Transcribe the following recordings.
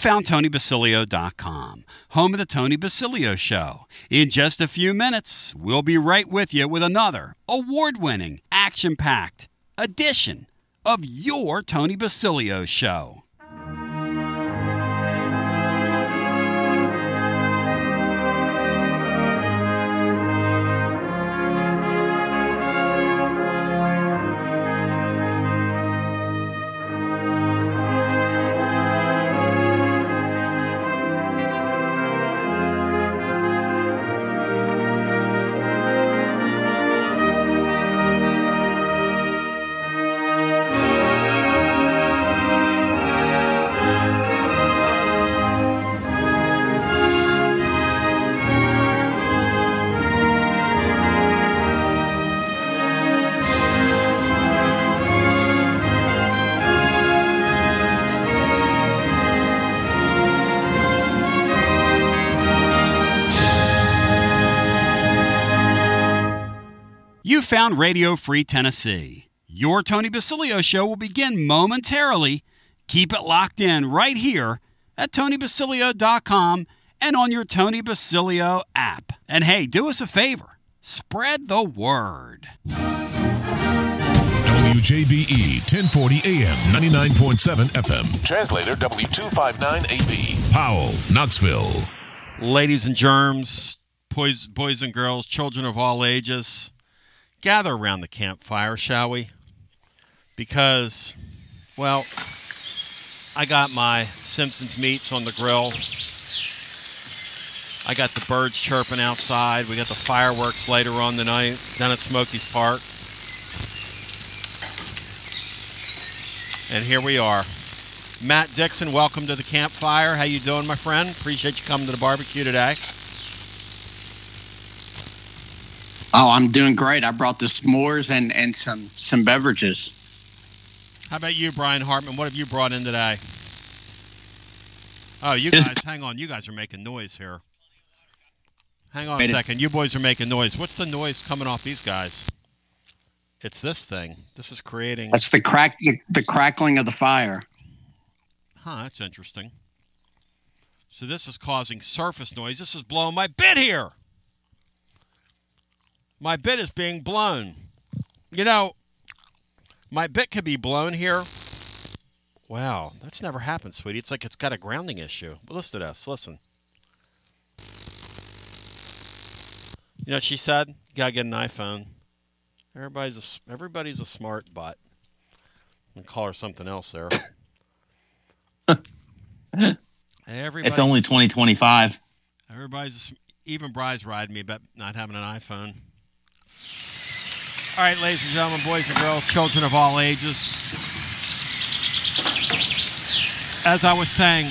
found TonyBasilio.com, home of the Tony Basilio Show. In just a few minutes, we'll be right with you with another award-winning, action-packed edition of your Tony Basilio Show. You found Radio Free Tennessee. Your Tony Basilio Show will begin momentarily. Keep it locked in right here at TonyBasilio.com and on your Tony Basilio app. And hey, do us a favor. Spread the word. WJBE 1040 AM, 99.7 FM. Translator W259AB. Powell, Knoxville. Ladies and germs, boys and girls, children of all ages, gather around the campfire, shall we? Because, well, I got my Simpsons meats on the grill. I got the birds chirping outside. We got the fireworks later on tonight down at Smokies Park. And here we are. Matt Dixon, welcome to the campfire. How you doing, my friend? Appreciate you coming to the barbecue today. Oh, I'm doing great. I brought the s'mores and some beverages. How about you, Brian Hartman? What have you brought in today? Oh, you guys, hang on. You guys are making noise here. Hang on a second. You boys are making noise. What's the noise coming off these guys? It's this thing. This is creating... That's the crackling of the fire. Huh, that's interesting. So this is causing surface noise. This is blowing my bit here. My bit is being blown. You know, my bit could be blown here. Wow, that's never happened, sweetie. It's like it's got a grounding issue. But listen to this. Listen. You know what she said? You gotta get an iPhone. Everybody's a smart butt. I'm gonna call her something else there. It's only 2025. Even Bry's riding me about not having an iPhone. All right, ladies and gentlemen, boys and girls, children of all ages. As I was saying,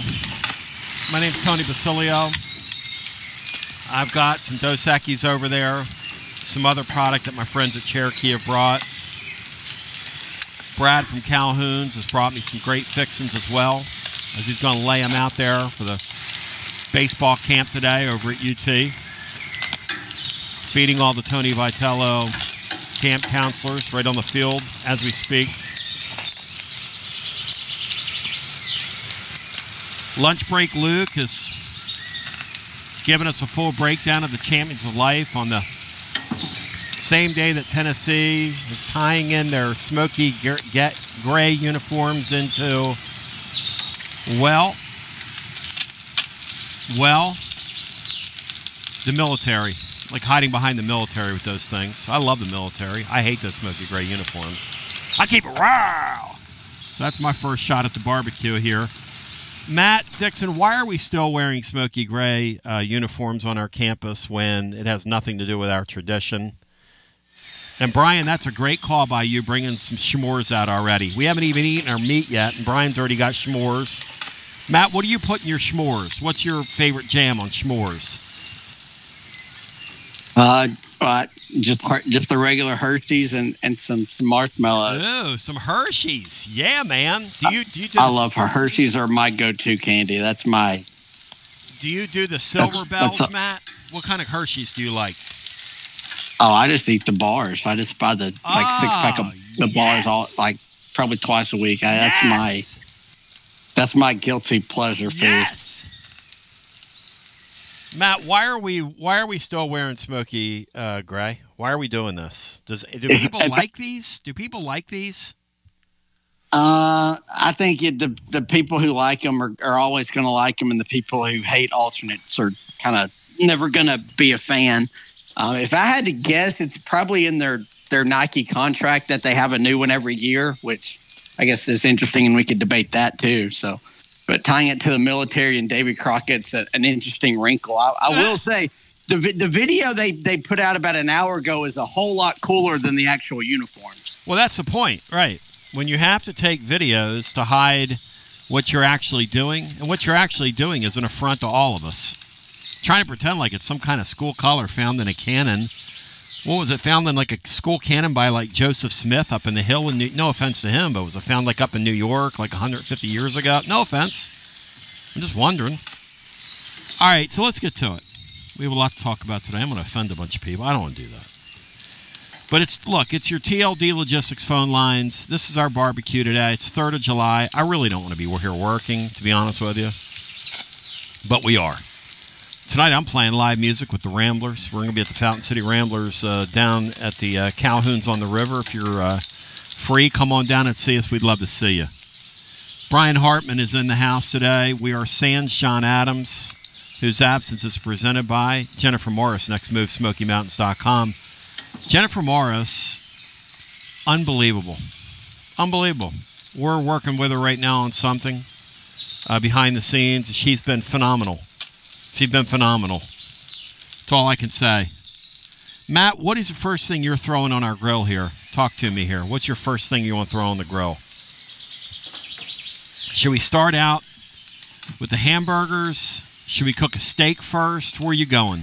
my name's Tony Basilio. I've got some Dos Equis over there, some other product that my friends at Cherokee have brought. Brad from Calhoun's has brought me some great fixins as well, as he's going to lay them out there for the baseball camp today over at UT. Feeding all the Tony Vitello camp counselors right on the field as we speak. Lunch break Luke has given us a full breakdown of the Champions of Life on the same day that Tennessee is tying in their smoky gray uniforms into, well, the military. Like hiding behind the military with those things. I love the military. I hate those smoky gray uniforms. I keep it raw. So that's my first shot at the barbecue here. Matt Dixon, why are we still wearing smoky gray uniforms on our campus when it has nothing to do with our tradition? And Brian, that's a great call by you, bringing some s'mores out already. We haven't even eaten our meat yet, and Brian's already got s'mores. Matt, what do you put in your s'mores? What's your favorite jam on s'mores? Just the regular Hershey's and some marshmallows. Oh, some Hershey's. Yeah, man. Do you do I love her. Hershey's are my go-to candy. That's my... Do you do the silver bells, Matt? What kind of Hershey's do you like? Oh, I just eat the bars. I just buy the six-pack of the bars all probably twice a week. That's my... That's my guilty pleasure food. Yes. Matt, why are we still wearing smoky gray? Why are we doing this? Do people like these? Do people like these? I think the people who like them are always going to like them, and the people who hate alternates are kind of never going to be a fan. If I had to guess, it's probably in their Nike contract that they have a new one every year, which I guess is interesting, and we could debate that too. So, but tying it to the military and Davy Crockett's an interesting wrinkle. I will say the video they put out about an hour ago is a whole lot cooler than the actual uniforms. Well, that's the point, right? When you have to take videos to hide what you're actually doing, and what you're actually doing is an affront to all of us. Trying to pretend like it's some kind of school collar found in a cannon. What was it? Found in like a school cannon by like Joseph Smith up in the hill. No offense to him, but was it found like up in New York like 150 years ago? No offense. I'm just wondering. All right, so let's get to it. We have a lot to talk about today. I'm going to offend a bunch of people. I don't want to do that. But it's your TLD Logistics phone lines. This is our barbecue today. It's 3rd of July. I really don't want to be here working, to be honest with you. But we are. Tonight I'm playing live music with the Ramblers. We're going to be at the Fountain City Ramblers down at the Calhouns on the River. If you're free, come on down and see us. We'd love to see you. Brian Hartman is in the house today. We are sans Sean Adams, whose absence is presented by Jennifer Morris, Next Move, SmokyMountains.com. Jennifer Morris, unbelievable. Unbelievable. We're working with her right now on something behind the scenes. She's been phenomenal. She's been phenomenal. That's all I can say. Matt, what is the first thing you're throwing on our grill here? Talk to me here. What's your first thing you want to throw on the grill? Should we start out with the hamburgers? Should we cook a steak first? Where are you going?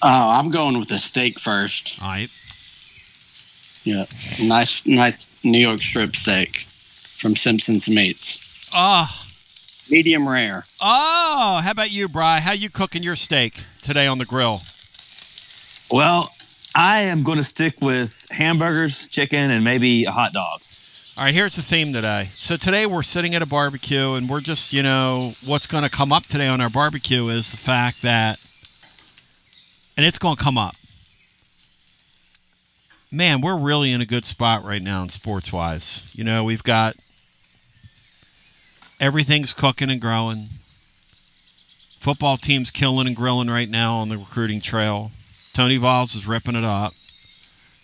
I'm going with the steak first. All right. Yeah, nice New York strip steak from Simpson's Meats. Medium rare. Oh, how about you, Bri? How you cooking your steak today on the grill? Well, I am going to stick with hamburgers, chicken, and maybe a hot dog. All right, here's the theme today. So today we're sitting at a barbecue, and we're just, what's going to come up today on our barbecue is the fact that, and it's going to come up. Man, we're really in a good spot right now in sports-wise. We've got everything's cooking and growing. Football team's killing and grilling right now on the recruiting trail. Tony Vols is ripping it up.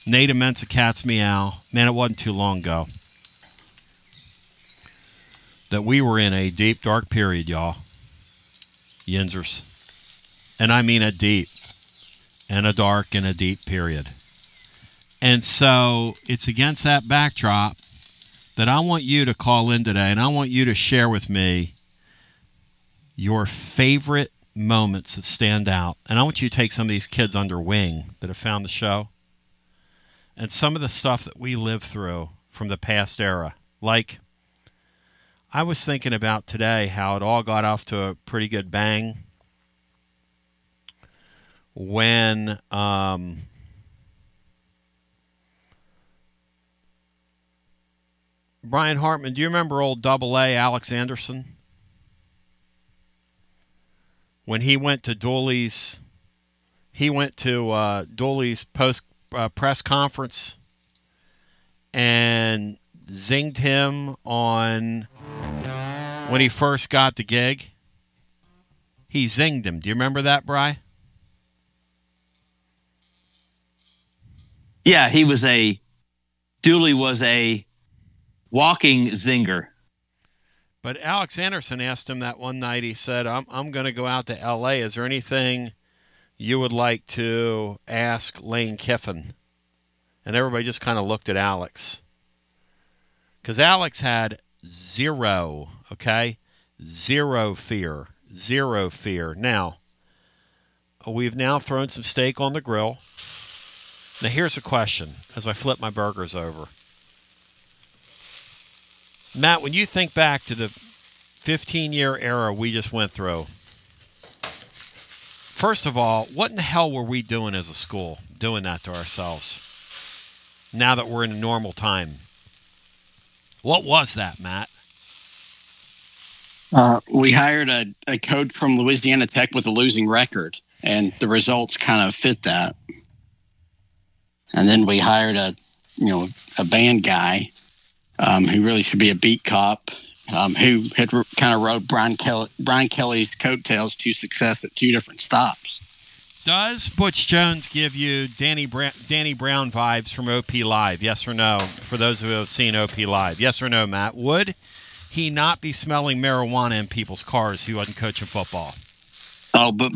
Nate Immensa cat's meow. Man, it wasn't too long ago that we were in a deep, dark period, y'all. Yinzers. And I mean a deep and a dark and a deep period. And so it's against that backdrop that I want you to call in today, and I want you to share with me your favorite moments that stand out. And I want you to take some of these kids under wing that have found the show and some of the stuff that we lived through from the past era. Like, I was thinking about today how it all got off to a pretty good bang when Brian Hartman, do you remember old AA Alex Anderson? When he went to Dooley's post press conference and zinged him on when he first got the gig. He zinged him. Do you remember that, Bri? Yeah, Dooley was a walking zinger. But Alex Anderson asked him that one night. He said, I'm going to go out to L.A. Is there anything you would like to ask Lane Kiffin? And everybody just kind of looked at Alex. Because Alex had zero fear. Zero fear. Now, we've now thrown some steak on the grill. Now, here's a question as I flip my burgers over. Matt, when you think back to the 15-year era we just went through, first of all, what in the hell were we doing as a school, doing that to ourselves, now that we're in a normal time? What was that, Matt? We hired a coach from Louisiana Tech with a losing record, and the results kind of fit that. And then we hired a band guy who really should be a beat cop, who had kind of rode Brian Kelly's coattails to success at two different stops. Does Butch Jones give you Danny Brown vibes from OP Live? Yes or no? For those who have seen OP Live, yes or no, Matt? Would he not be smelling marijuana in people's cars if he wasn't coaching football? Oh, but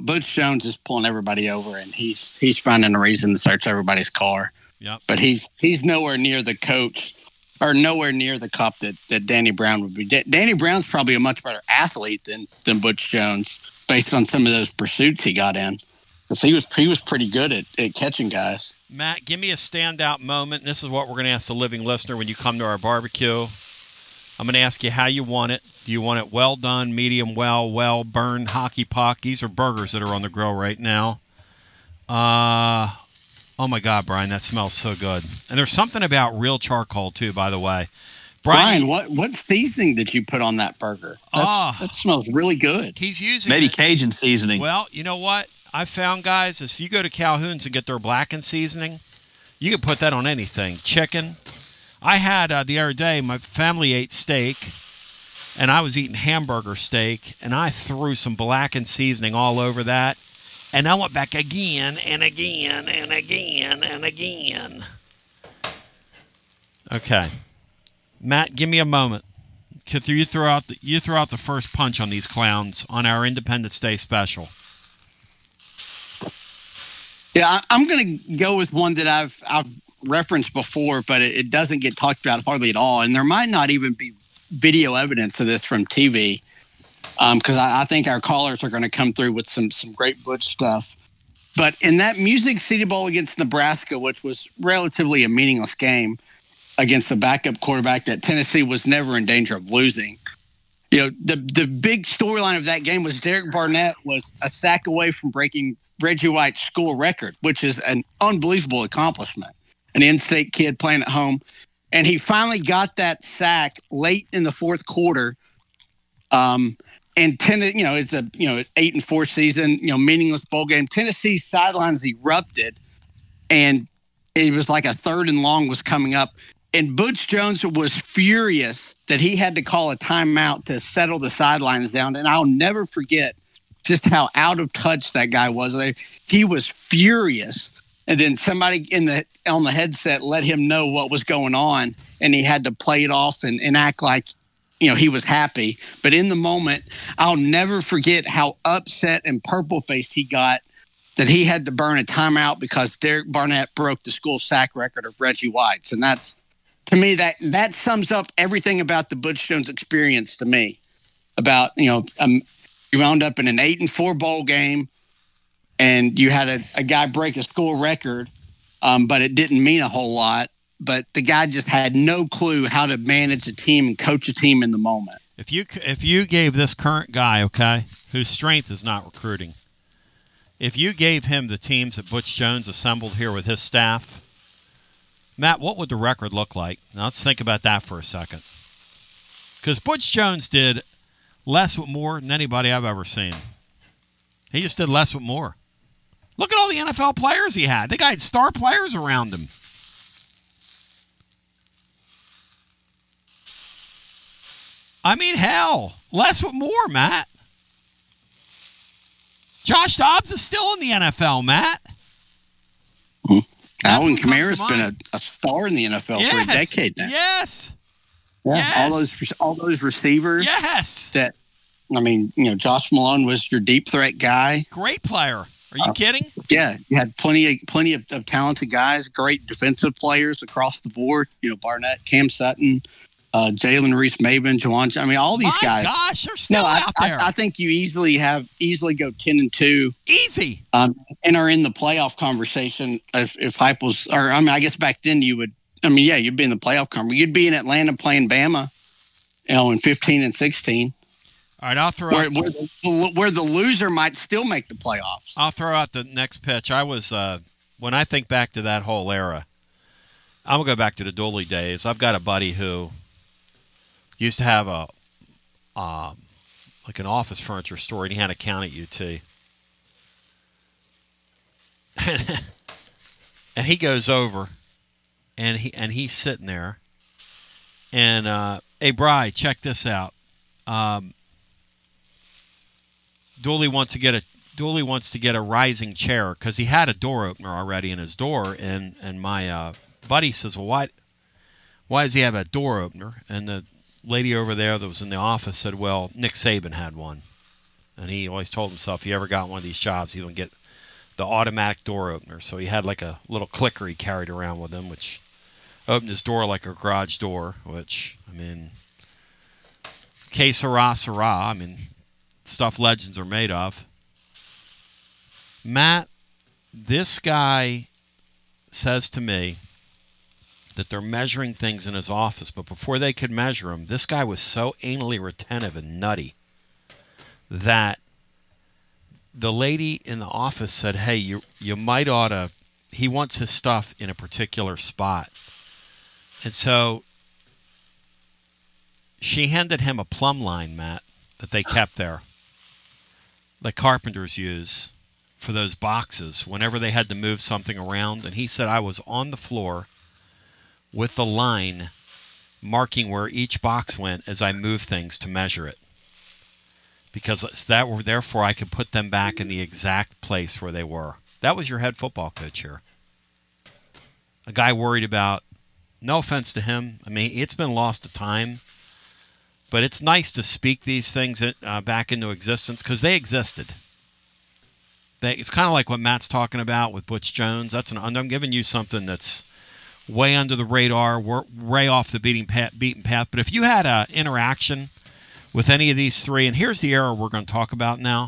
Butch Jones is pulling everybody over, and he's finding a reason to search everybody's car. Yep. But he's nowhere near the coach or nowhere near the cop that Danny Brown would be. Danny Brown's probably a much better athlete than Butch Jones, based on some of those pursuits he got in. Because he was pretty good at catching guys. Matt, give me a standout moment. This is what we're going to ask the living listener when you come to our barbecue. I'm going to ask you how you want it. Do you want it well done, medium well burned, hockey puck? These are burgers that are on the grill right now. Oh, my God, Brian, that smells so good. And there's something about real charcoal, too, by the way. Brian, what seasoning did you put on that burger? That smells really good. He's using maybe Cajun seasoning. Well, you know what I found, guys, is if you go to Calhoun's and get their blackened seasoning, you can put that on anything. Chicken. I had the other day, my family ate steak, and I was eating hamburger steak, and I threw some blackened seasoning all over that, and I went back again and again and again and again. Okay. Matt, give me a moment. You throw out the first punch on these clowns on our Independence Day special. Yeah, I'm going to go with one that I've referenced before, but it doesn't get talked about hardly at all, and there might not even be video evidence of this from TV, because I think our callers are going to come through with some great Butch stuff. But in that Music City Bowl against Nebraska, which was relatively a meaningless game, against the backup quarterback that Tennessee was never in danger of losing. The big storyline of that game was Derek Barnett was a sack away from breaking Reggie White's school record, which is an unbelievable accomplishment. An in-state kid playing at home. And he finally got that sack late in the fourth quarter. And it's a 8-4 season, meaningless bowl game. Tennessee's sidelines erupted, and it was like a 3rd and long was coming up. And Butch Jones was furious that he had to call a timeout to settle the sidelines down. And I'll never forget just how out of touch that guy was. He was furious. And then somebody on the headset let him know what was going on, and he had to play it off and act like, he was happy. But in the moment, I'll never forget how upset and purple-faced he got that he had to burn a timeout because Derek Barnett broke the school sack record of Reggie White's. And that's, to me, that sums up everything about the Butch Jones experience to me. About, you wound up in an 8-4 bowl game, and you had a guy break a school record, but it didn't mean a whole lot. But the guy just had no clue how to manage a team and coach a team in the moment. If you gave this current guy, okay, whose strength is not recruiting, if you gave him the teams that Butch Jones assembled here with his staff, Matt, what would the record look like? Now, let's think about that for a second. Because Butch Jones did less with more than anybody I've ever seen. He just did less with more. Look at all the NFL players he had. The guy had star players around him. I mean, hell, less with more, Matt. Josh Dobbs is still in the NFL, Matt. Alvin Kamara's been a star in the NFL for a decade now. Yes. Yeah. Yes. All those receivers. Yes. Josh Malone was your deep threat guy. Great player. Are you kidding? Yeah, you had plenty of talented guys, great defensive players across the board. Barnett, Cam Sutton, Jalen Reese-Maven, Juwan. I mean, all these guys. My gosh, they're still out there. I think you easily go 10-2. Easy. And are in the playoff conversation if Heupel's. Or I guess back then you would. You'd be in the playoff conversation. You'd be in Atlanta playing Bama, in 15 and 16. All right, I'll throw out where the loser might still make the playoffs. I'll throw out the next pitch. I was when I think back to that whole era, I'm gonna go back to the Dooley days. I've got a buddy who used to have a like an office furniture store, and he had an account at UT. And he goes over, and he's sitting there, and hey, Bri, check this out. Dooley wants to get a rising chair because he had a door opener already in his door, and my buddy says, well, why does he have a door opener? And the lady over there that was in the office said, well, Nick Saban had one, and he always told himself if he ever got one of these jobs, he would get the automatic door opener. So he had like a little clicker he carried around with him, which opened his door like a garage door, which, I mean, que sera, sera. I mean, stuff legends are made of. Matt, this guy says to me that they're measuring things in his office, but before they could measure him, this guy was so anally retentive and nutty that the lady in the office said, hey, you might ought to, he wants his stuff in a particular spot. And so she handed him a plumb line, Matt, that they kept there, that carpenters use for those boxes whenever they had to move something around. And he said, I was on the floor with the line marking where each box went as I moved things to measure it. Because therefore I could put them back in the exact place where they were. That was your head football coach here. A guy worried about, no offense to him, I mean, it's been lost to time, but it's nice to speak these things back into existence because they existed. It's kind of like what Matt's talking about with Butch Jones. I'm giving you something that's way under the radar, way off the beaten path. But if you had an interaction with any of these three, and here's the era we're going to talk about now.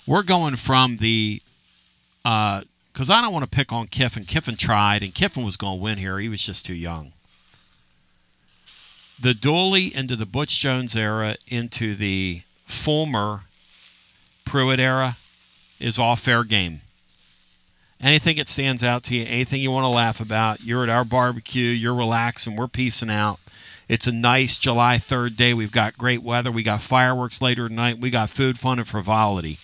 We're going from the, because I don't want to pick on Kiffin. Kiffin tried, and Kiffin was going to win here. He was just too young. The Dooley into the Butch Jones era into the Fulmer Pruitt era is all fair game. Anything that stands out to you, anything you want to laugh about, you're at our barbecue, you're relaxing, we're peacing out. It's a nice July 3rd day. We've got great weather. We got fireworks later tonight. We got food, fun, and frivolity.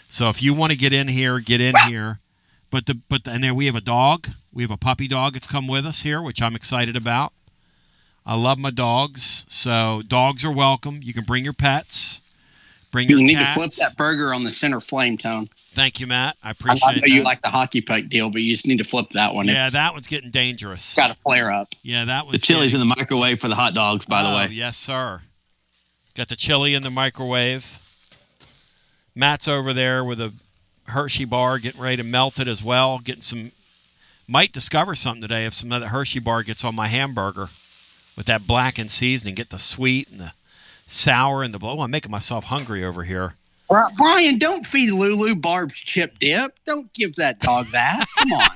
So if you want to get in here, get in here. And then we have a dog. We have a puppy dog that's come with us here, which I'm excited about. I love my dogs. So dogs are welcome. You can bring your pets. Bring your You need cats. to flip that burger on the center flame, Tone. Thank you, Matt. I I appreciate know you that. like the hockey puck deal, but you just need to flip that one. Yeah, It's that one's getting dangerous. got a flare up. Yeah, that The one's chili's in getting... the microwave for the hot dogs, by the way. Yes, sir. Got the chili in the microwave. Matt's over there with a Hershey bar getting ready to melt it as well. Getting some... Might discover something today if some of that Hershey bar gets on my hamburger with that blackened seasoning. Get the sweet and the sour and the... Oh, I'm making myself hungry over here. Brian, don't feed Lulu Barb's chip dip. Don't give that dog that. Come on.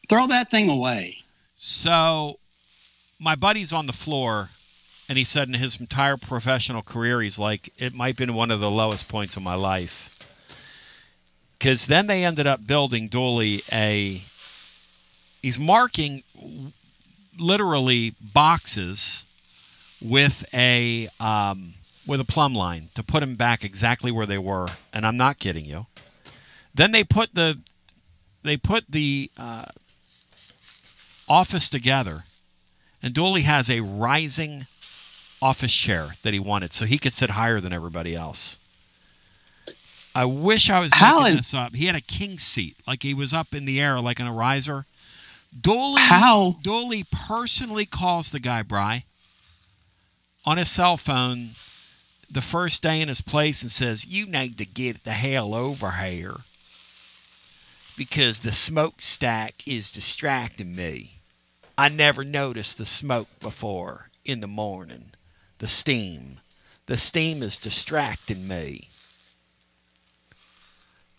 Throw that thing away. So my buddy's on the floor, and he said in his entire professional career, he's like, it might have been one of the lowest points of my life. Because then they ended up building Dooley he's marking literally boxes with a plumb line to put them back exactly where they were, and I'm not kidding you. Then they put the office together, and Dooley has a rising office chair that he wanted, so he could sit higher than everybody else. I wish I was making this up. He had a king seat, like he was up in the air, like in a riser. Dooley personally calls the guy, Bri, on his cell phone the first day in his place and says, you need to get the hell over here because the smokestack is distracting me. I never noticed the smoke before in the morning. The steam. The steam is distracting me.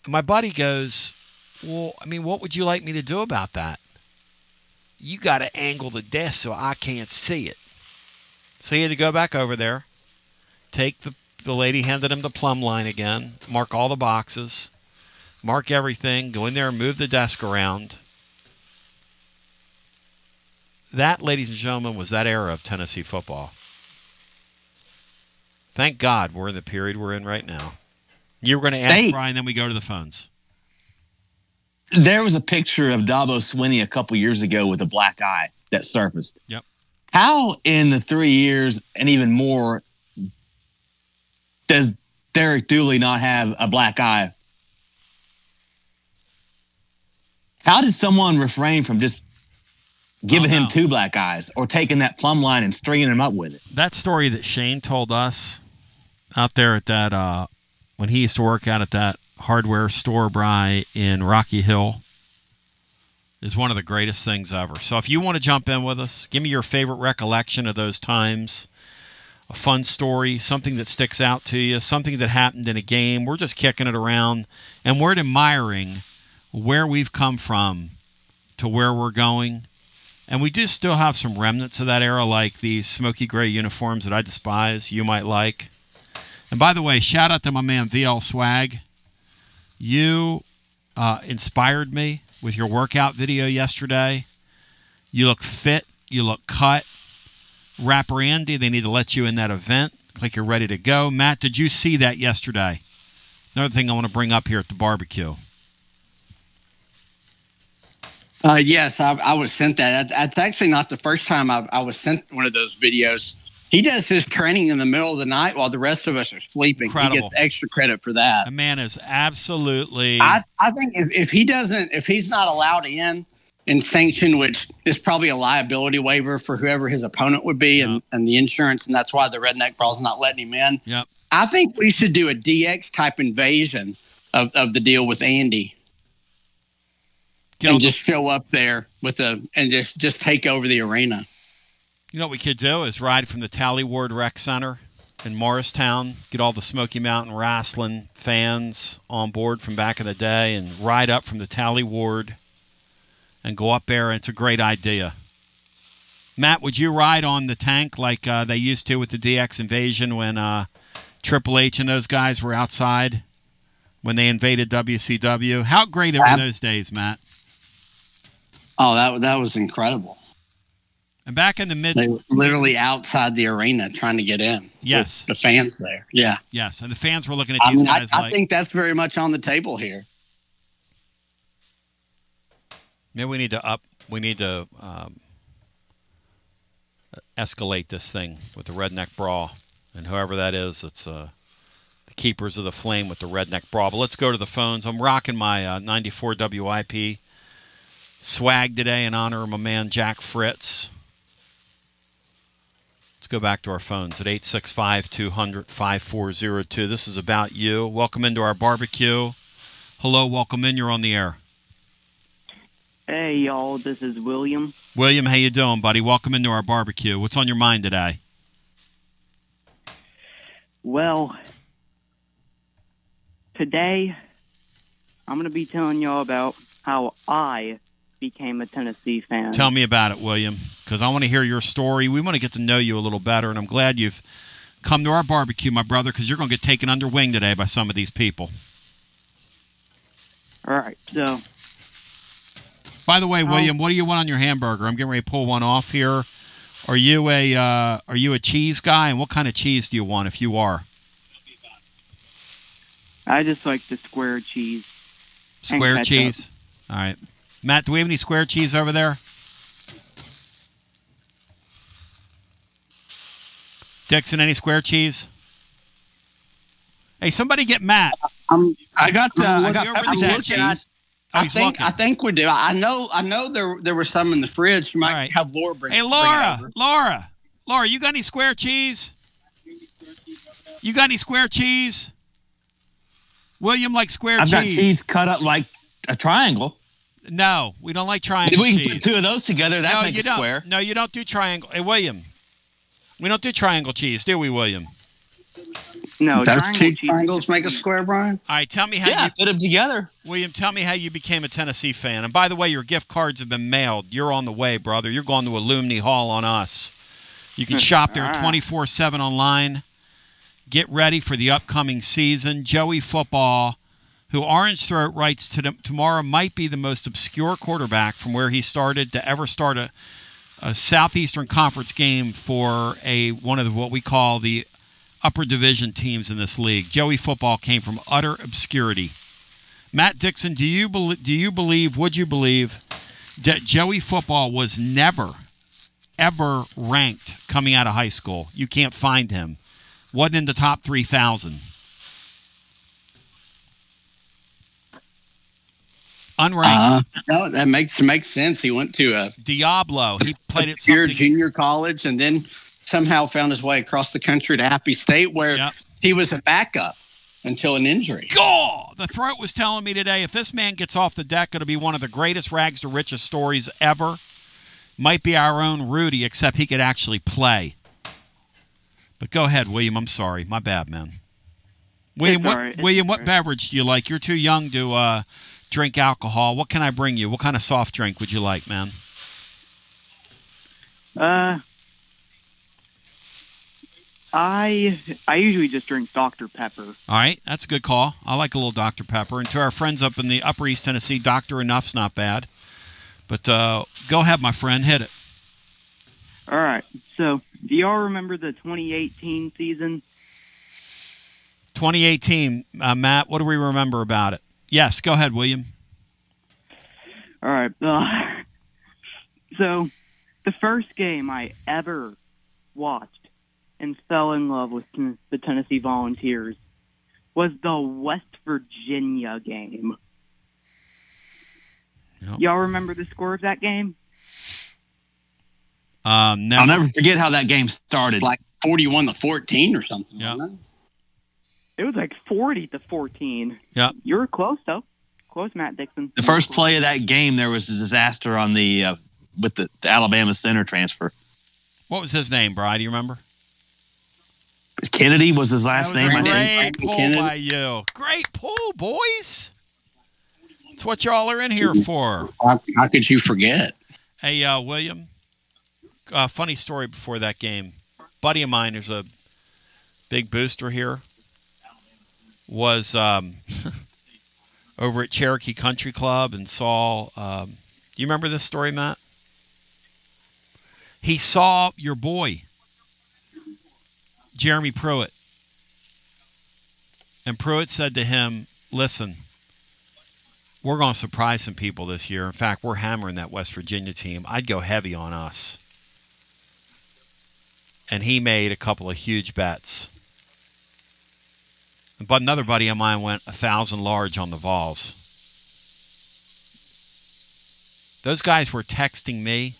And my buddy goes, well, I mean, what would you like me to do about that? You got to angle the desk so I can't see it. So he had to go back over there, take the lady handed him the plumb line again, mark all the boxes, mark everything, go in there and move the desk around. That, ladies and gentlemen, was that era of Tennessee football. Thank God we're in the period we're in right now. You were going to ask Brian, then we go to the phones. There was a picture of Dabo Swinney a couple years ago with a black eye that surfaced. Yep. How in the 3 years and even more does Derek Dooley not have a black eye? How did someone refrain from just giving him two black eyes or taking that plumb line and stringing him up with it? That story that Shane told us out there at that, when he used to work out at that hardware store, Bry, in Rocky Hill, is one of the greatest things ever. So if you want to jump in with us, give me your favorite recollection of those times, a fun story, something that sticks out to you, something that happened in a game. We're just kicking it around, and we're admiring where we've come from to where we're going. And we do still have some remnants of that era, like these smoky gray uniforms that I despise, you might like. And by the way, shout out to my man VL Swag. You inspired me with your workout video yesterday. You look fit. You look cut. Rapper Andy, they need to let you in that event. Look like you're ready to go. Matt, did you see that yesterday? Another thing I want to bring up here at the barbecue. Yes, I was sent that. That's actually not the first time I was sent one of those videos. He does his training in the middle of the night while the rest of us are sleeping. Incredible. He gets extra credit for that. The man is absolutely... I think if he's not allowed in sanctioned, which is probably a liability waiver for whoever his opponent would be, and the insurance, and that's why the Redneck Brawl's not letting him in. Yep. I think we should do a DX type invasion of the deal with Andy. And just show up there and just take over the arena. You know what we could do is ride from the Tally Ward Rec Center in Morristown, get all the Smoky Mountain Wrestling fans on board from back in the day, and ride up from the Tally Ward and go up there. And it's a great idea. Matt, would you ride on the tank like they used to with the DX invasion when Triple H and those guys were outside when they invaded WCW? How great were those days, Matt? Oh, that was incredible. And back in the mid... They were literally outside the arena trying to get in. Yes. The fans there. Yeah. Yes, and the fans were looking at these guys I think that's very much on the table here. Maybe we need to escalate this thing with the Redneck Brawl. And whoever that is, it's the Keepers of the Flame with the Redneck Brawl. But let's go to the phones. I'm rocking my 94 WIP swag today in honor of my man Jack Fritz. Let's go back to our phones at 865-200-5402. This is about you. Welcome into our barbecue. Hello, welcome in. You're on the air. Hey, y'all. This is William. William, how you doing, buddy? Welcome into our barbecue. What's on your mind today? Well, today I'm going to be telling y'all about how I became a Tennessee fan. Tell me about it, William, because I want to hear your story. We want to get to know you a little better, and I'm glad you've come to our barbecue, my brother, because you're going to get taken under wing today by some of these people. All right, so... By the way, William, what do you want on your hamburger? I'm getting ready to pull one off here. Are you a cheese guy, and what kind of cheese do you want if you are? I just like the square cheese. Square cheese? All right. Matt, do we have any square cheese over there? Dixon, any square cheese? Hey, somebody get Matt. I got pepper cheese. I think we do. I know there were some in the fridge. You might have Laura bring. Hey, Laura, you got any square cheese? You got any square cheese? William likes square cheese. I've got cheese cut up like a triangle. No, we don't like triangle cheese. We can put two of those together. That makes a square. No, you don't do triangle. Hey, William, we don't do triangle cheese, do we, William? No, triangles make a square, Brian? All right, tell me how you put them together. William, tell me how you became a Tennessee fan. And by the way, your gift cards have been mailed. You're on the way, brother. You're going to Alumni Hall on us. You can shop there 24/7 online. Get ready for the upcoming season. Joey Football, who Orange Throat writes tomorrow might be the most obscure quarterback from where he started to ever start a Southeastern Conference game for one of what we call the upper division teams in this league. Joey football came from utter obscurity. Matt Dixon, would you believe that Joey football was never, ever ranked coming out of high school? You can't find him. Wasn't in the top 3,000. Unranked. No, that makes sense. He went to a Diablo. He played at pure something. junior college and then somehow found his way across the country to Appy State, where he was a backup until an injury. God, the throat was telling me today, if this man gets off the deck, it'll be one of the greatest rags to riches stories ever. Might be our own Rudy, except he could actually play. But go ahead, William. I'm sorry. My bad, man. William, what beverage do you like? You're too young to drink alcohol. What can I bring you? What kind of soft drink would you like, man? I usually just drink Dr. Pepper. All right, that's a good call. I like a little Dr. Pepper. And to our friends up in the Upper East Tennessee, Dr. Enough's not bad. But go ahead, my friend. Hit it. All right. So, do y'all remember the 2018 season? 2018, Matt, what do we remember about it? Yes, go ahead, William. All right. So, the first game I ever watched and fell in love with the Tennessee Volunteers was the West Virginia game. Yep. Y'all remember the score of that game? Never. I'll never forget how that game started. Like 41-14 or something. Yeah. It was like 40-14. Yeah. You were close, though. Close, Matt Dixon. The first play of that game, there was a disaster on the with the Alabama center transfer. What was his name, Bri? Do you remember? Kennedy was his last name. That was a I think. great pull by you. Great pull, boys. That's what y'all are in here for. How could you forget? Hey, William, funny story before that game. Buddy of mine, who's a big booster here, was over at Cherokee Country Club and saw, do you remember this story, Matt? He saw your boy, Jeremy Pruitt. And Pruitt said to him, listen, we're going to surprise some people this year. In fact, we're hammering that West Virginia team. I'd go heavy on us. And he made a couple of huge bets. But another buddy of mine went 1,000 large on the Vols. Those guys were texting me,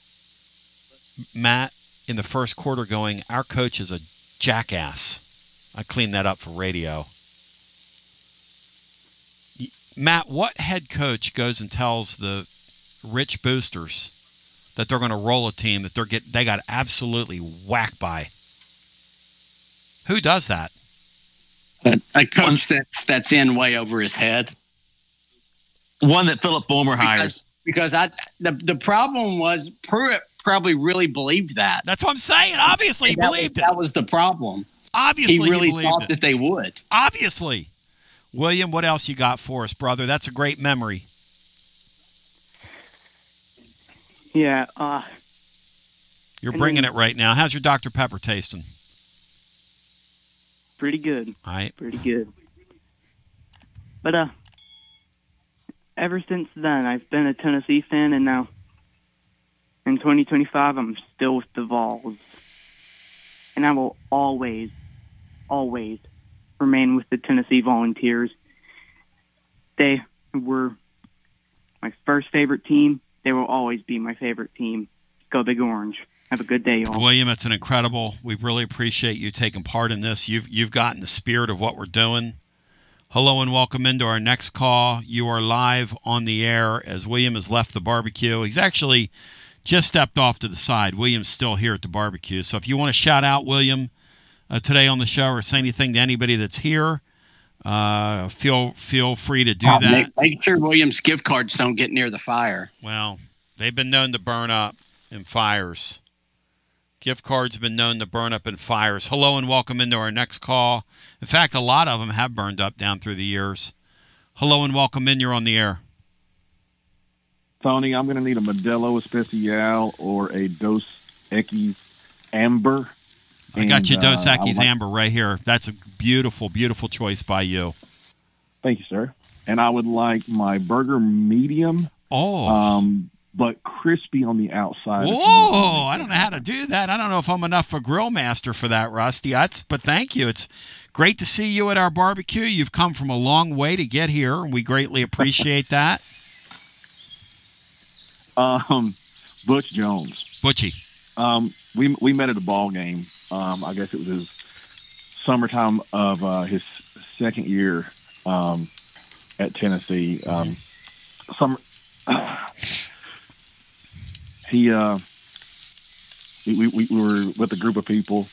Matt, in the first quarter going, our coach is a jackass. I cleaned that up for radio. Matt, what head coach goes and tells the rich boosters that they're going to roll a team that they got absolutely whacked by? Who does that? A coach that's in way over his head. One that Philip Fulmer hires. Because the problem was Pruitt probably really believed that. That's what I'm saying. Obviously, he believed it. That was the problem. Obviously, he really believed thought it. that they would. Obviously. William, what else you got for us, brother? That's a great memory. Yeah. You're bringing it right now. How's your Dr. Pepper tasting? Pretty good. All right. Pretty good. But ever since then, I've been a Tennessee fan, and now in 2025, I'm still with the Vols. And I will always, always remain with the Tennessee Volunteers. They were my first favorite team. They will always be my favorite team. Go Big Orange. Have a good day, y'all. William, it's an incredible. We really appreciate you taking part in this. You've gotten the spirit of what we're doing. Hello and welcome into our next call. You are live on the air as William has left the barbecue. He's actually just stepped off to the side. William's still here at the barbecue. So if you want to shout out William today on the show or say anything to anybody that's here, feel free to do that. Make sure William's gift cards don't get near the fire. Well, they've been known to burn up in fires. Gift cards have been known to burn up in fires. Hello and welcome into our next call. In fact, a lot of them have burned up down through the years. Hello and welcome in. You're on the air. Tony, I'm going to need a Modelo Especial or a Dos Equis Amber. I got you Dos I would Equis Amber right here. That's a beautiful, beautiful choice by you. Thank you, sir. And I would like my burger medium. But crispy on the outside. Whoa! I don't know how to do that. I don't know if I'm enough of a grill master for that, Rusty. But thank you. It's great to see you at our barbecue. You've come from a long way to get here, and we greatly appreciate that. Butch Jones. Butchie. We met at a ball game. I guess it was his summertime of his second year at Tennessee. We were with a group of people.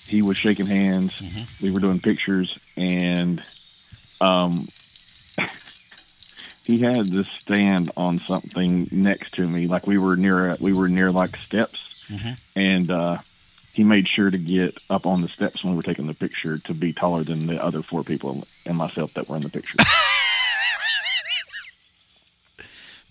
He was shaking hands. Mm-hmm. We were doing pictures, and he had this stand on something next to me, like we were near like steps, mm-hmm. and he made sure to get up on the steps when we were taking the picture to be taller than the other four people and myself that were in the picture.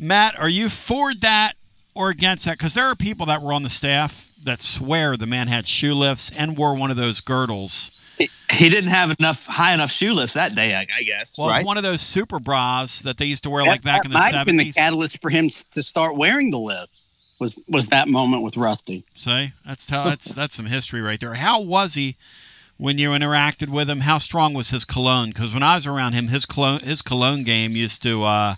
Matt, are you for that or against that? Because there are people that were on the staff that swear the man had shoe lifts and wore one of those girdles. He didn't have high enough shoe lifts that day, I guess. Well, right? It's one of those super bras that they used to wear like back in the 70s. That might have been the catalyst for him to start wearing the lift. Was that moment with Rusty? See, that's some history right there. How was he when you interacted with him? How strong was his cologne? Because when I was around him, his cologne game used to,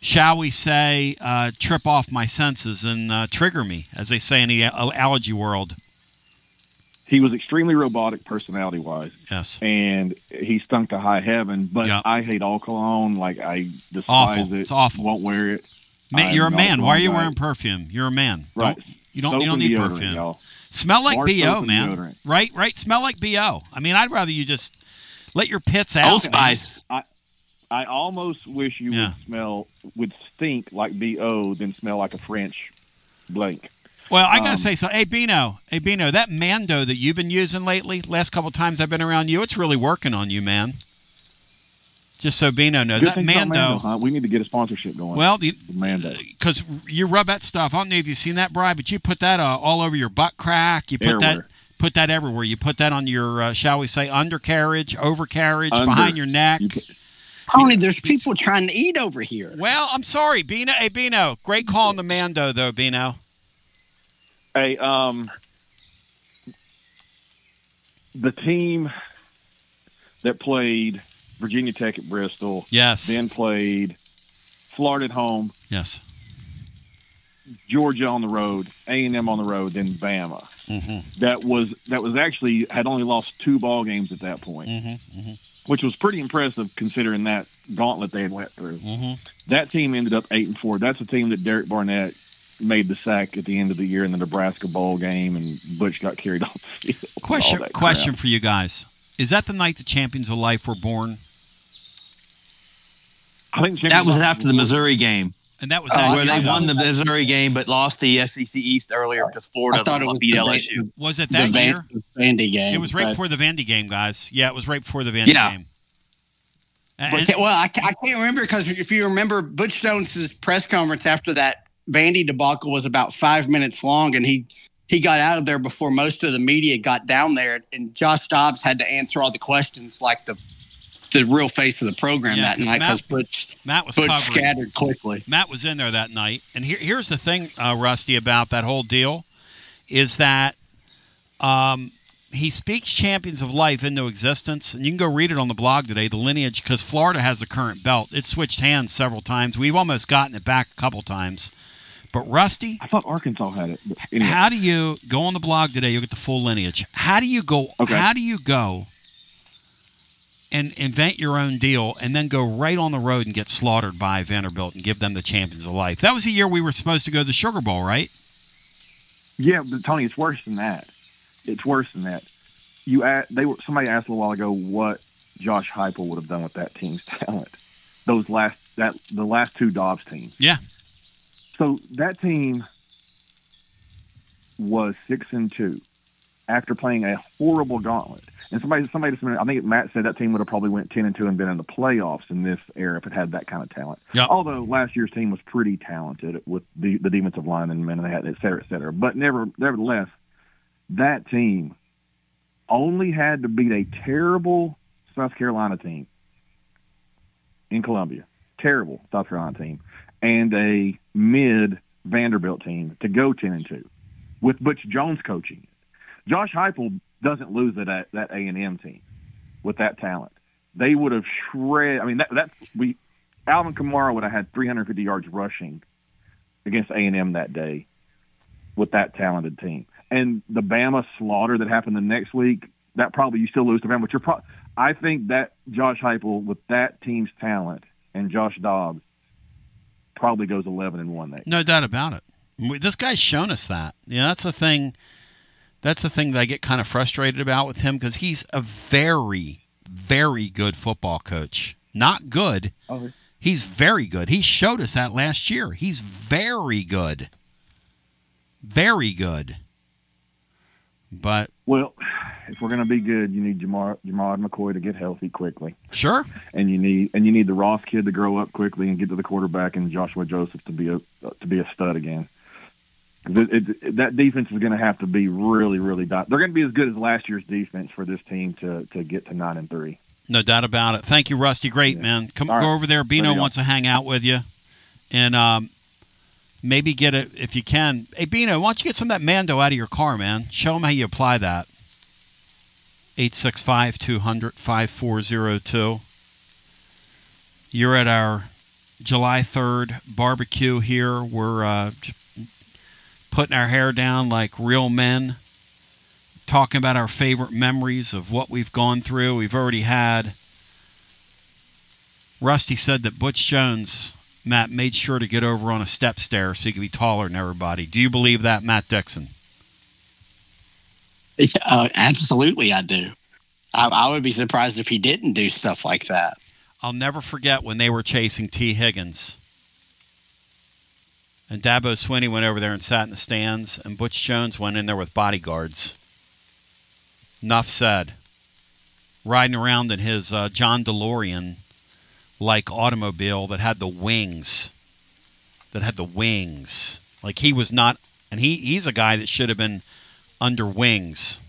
shall we say, trip off my senses and trigger me, as they say in the allergy world. He was extremely robotic personality-wise. Yes. And he stunk to high heaven, but yep. I hate all cologne. Like, I despise it. It's awful. Won't wear it. You're a man. Why are you wearing perfume? You're a man. Right. You don't need perfume. Y'all. Smell like B.O., man. Deodorant. Right? Smell like B.O. I mean, I'd rather you just let your pits out. Old Spice. I almost wish you would stink like B.O. than smell like a French blank. Well, I got to say so. Hey, Bino, that Mando that you've been using lately, last couple of times I've been around you, it's really working on you, man. Just so Bino knows. Good that Mando, huh? We need to get a sponsorship going. Well, the Mando. Because you rub that stuff. I don't know if you've seen that, Bri, but you put that all over your butt crack. You put that everywhere. You put that on your, shall we say, undercarriage, overcarriage, behind your neck. Tony, there's people trying to eat over here. Well, I'm sorry, Bino. Hey, Bino, great call on the Mando, though, Bino. Hey, the team that played Virginia Tech at Bristol, yes, then played Florida at home, yes, Georgia on the road, A&M on the road, then Bama. Mm-hmm. That was actually had only lost 2 ball games at that point, which was pretty impressive considering that gauntlet they had went through. Mm-hmm. That team ended up 8-4. That's a team that Derek Barnett made the sack at the end of the year in the Nebraska bowl game, and Butch got carried off the field. Question for you guys. Is that the night the champions of life were born? I think that was after the Missouri game. And that was where they won the Missouri game but lost the SEC East earlier because Florida beat LSU. Was it that year? Vandy game. It was right before the Vandy game, guys. Yeah, it was right before the Vandy game. I can't remember because if you remember Butch Jones' press conference after that Vandy debacle was about 5 minutes long, and he got out of there before most of the media got down there, and Josh Dobbs had to answer all the questions like the real face of the program that night because Butch scattered quickly. Matt was in there that night, and here's the thing, Rusty, about that whole deal is that he speaks champions of life into existence, and you can go read it on the blog today, the lineage, because Florida has the current belt. It's switched hands several times. We've almost gotten it back a couple times. But Rusty, I thought Arkansas had it. Anyway. How do you go on the blog today? You'll get the full lineage. How do you go? Okay. How do you go and invent your own deal and then go right on the road and get slaughtered by Vanderbilt and give them the champions of life? That was the year we were supposed to go to the Sugar Bowl, right? Yeah, but Tony, it's worse than that. It's worse than that. Somebody asked a little while ago what Josh Heupel would have done with that team's talent. The last 2 Dobbs teams. Yeah. So that team was 6-2 after playing a horrible gauntlet. And somebody I think Matt said that team would have probably went 10-2 and been in the playoffs in this era if it had that kind of talent. Yep. Although last year's team was pretty talented with the defensive line and men they had, et cetera, et cetera. But nevertheless, that team only had to beat a terrible South Carolina team in Columbia, terrible South Carolina team, and a mid Vanderbilt team to go 10-2 with Butch Jones coaching it. Josh Heupel doesn't lose that A&M team with that talent. They would have shredded. I mean, Alvin Kamara would have had 350 yards rushing against A&M that day with that talented team. And the Bama slaughter that happened the next week, that probably you still lose to Bama. But I think that Josh Heupel with that team's talent and Josh Dobbs probably goes 11-1 next. No doubt about it. This guy's shown us that. That's the thing. That's the thing that I get kind of frustrated about with him, because he's a very, very good football coach. Not good. Okay. He's very good. He showed us that last year. He's very good. Very good. But well, if we're going to be good, you need Jamar McCoy to get healthy quickly. Sure. And you need the Ross kid to grow up quickly and get to the quarterback, and Joshua Joseph to be a stud again. That defense is going to have to be really, really. They're going to be as good as last year's defense for this team to get to 9-3. No doubt about it. Thank you, Rusty. Great, man. Go over there. Bino wants to hang out with you, and maybe get it if you can. Hey, Bino, why don't you get some of that Mando out of your car, man? Show him how you apply that. 865-200-5402. You're at our July 3rd barbecue here. We're putting our hair down like real men, talking about our favorite memories of what we've gone through. We've already had. Rusty said that Butch Jones, Matt, made sure to get over on a step stair so he could be taller than everybody. Do you believe that, Matt Dixon? Absolutely, I do. I would be surprised if he didn't do stuff like that. I'll never forget when they were chasing T. Higgins. And Dabo Swinney went over there and sat in the stands, and Butch Jones went in there with bodyguards. Enough said. Riding around in his John DeLorean-like automobile that had the wings. Like he was not, and he's a guy that should have been under wings,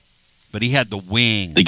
but he had the wings. The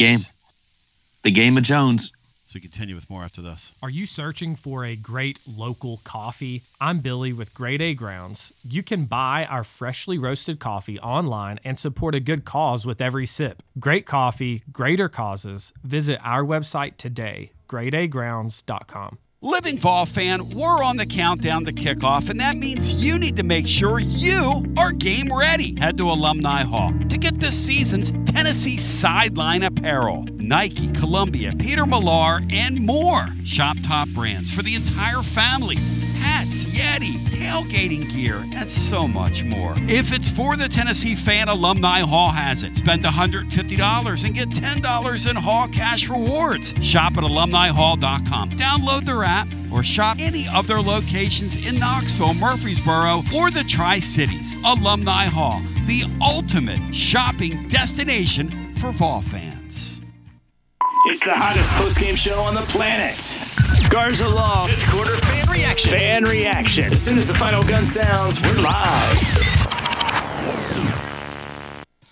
game of Jones. So we continue with more after this. Are you searching for a great local coffee? I'm Billy with Grade A Grounds. You can buy our freshly roasted coffee online and support a good cause with every sip. Great coffee, greater causes. Visit our website today, gradeagrounds.com. Living Vol fan, we're on the countdown to kickoff, and that means you need to make sure you are game ready. Head to Alumni Hall to get this season's Tennessee sideline apparel. Nike, Columbia, Peter Millar, and more. Shop top brands for the entire family. Hats, Yeti, tailgating gear, and so much more. If it's for the Tennessee fan, Alumni Hall has it. Spend $150 and get $10 in Hall cash rewards. Shop at alumnihall.com. Download their app or shop any of their locations in Knoxville, Murfreesboro, or the Tri-Cities. Alumni Hall, the ultimate shopping destination for Vol fans. It's the hottest post-game show on the planet. Garza Law. Fifth quarter fan reaction. Fan reaction. As soon as the final gun sounds, we're live.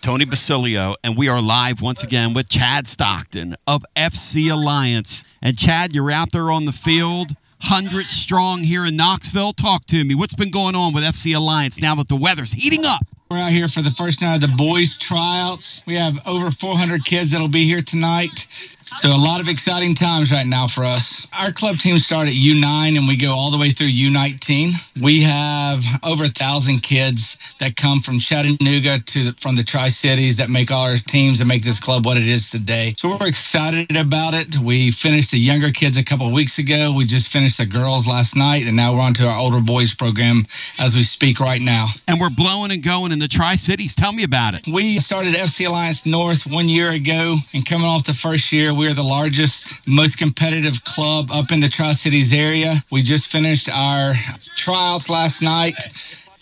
Tony Basilio, and we are live once again with Chad Stockton of FC Alliance. And Chad, you're out there on the field, 100 strong here in Knoxville. Talk to me. What's been going on with FC Alliance now that the weather's heating up? We're out here for the first night of the boys' tryouts. We have over 400 kids that'll be here tonight. So a lot of exciting times right now for us. Our club team started at U9 and we go all the way through U19. We have over 1,000 kids that come from Chattanooga from the Tri-Cities that make all our teams and make this club what it is today. So we're excited about it. We finished the younger kids a couple of weeks ago. We just finished the girls last night, and now we're on to our older boys program as we speak right now. And we're blowing and going in the Tri-Cities. Tell me about it. We started FC Alliance North 1 year ago, and coming off the first year, we are the largest, most competitive club up in the Tri-Cities area. We just finished our tryouts last night,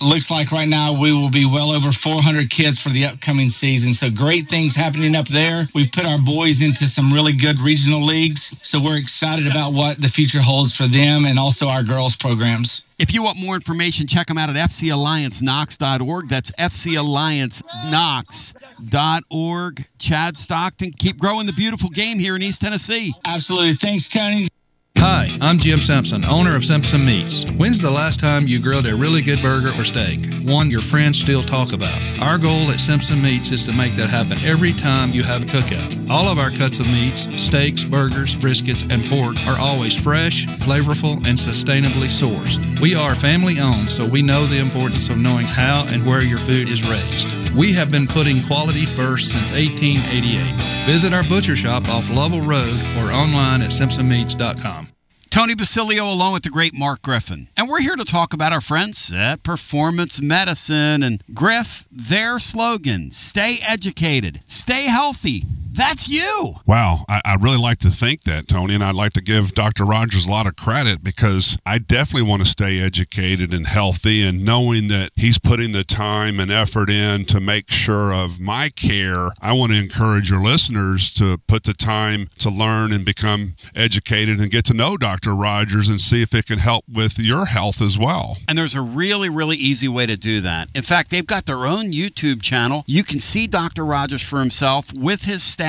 Looks like right now we will be well over 400 kids for the upcoming season. So great things happening up there. We've put our boys into some really good regional leagues. So we're excited about what the future holds for them and also our girls programs. If you want more information, check them out at fcallianceknox.org. That's fcallianceknox.org. Chad Stockton, keep growing the beautiful game here in East Tennessee. Absolutely. Thanks, Tony. Hi, I'm Jim Simpson, owner of Simpson Meats. When's the last time you grilled a really good burger or steak? One your friends still talk about. Our goal at Simpson Meats is to make that happen every time you have a cookout. All of our cuts of meats, steaks, burgers, briskets, and pork are always fresh, flavorful, and sustainably sourced. We are family owned, so we know the importance of knowing how and where your food is raised. We have been putting quality first since 1888. Visit our butcher shop off Lovell Road or online at simpsonmeats.com. Tony Basilio along with the great Mark Griffin. And we're here to talk about our friends at Performance Medicine. And Griff, their slogan, stay educated, stay healthy. That's you. Wow. I really like to think that, Tony, and I'd like to give Dr. Rogers a lot of credit because I definitely want to stay educated and healthy, and knowing that he's putting the time and effort in to make sure of my care. I want to encourage your listeners to put the time to learn and become educated and get to know Dr. Rogers and see if it can help with your health as well. And there's a really, really easy way to do that. In fact, they've got their own YouTube channel. You can see Dr. Rogers for himself with his staff.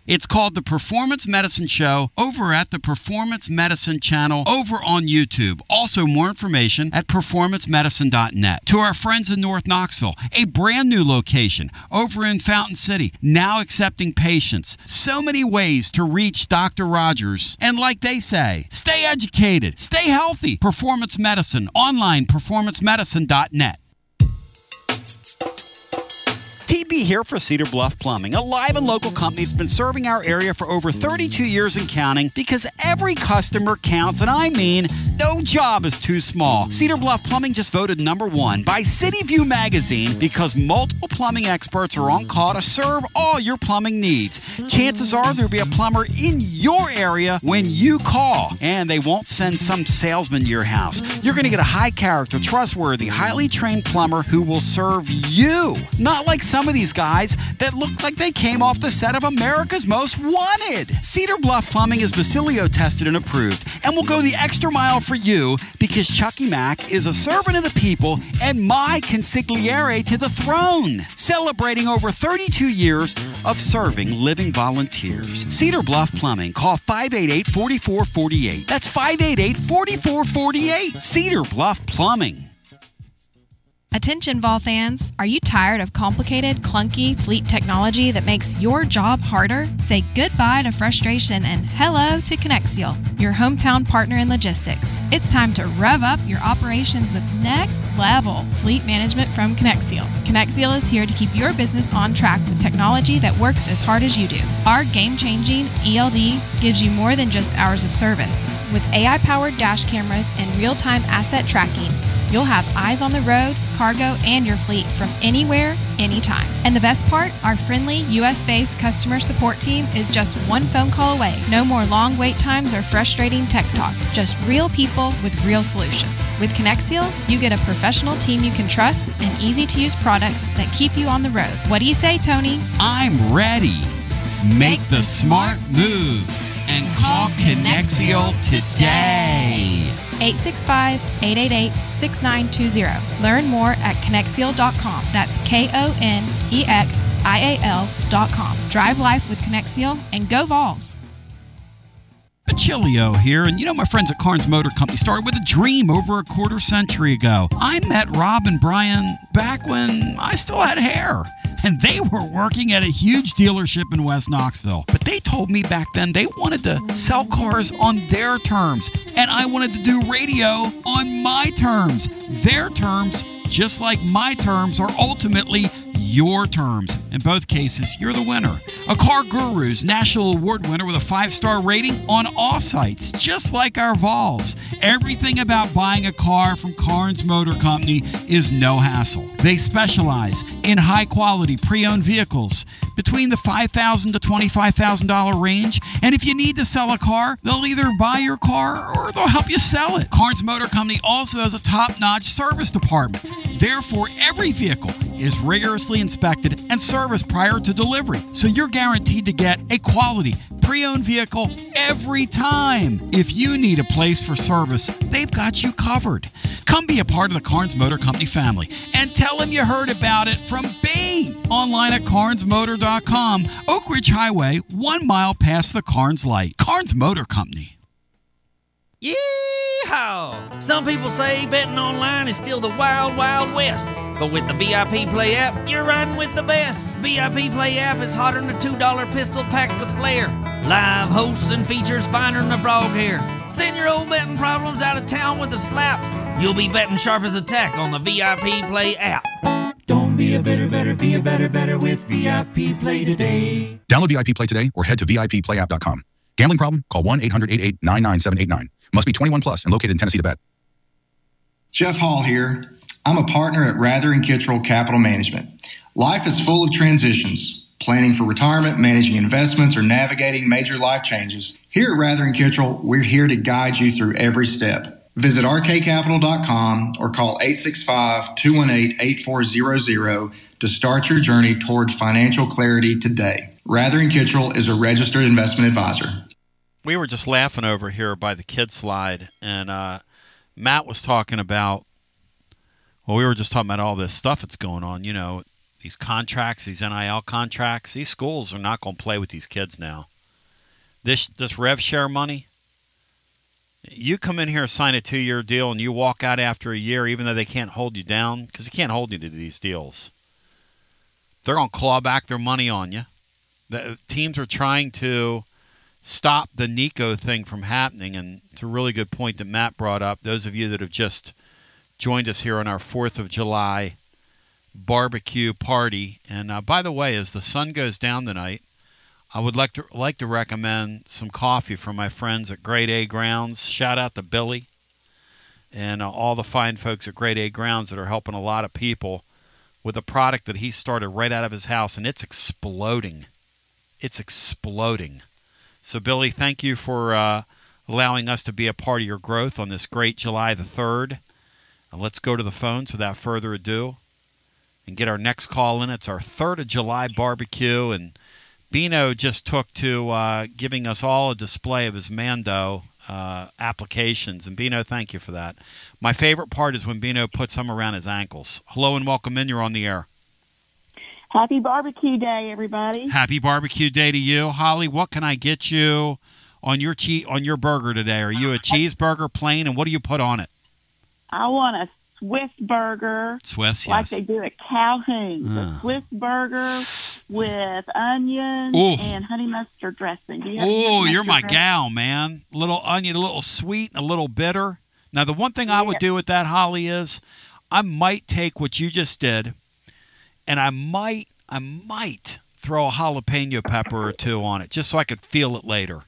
It's called The Performance Medicine Show over at the Performance Medicine channel over on YouTube. Also, more information at performancemedicine.net. To our friends in North Knoxville, a brand new location over in Fountain City, now accepting patients. So many ways to reach Dr. Rogers. And like they say, stay educated, stay healthy. Performance Medicine, online, performancemedicine.net. TB here for Cedar Bluff Plumbing, a live and local company that's been serving our area for over 32 years and counting, because every customer counts, and I mean no job is too small. Cedar Bluff Plumbing just voted #1 by City View magazine because multiple plumbing experts are on call to serve all your plumbing needs. Chances are there'll be a plumber in your area when you call, and they won't send some salesman to your house. You're going to get a high character, trustworthy, highly trained plumber who will serve you. Not like some of these guys that look like they came off the set of America's Most Wanted. Cedar Bluff Plumbing is Basilio tested and approved and will go the extra mile for you because Chucky Mack is a servant of the people and my consigliere to the throne, celebrating over 32 years of serving living volunteers. Cedar Bluff Plumbing. Call 588-4448. That's 588-4448. Cedar Bluff Plumbing. Attention Vol fans, are you tired of complicated, clunky fleet technology that makes your job harder? Say goodbye to frustration and hello to Connexial, your hometown partner in logistics. It's time to rev up your operations with next level fleet management from Connexial. Connexial is here to keep your business on track with technology that works as hard as you do. Our game-changing ELD gives you more than just hours of service. With AI-powered dash cameras and real-time asset tracking, you'll have eyes on the road, cargo, and your fleet from anywhere, anytime. And the best part, our friendly US-based customer support team is just one phone call away. No more long wait times or frustrating tech talk. Just real people with real solutions. With Connexial, you get a professional team you can trust and easy-to-use products that keep you on the road. What do you say, Tony? I'm ready. Make the smart move and call Connexial today. 865-888-6920. Learn more at Connexial.com. That's Konexial.com. Drive life with Connexial and go Vols. Basilio here, and you know my friends at Carnes Motor Company started with a dream over a quarter century ago. I met Rob and Brian back when I still had hair, and they were working at a huge dealership in West Knoxville. But they told me back then they wanted to sell cars on their terms, and I wanted to do radio on my terms. Their terms, just like my terms, are ultimately your terms. In both cases, you're the winner. A Car Guru's national award winner with a 5-star rating on all sites, just like our Vols. Everything about buying a car from Carnes Motor Company is no hassle. They specialize in high-quality pre-owned vehicles between the $5,000 to $25,000 range. And if you need to sell a car, they'll either buy your car or they'll help you sell it. Carnes Motor Company also has a top-notch service department. Therefore, every vehicle is rigorously inspected and serviced prior to delivery. So you're guaranteed to get a quality pre-owned vehicle every time. If you need a place for service, they've got you covered. Come be a part of the Carnes Motor Company family and tell them you heard about it from B. Online at carnesmotor.com. Oak Ridge Highway, 1 mile past the Carnes light. Carnes Motor Company. Yeehaw! Some people say betting online is still the wild, wild west. But with the VIP Play app, you're riding with the best. VIP Play app is hotter than a $2 pistol packed with flair. Live hosts and features finer than a frog hair. Send your old betting problems out of town with a slap. You'll be betting sharp as a tack on the VIP Play app. Don't be a better, be a better with VIP Play today. Download VIP Play today or head to VIPPlayApp.com. Gambling problem? Call 1-800-88-99789. Must be 21 plus and located in Tennessee to bet. Jeff Hall here. I'm a partner at Rather and Kittrell Capital Management. Life is full of transitions. Planning for retirement, managing investments, or navigating major life changes. Here at Rather and Kittrell, we're here to guide you through every step. Visit rkcapital.com or call 865-218-8400 to start your journey toward financial clarity today. Rather and Kittrell is a registered investment advisor. We were just laughing over here by the kid slide, and Matt was talking about, well, we were just talking about all this stuff that's going on, you know, these contracts, these NIL contracts. These schools are not going to play with these kids now. This rev share money, you come in here, sign a 2-year deal, and you walk out after a year, even though they can't hold you down, because they can't hold you to these deals. They're going to claw back their money on you. The teams are trying to stop the Nico thing from happening, and it's a really good point that Matt brought up. Those of you that have just joined us here on our 4th of July barbecue party. And by the way, as the sun goes down tonight, I would like to recommend some coffee from my friends at Grade A Grounds. Shout out to Billy and all the fine folks at Grade A Grounds that are helping a lot of people with a product that he started right out of his house, and it's exploding. It's exploding. So, Billy, thank you for allowing us to be a part of your growth on this great July the 3rd. Let's go to the phones without further ado and get our next call in. It's our 3rd of July barbecue, and Bino just took to giving us all a display of his Mando applications. And, Bino, thank you for that. My favorite part is when Bino puts them around his ankles. Hello and welcome in. You're on the air. Happy Barbecue Day, everybody. Happy Barbecue Day to you. Holly, what can I get you on your burger today? Are you a cheeseburger, plain, and what do you put on it? I want a Swiss burger. Swiss, like yes. they do at Calhoun. The Swiss burger with onions and honey mustard dressing. Oh, you're my gal, man. A little onion, a little sweet, a little bitter. Now, the one thing I would do with that, Holly, is I might take what you just did, and I might throw a jalapeno pepper or two on it, just so I could feel it later.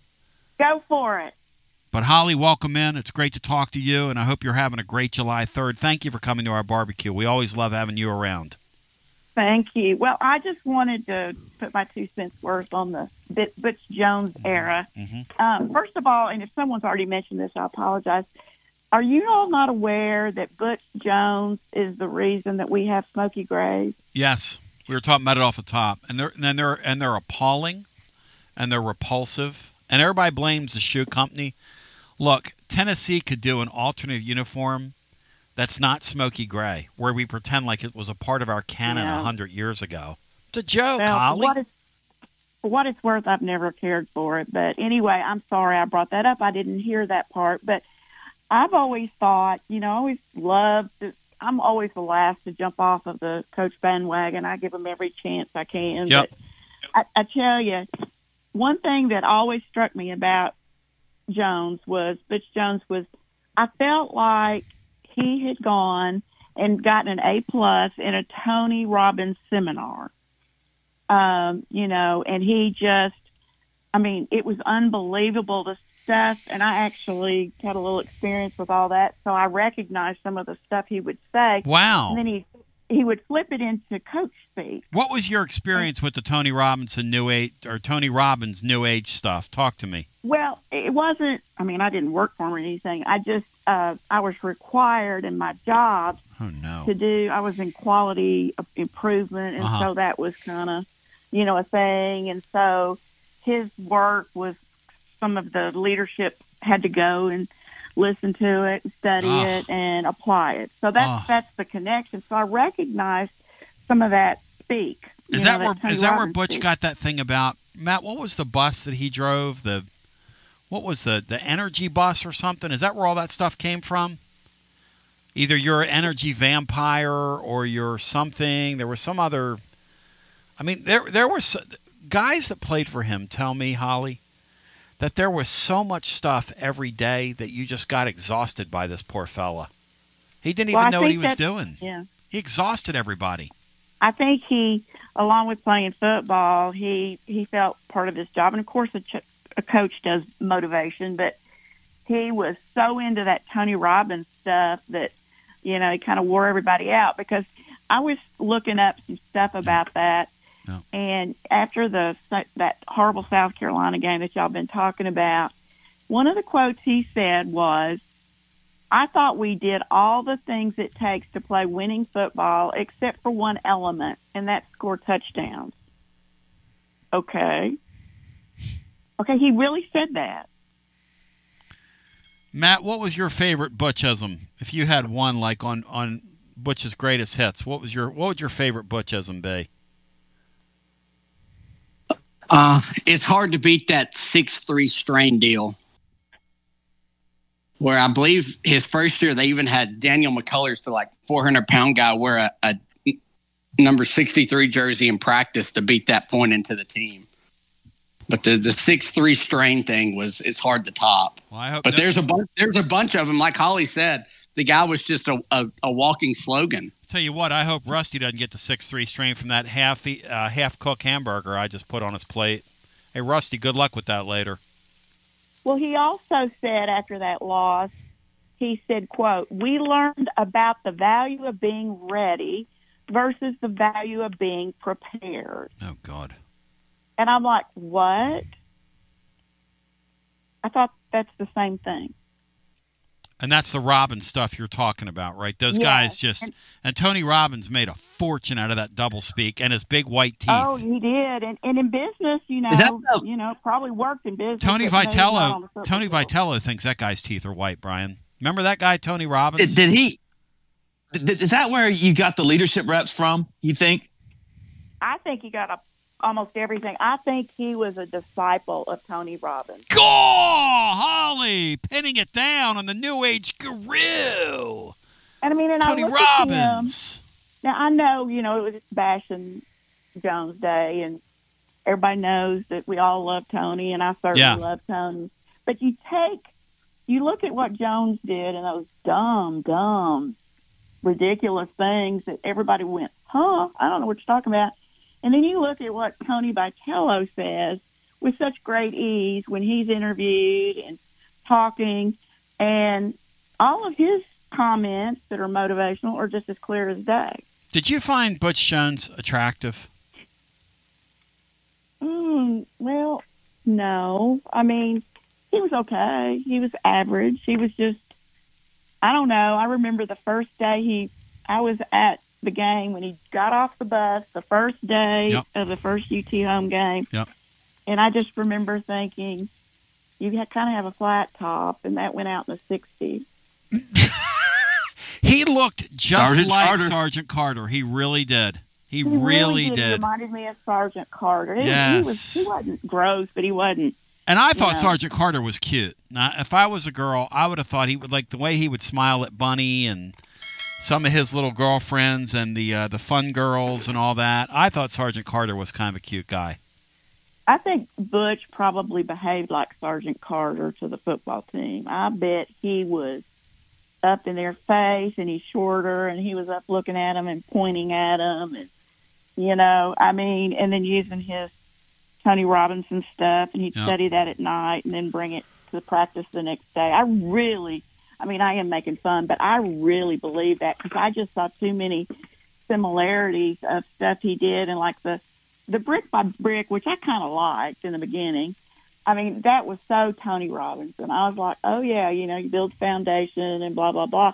Go for it. But, Holly, welcome in. It's great to talk to you, and I hope you're having a great July 3rd. Thank you for coming to our barbecue. We always love having you around. Thank you. Well, I just wanted to put my 2 cents worth on the Butch Jones era. First of all, and if someone's already mentioned this, I apologize. Are you all not aware that Butch Jones is the reason that we have smoky grays? Yes, we were talking about it off the top, and they're appalling, and they're repulsive, and everybody blames the shoe company. Look, Tennessee could do an alternate uniform that's not smoky gray, where we pretend like it was a part of our canon 100 years ago. It's a joke, Holly. For what it's worth, I've never cared for it. But anyway, I'm sorry I brought that up. I didn't hear that part, but I've always thought, I I'm always the last to jump off of the coach bandwagon. I give them every chance I can. Yep. But I tell you, one thing that always struck me about Butch Jones was, I felt like he had gone and gotten an A+ in a Tony Robbins seminar. And he just, it was unbelievable, the stuff. And I actually had a little experience with all that. So I recognized some of the stuff he would say. Wow. And then he would flip it into coach speak. What was your experience with the Tony Robbins New Age stuff? Talk to me. Well, it wasn't, I didn't work for him or anything. I just, I was required in my job to do, I was in quality improvement. And so that was kind of, a thing. And so his work was, some of the leadership had to go and listen to it and study it and apply it. So that's the connection. So I recognized some of that speak. Is that where Butch got that thing about, Matt, what was the bus that he drove? What was the energy bus or something? Is that where all that stuff came from? Either you're an energy vampire or you're something. There was some other, there were guys that played for him tell me, Holly, that there was so much stuff every day that you just got exhausted by this poor fella. He didn't even know what he was doing. Yeah. He exhausted everybody. I think he, along with playing football, he felt part of his job. And, of course, a coach does motivation, but he was so into that Tony Robbins stuff that, he kind of wore everybody out, because I was looking up some stuff about that. No. And after that horrible South Carolina game that y'all been talking about, one of the quotes he said was, "I thought we did all the things it takes to play winning football except for one element, and that's score touchdowns." Okay, he really said that. Matt, what was your favorite Butchism? If you had one, like on Butch's greatest hits, what would your favorite Butchism be? It's hard to beat that 6'3" strain deal, where I believe his first year they even had Daniel McCullers, the 400-pound guy, wear a number 63 jersey in practice to beat that point into the team. But the 6'3" strain thing it's hard to top. Well, I hope. But there's a bunch of them. Like Holly said, the guy was just a walking slogan. Tell you what, I hope Rusty doesn't get the 6'3" strain from that half-cooked hamburger I just put on his plate. Hey, Rusty, good luck with that later. Well, he also said after that loss, he said, quote, "We learned about the value of being ready versus the value of being prepared." Oh, God. And I'm like, what? I thought that's the same thing. And that's the Robbins stuff you're talking about, right? Those guys and Tony Robbins made a fortune out of that doublespeak and his big white teeth. Oh, he did. And in business, probably worked in business. Tony Vitello thinks that guy's teeth are white, Brian. Remember that guy, Tony Robbins? Did he? Is that where you got the leadership reps from, you think? I think he got almost everything. I think he was a disciple of Tony Robbins. Go, Holly, pinning it down on the New Age guru. And Tony Robbins. Now I know, it was bashing Jones Day, and everybody knows that we all love Tony, and I certainly love Tony. But you look at what Jones did, and those dumb, ridiculous things that everybody went, I don't know what you're talking about. And then you look at what Tony Vitello says with such great ease when he's interviewed and talking, and all of his comments that are motivational are just as clear as day. Did you find Butch Jones attractive? Well, no. He was okay. He was average. He was just, I don't know. I remember the first day I was at the game when he got off the bus, the first day of the first UT home game. Yep. And I just remember thinking, you kind of have a flat top, and that went out in the 60s. He looked just like Sergeant Carter. He really did. He really did. He reminded me of Sergeant Carter. Yes. He wasn't gross, but he wasn't. And I thought Sergeant Carter was cute. Now, if I was a girl, I would have thought he would, like the way he would smile at Bunny and some of his little girlfriends and the fun girls and all that. I thought Sergeant Carter was kind of a cute guy. I think Butch probably behaved like Sergeant Carter to the football team. I bet he was up in their face, and he's shorter, and he was up looking at them and pointing at them, and and then using his Tony Robinson stuff, and he'd study that at night and then bring it to practice the next day. I am making fun, but I really believe that because I just saw too many similarities of stuff he did, and like the brick by brick, which I kind of liked in the beginning. I mean, that was so Tony Robinson. I was like, oh yeah, you build a foundation and blah, blah, blah.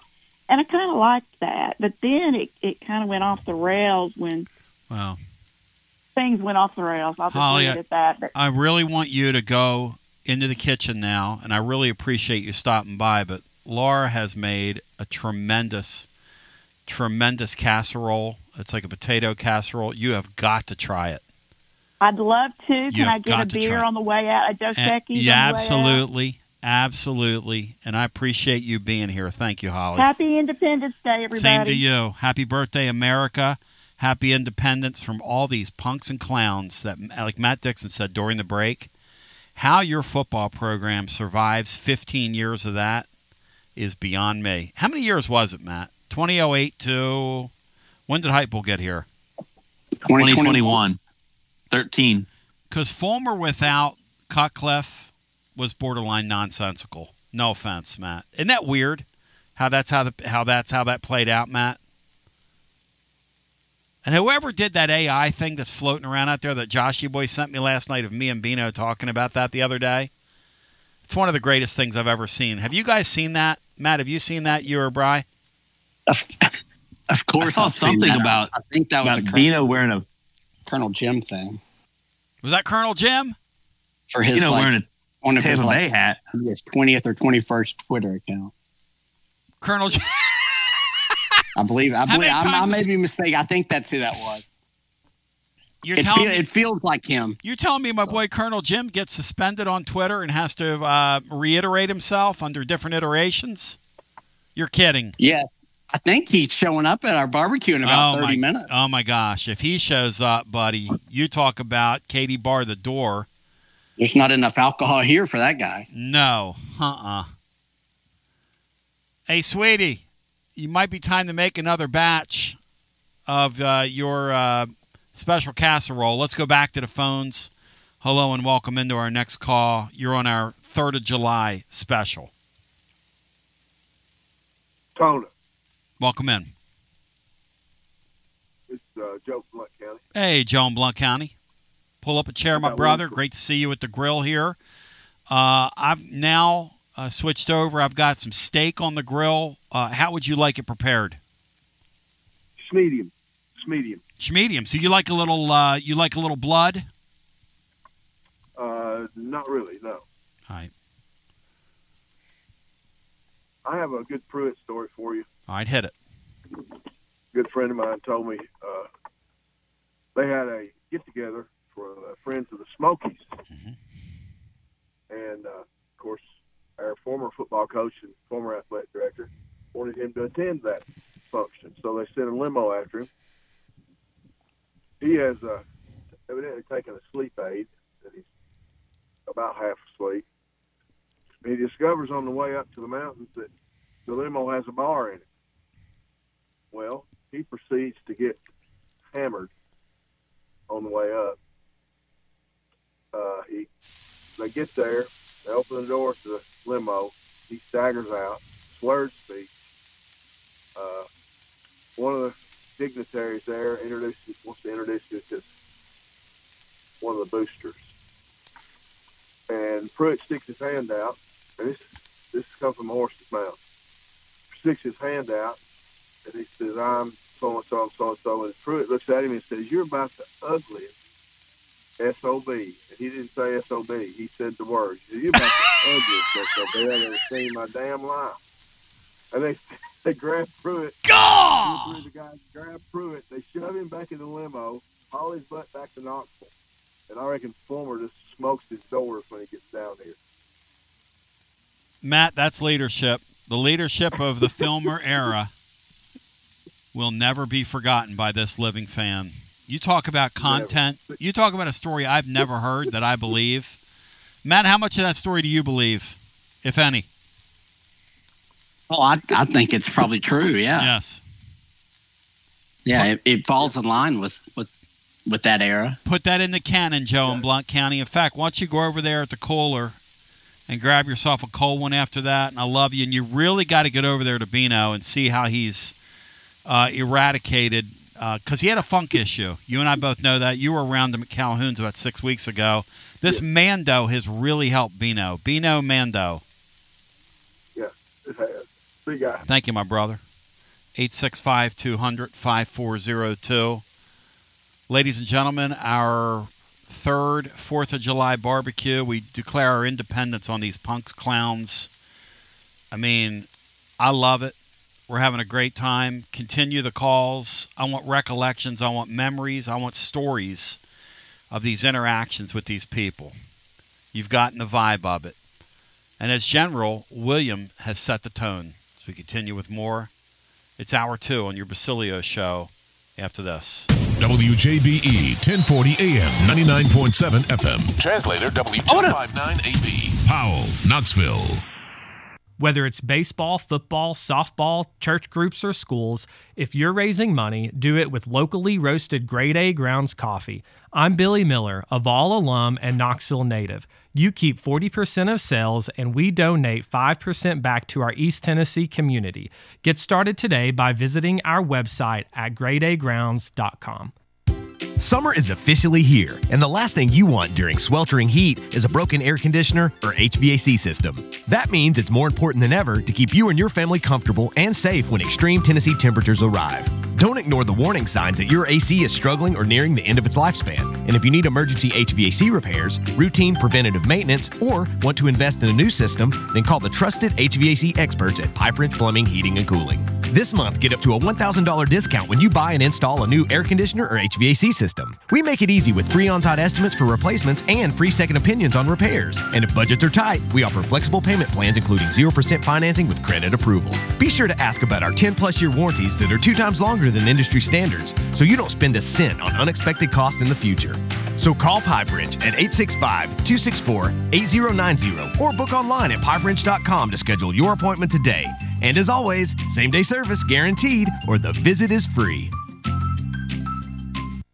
And I kind of liked that. But then it kind of went off the rails when things went off the rails. I'll just leave it at that. But I really want you to go into the kitchen now, and I really appreciate you stopping by, but Laura has made a tremendous casserole. It's like a potato casserole. You have got to try it. I'd love to. Can I get a beer on the way out? A Dos Equis yeah, on the way out? Absolutely. And I appreciate you being here. Thank you, Holly. Happy Independence Day, everybody. Same to you. Happy birthday, America. Happy independence from all these punks and clowns that, like Matt Dixon said during the break, how your football program survives 15 years of that is beyond me. How many years was it, Matt? 2008 to when did Hype Bull get here? 2021. 13. Because Fulmer without Cutcliffe was borderline nonsensical. No offense, Matt. Isn't that weird? How that played out, Matt? And whoever did that AI thing that's floating around out there that Joshy Boy sent me last night of me and Bino talking about that the other day, it's one of the greatest things I've ever seen. Have you guys seen that? Matt, have you seen that, you or Bri? Of course. I saw something about, I think that was about Bino wearing a Colonel Jim thing. Was that Colonel Jim? For his, wearing a Tampa Bay hat. His 20th or 21st Twitter account. Colonel Jim. I believe. I may be mistaken. I think that's who that was. It feels like him. You're telling me my boy Colonel Jim gets suspended on Twitter and has to reiterate himself under different iterations? You're kidding. Yeah. I think he's showing up at our barbecue in about 30 minutes. Oh, my gosh. If he shows up, buddy, you talk about Katie bar the door. There's not enough alcohol here for that guy. No. Hey, sweetie, you might be time to make another batch of your special casserole. Let's go back to the phones. Hello and welcome into our next call. You're on our 3rd of July special. Tony. Welcome in. It's Joe from Blunt County. Hey, Joe in Blunt County. Pull up a chair, my brother. Great to see you at the grill here. I've now switched over. I've got some steak on the grill. How would you like it prepared? Schmedium. Schmedium. So you like a little blood? Not really, no. All right. I have a good Pruitt story for you. All right, hit it. A good friend of mine told me they had a get-together for Friends of the Smokies. Mm-hmm. And, of course, our former football coach and former athletic director wanted him to attend that function. So they sent a limo after him. He has evidently taken a sleep aid, and he's about half asleep. And he discovers on the way up to the mountains that the limo has a bar in it. Well, he proceeds to get hammered on the way up. They get there, they open the door to the limo. He staggers out, slurred speech. One of the dignitaries there wants to introduce you to one of the boosters. And Pruitt sticks his hand out, and this comes from the horse's mouth. Sticks his hand out, and he says, "I'm so-and-so, I'm so-and-so." And Pruitt looks at him and says, "You're about the ugliest SOB." And he didn't say SOB. He said the words. He said, "You're about the ugliest SOB I've ever seen in my damn life." And they grab Pruitt. God! The guys grab Pruitt. They shove him back in the limo, haul his butt back to Knoxville. And I reckon Fulmer just smokes his doors when he gets down here. Matt, that's leadership. The leadership of the Fulmer era will never be forgotten by this living fan. You talk about content. You talk about a story I've never heard that I believe. Matt, how much of that story do you believe, if any? Oh, I think it's probably true. Yeah. Yes. Yeah, it falls in line with that era. Put that in the canon, Joe, in Blount County. In fact, why don't you go over there at the Kohler and grab yourself a cold one after that, and I love you. And you really got to get over there to Bino and see how he's eradicated, because he had a funk issue. You and I both know that. You were around him at Calhoun's about 6 weeks ago. This Mando has really helped Bino. Bino Mando. Yeah, it has. Big guy. Thank you, my brother. 865-200-5402. Ladies and gentlemen, our third 4th of July barbecue. We declare our independence on these punks, clowns. I mean, I love it. We're having a great time. Continue the calls. I want recollections. I want memories. I want stories of these interactions with these people. You've gotten the vibe of it. And as General, William has set the tone. As we continue with more, it's Hour 2 on your Basilio show after this. WJBE 1040 AM, 99.7 FM. Translator W259AB. Powell, Knoxville. Whether it's baseball, football, softball, church groups, or schools, if you're raising money, do it with locally roasted Grade A Grounds coffee. I'm Billy Miller, a Vol alum and Knoxville native. You keep 40% of sales, and we donate 5% back to our East Tennessee community. Get started today by visiting our website at gradeagrounds.com. Summer is officially here, and the last thing you want during sweltering heat is a broken air conditioner or HVAC system. That means it's more important than ever to keep you and your family comfortable and safe when extreme Tennessee temperatures arrive. Don't ignore the warning signs that your AC is struggling or nearing the end of its lifespan. And if you need emergency HVAC repairs, routine preventative maintenance, or want to invest in a new system, then call the trusted HVAC experts at Pipe Wrench Plumbing, Heating, and Cooling. This month, get up to a $1,000 discount when you buy and install a new air conditioner or HVAC system. We make it easy with free on-site estimates for replacements and free second opinions on repairs. And if budgets are tight, we offer flexible payment plans including 0% financing with credit approval. Be sure to ask about our 10-plus year warranties that are 2 times longer than industry standards, so you don't spend a cent on unexpected costs in the future. So call Pipe Wrench at 865-264-8090 or book online at pipewrench.com to schedule your appointment today. And as always, same-day service guaranteed or the visit is free.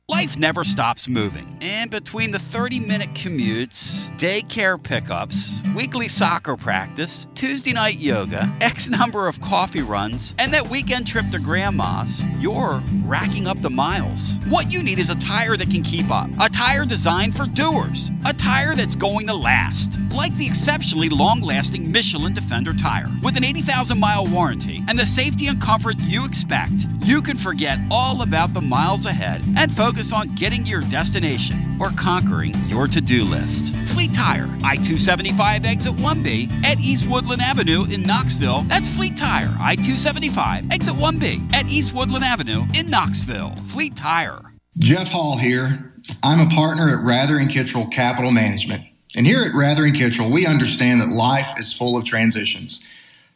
Life never stops moving. And between the 30-minute commutes, daycare pickups, weekly soccer practice, Tuesday night yoga, X number of coffee runs, and that weekend trip to Grandma's, you're racking up the miles. What you need is a tire that can keep up. A tire designed for doers. A tire that's going to last. Like the exceptionally long-lasting Michelin Defender tire. With an 80,000-mile warranty and the safety and comfort you expect, you can forget all about the miles ahead and focus on getting to your destination or conquering your to-do list. Fleet Tire, I-275 exit 1B at East Woodland Avenue in Knoxville. That's Fleet Tire, I-275 exit 1B at East Woodland Avenue in Knoxville. Fleet Tire. Jeff Hall here. I'm a partner at Rather & Kittrell Capital Management. And here at Rather & Kittrell, we understand that life is full of transitions.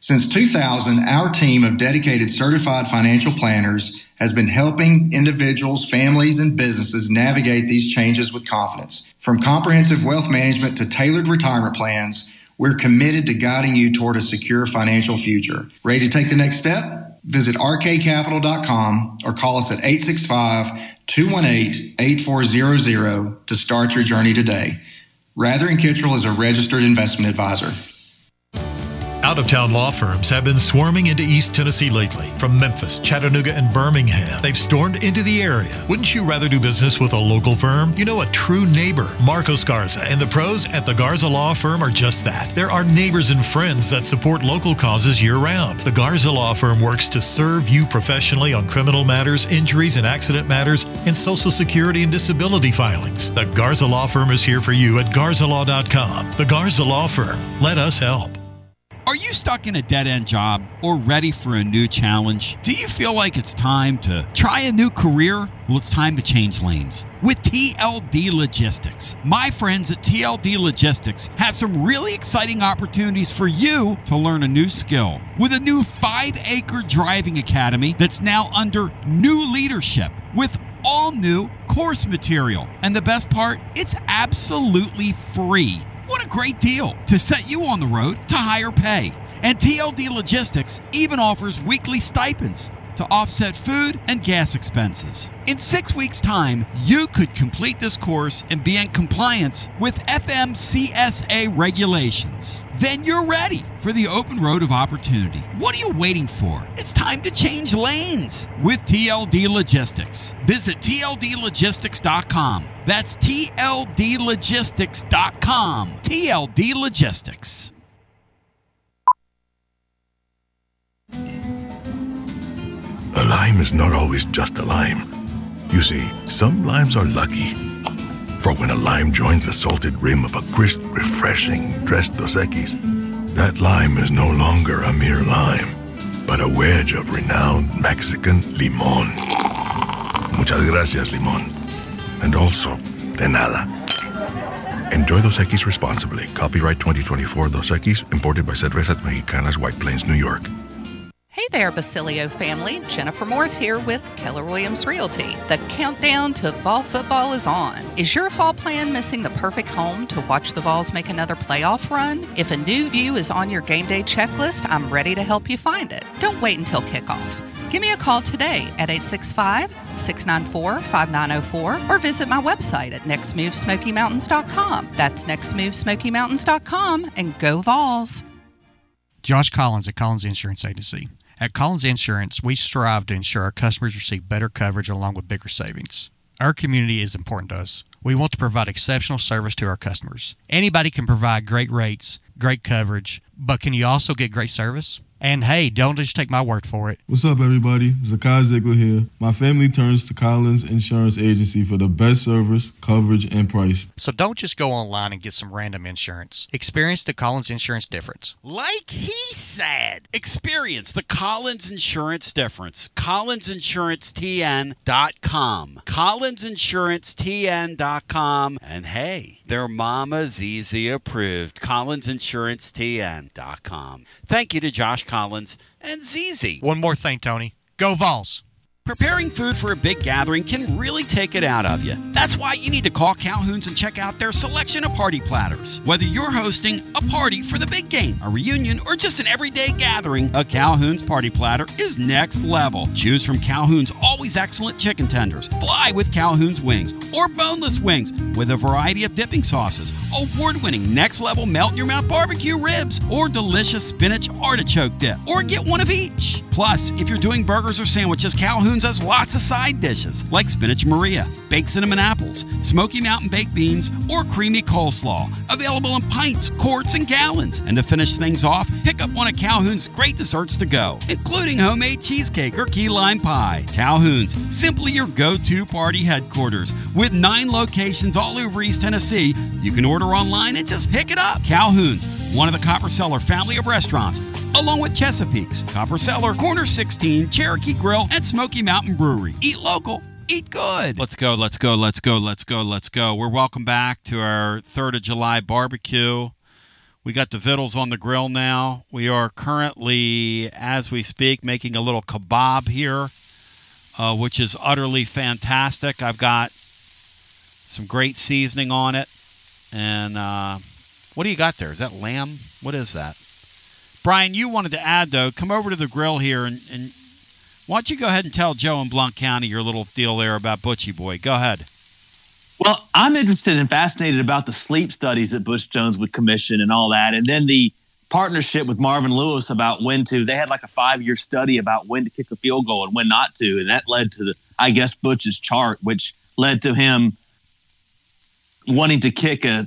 Since 2000, our team of dedicated certified financial planners has been helping individuals, families, and businesses navigate these changes with confidence. From comprehensive wealth management to tailored retirement plans, we're committed to guiding you toward a secure financial future. Ready to take the next step? Visit rkcapital.com or call us at 865-218-8400 to start your journey today. Rather & Kittrell is a registered investment advisor. Out-of-town law firms have been swarming into East Tennessee lately. From Memphis, Chattanooga, and Birmingham, they've stormed into the area. Wouldn't you rather do business with a local firm? You know, a true neighbor. Marcos Garza and the pros at the Garza Law Firm are just that. There are neighbors and friends that support local causes year-round. The Garza Law Firm works to serve you professionally on criminal matters, injuries and accident matters, and Social Security and disability filings. The Garza Law Firm is here for you at garzalaw.com. The Garza Law Firm. Let us help. Are you stuck in a dead-end job or ready for a new challenge? Do you feel like it's time to try a new career? Well, it's time to change lanes with TLD Logistics. My friends at TLD Logistics have some really exciting opportunities for you to learn a new skill. With a new 5-acre driving academy that's now under new leadership with all new course material. And the best part, it's absolutely free. What a great deal to set you on the road to higher pay. And TLD Logistics even offers weekly stipends to offset food and gas expenses. In 6 weeks' time, you could complete this course and be in compliance with FMCSA regulations. Then you're ready for the open road of opportunity. What are you waiting for? It's time to change lanes with TLD Logistics. Visit tldlogistics.com. That's tldlogistics.com. TLD Logistics. A lime is not always just a lime. You see, some limes are lucky. For when a lime joins the salted rim of a crisp, refreshing Tres Dos Equis, that lime is no longer a mere lime, but a wedge of renowned Mexican limón. Muchas gracias, limón. And also, de nada. Enjoy Dos Equis responsibly. Copyright 2024 Dos Equis, imported by Cervezas Mexicanas, White Plains, New York. Hey there, Basilio family. Jennifer Morris here with Keller Williams Realty. The countdown to fall football is on. Is your fall plan missing the perfect home to watch the Vols make another playoff run? If a new view is on your game day checklist, I'm ready to help you find it. Don't wait until kickoff. Give me a call today at 865-694-5904 or visit my website at nextmovesmokymountains.com. That's nextmovesmokymountains.com, and go Vols. Josh Collins at Collins Insurance Agency. At Collins Insurance, we strive to ensure our customers receive better coverage along with bigger savings. Our community is important to us. We want to provide exceptional service to our customers. Anybody can provide great rates, great coverage, but can you also get great service? And hey, don't just take my word for it. What's up, everybody? Zakai Ziegler here. My family turns to Collins Insurance Agency for the best service, coverage, and price. So don't just go online and get some random insurance. Experience the Collins Insurance difference. Like he said, experience the Collins Insurance difference. CollinsInsuranceTN.com. CollinsInsuranceTN.com. And hey, their Mama Zizi approved. CollinsInsuranceTN.com. Thank you to Josh Collins and Zizi. One more thing, Tony. Go Vols. Preparing food for a big gathering can really take it out of you. That's why you need to call Calhoun's and check out their selection of party platters. Whether you're hosting a party for the big game, a reunion, or just an everyday gathering, a Calhoun's party platter is next level. Choose from Calhoun's always excellent chicken tenders, fly with Calhoun's wings, or boneless wings with a variety of dipping sauces, award-winning next-level melt-in-your-mouth barbecue ribs, or delicious spinach artichoke dip, or get one of each. Plus, if you're doing burgers or sandwiches, Calhoun's has lots of side dishes like spinach Maria, baked cinnamon apples, Smoky Mountain baked beans, or creamy coleslaw. Available in pints, quarts, and gallons. And to finish things off, pick up one of Calhoun's great desserts to go, including homemade cheesecake or key lime pie. Calhoun's, simply your go-to party headquarters. With 9 locations all over East Tennessee, you can order online and just pick it up. Calhoun's, one of the Copper Cellar family of restaurants, along with Chesapeake's, Copper Cellar, Corner 16, Cherokee Grill, and Smoky Mountain Brewery. Eat local, eat good. Let's go, let's go, let's go, let's go, let's go. We're welcome back to our 3rd of July barbecue. We got the vittles on the grill now. We are currently, as we speak, making a little kebab here, which is utterly fantastic. I've got some great seasoning on it. And what do you got there? Is that lamb? What is that? Brian, you wanted to add, though. Come over to the grill here, and why don't you go ahead and tell Joe in Blount County your little deal there about Butchie Boy. Go ahead. Well, I'm interested and fascinated about the sleep studies that Butch Jones would commission and all that, and then the partnership with Marvin Lewis about when to. They had like a 5-year study about when to kick a field goal and when not to, and that led to Butch's chart, which led to him wanting to kick a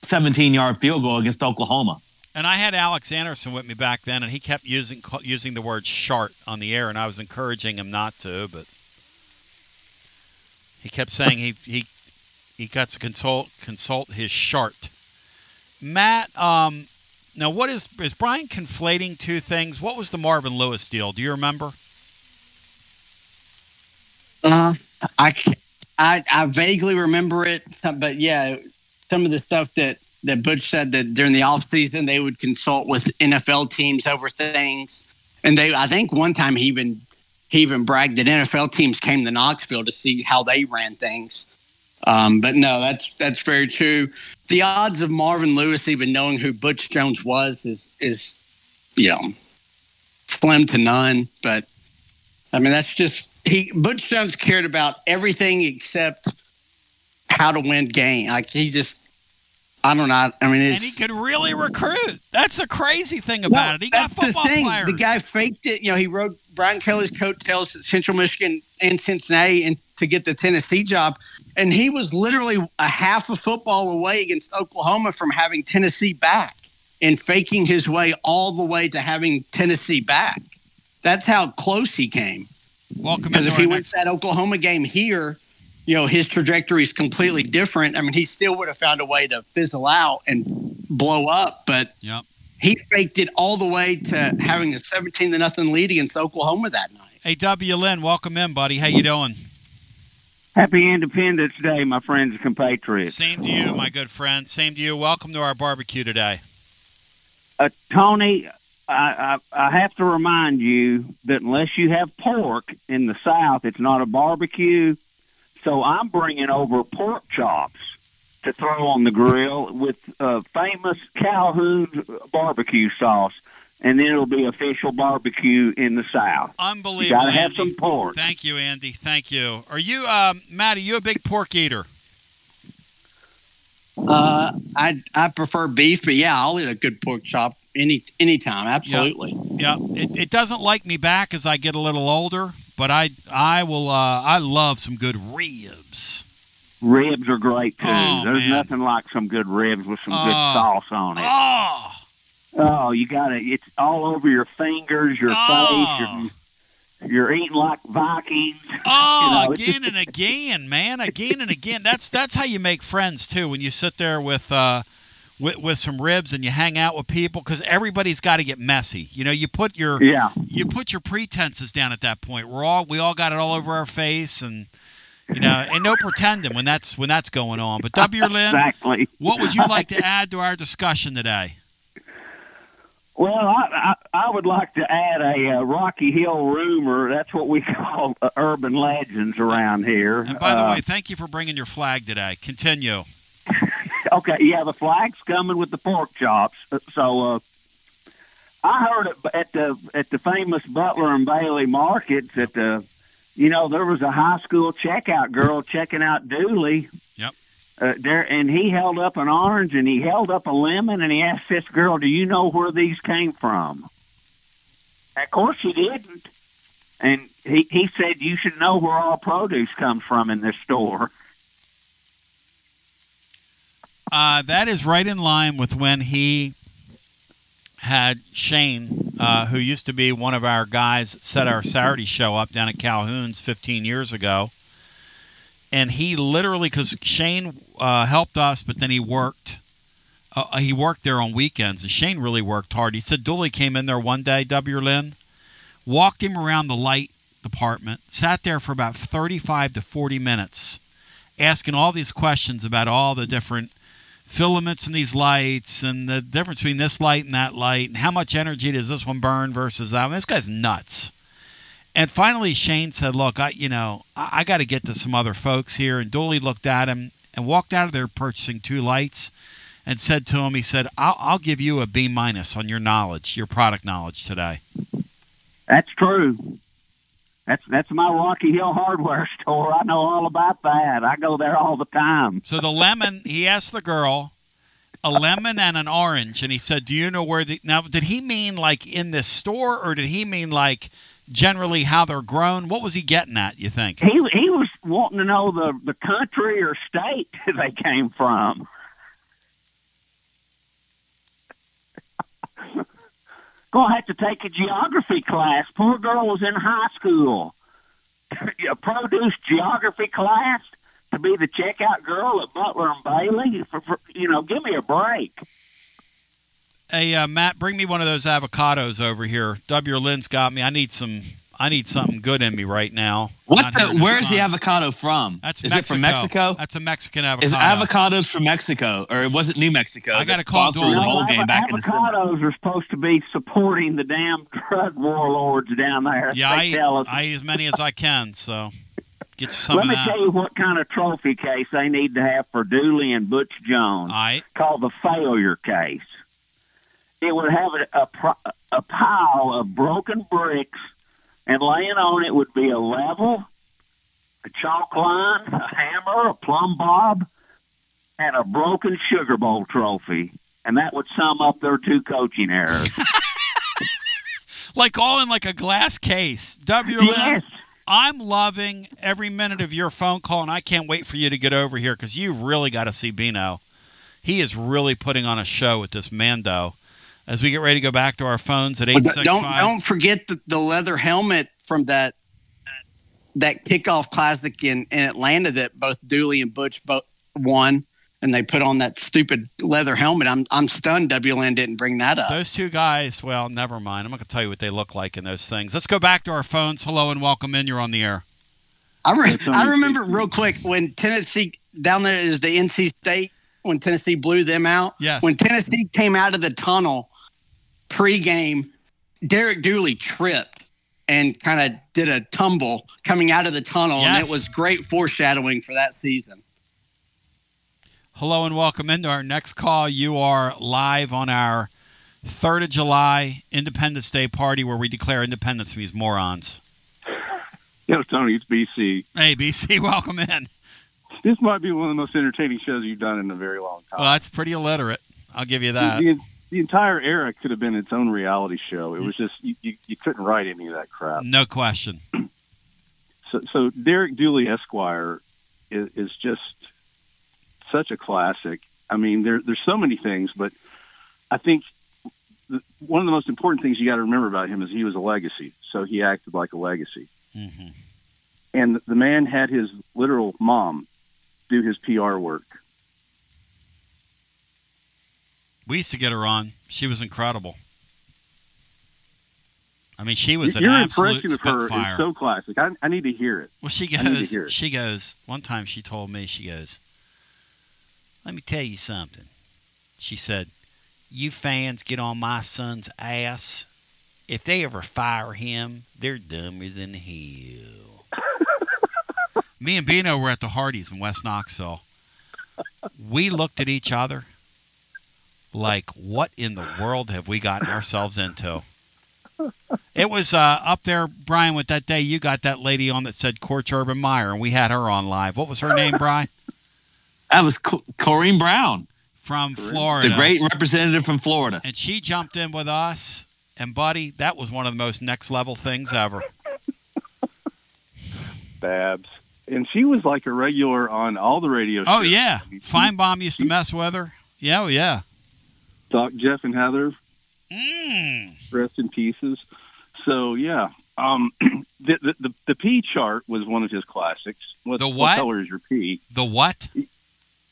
17-yard field goal against Oklahoma. And I had Alex Anderson with me back then, and he kept using the word "shart" on the air, and I was encouraging him not to, but he kept saying he got to consult his shart. Matt, now what is Brian conflating two things? What was the Marvin Lewis deal? Do you remember? I vaguely remember it, but yeah, some of the stuff that Butch said that during the offseason they would consult with NFL teams over things. And I think one time he even bragged that NFL teams came to Knoxville to see how they ran things. But no, that's very true. the odds of Marvin Lewis even knowing who Butch Jones was is slim to none. But I mean, that's just Butch Jones cared about everything except how to win game. Like I don't know. I mean, and he could really recruit. That's the crazy thing about it. He got football players. The guy faked it. He rode Brian Kelly's coattails at Central Michigan and Cincinnati and to get the Tennessee job. And he was literally a half a football away against Oklahoma from having Tennessee back and faking his way all the way to having Tennessee back. That's how close he came. Because if he went to that Oklahoma game here, his trajectory is completely different. I mean, he still would have found a way to fizzle out and blow up, but he faked it all the way to having a 17-0 lead against Oklahoma that night. Hey, W. Lynn, welcome in, buddy. How you doing? Happy Independence Day, my friends and compatriots. Same to you, my good friend. Same to you. Welcome to our barbecue today. Tony, I have to remind you that unless you have pork in the South, it's not a barbecue. So I'm bringing over pork chops to throw on the grill with famous Calhoun barbecue sauce, and then it'll be official barbecue in the South. Unbelievable. You got to have Andy. some pork. Thank you, Andy. Thank you. Are you, Matt, are you a big pork eater? I prefer beef, but yeah, I'll eat a good pork chop anytime. Absolutely. Yeah. It doesn't like me back as I get a little older. But I love some good ribs. Ribs are great too. Oh, There's nothing like some good ribs with some good sauce on it. Oh, you got it. It's all over your fingers, your face. You're eating like Vikings. Oh, again and again, man, again and again. That's how you make friends too. When you sit there with some ribs and you hang out with people, because everybody's got to get messy. You put your pretenses down at that point. We all got it all over our face, and and no pretending when that's going on. But W. Lynn, exactly. What would you like to add to our discussion today? Well, I would like to add a Rocky Hill rumor. That's what we call urban legends around here. And by the way, thank you for bringing your flag today. Continue. Okay, yeah, the flag's coming with the pork chops. So I heard it at the famous Butler and Bailey markets that there was a high school checkout girl checking out Dooley. Yep. And he held up an orange and he held up a lemon and he asked this girl, "Do you know where these came from?" And of course she didn't. And he said, "You should know where all produce comes from in this store." That is right in line with when he had Shane, who used to be one of our guys that set our Saturday show up down at Calhoun's 15 years ago. And he literally, because Shane helped us, but then he worked there on weekends. And Shane really worked hard. He said Dooley came in there one day, W. Lynn, walked him around the light department, sat there for about 35 to 40 minutes, asking all these questions about all the different filaments in these lights and the difference between this light and that light and how much energy does this one burn versus that one. This guy's nuts. And finally Shane said, "Look, I got to get to some other folks here." And Dooley looked at him and walked out of there purchasing 2 lights and said to him, he said, I'll give you a B- on your knowledge, your product knowledge today. That's true. That's my Rocky Hill hardware store. I know all about that. I go there all the time. So the lemon, he asked the girl, a lemon and an orange, and he said, "Do you know where now, did he mean like in this store, or did he mean like generally how they're grown? What was he getting at, you think?" He was wanting to know the country or state they came from. Gonna have to take a geography class. Poor girl was in high school. A produce geography class to be the checkout girl at Butler and Bailey. Give me a break. Hey, Matt, bring me one of those avocados over here. W. Lynn's got me. I need something good in me right now. Where's the avocado from? Is it from Mexico? That's a Mexican avocado. Is avocados from Mexico, or was it New Mexico? I got to call the whole game back in avocados are supposed to be supporting the damn drug warlords down there. Yeah, I eat as many as I can. So Get you some Let of me that. tell you what kind of trophy case they need to have for Dooley and Butch Jones. All right. Called the failure case. It would have a pile of broken bricks, and laying on it would be a level, a chalk line, a hammer, a plumb bob, and a broken Sugar Bowl trophy. And that would sum up their 2 coaching errors. Like all in like a glass case. Yes. I'm loving every minute of your phone call, and I can't wait for you to get over here because you really got to see Bino. He is really putting on a show with this Mando. As we get ready to go back to our phones at 865. Don't forget the leather helmet from that kickoff classic in Atlanta that both Dooley and Butch both won, and they put on that stupid leather helmet. I'm stunned WLN didn't bring that up. Those 2 guys, well, never mind. I'm not going to tell you what they look like in those things. Let's go back to our phones. Hello and welcome in. You're on the air. I remember real quick when Tennessee, down there is the NC State, when Tennessee blew them out. Yes. When Tennessee came out of the tunnel pregame, Derek Dooley tripped and kind of did a tumble coming out of the tunnel, Yes. and it was great foreshadowing for that season. Hello and welcome into our next call. You are live on our 3rd of July Independence Day party where we declare independence from these morons. Yo, Tony, it's BC. Hey, BC, welcome in. This might be one of the most entertaining shows you've done in a very long time. Well, that's pretty illiterate. I'll give you that. The entire era could have been its own reality show. It was just, you couldn't write any of that crap. No question. So Derek Dooley Esquire is just such a classic. I mean, there's so many things, but I think one of the most important things you got to remember about him is he was a legacy. So he acted like a legacy. Mm-hmm. And the man had his literal mom do his PR work. We used to get her on. She was incredible. I mean, she was an Your absolute impression of her spitfire. is so classic. I need to hear it. Well, she I need to goes, hear it. one time she told me, she goes, let me tell you something. She said, you fans get on my son's ass. If they ever fire him, they're dumber than hell. Me and Bino were at the Hardee's in West Knoxville. We looked at each other like, what in the world have we gotten ourselves into? It was up there, Brian, with that day you got that lady on that said Coach Urban Meyer, and we had her on live. What was her name, Brian? That was Corrine Brown. From Florida. The great representative from Florida. And she jumped in with us, and, buddy, that was one of the most next-level things ever. Babs. And she was like a regular on all the radio shows. Oh, yeah. Feinbaum used to mess with her. Yeah, oh, yeah. Doc, Jeff, and Heather. Rest in pieces. So, yeah. The pee chart was one of his classics. The what? What color is your pee? The what?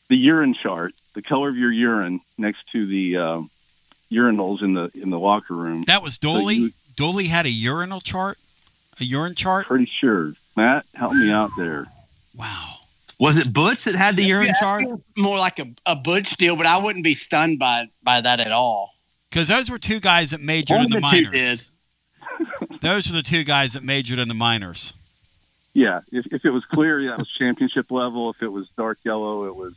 The urine chart. The color of your urine next to the urinals in the locker room. That was Dooley? Dooley had a urinal chart? A urine chart? Pretty sure. Matt, help me out there. Wow. Was it Butch that had the urine that chart? feels more like a Butch deal, but I wouldn't be stunned by that at all. Because those were 2 guys that majored in the minors. Those are the 2 guys that majored in the minors. Yeah, if it was clear, yeah, it was championship level. If it was dark yellow, it was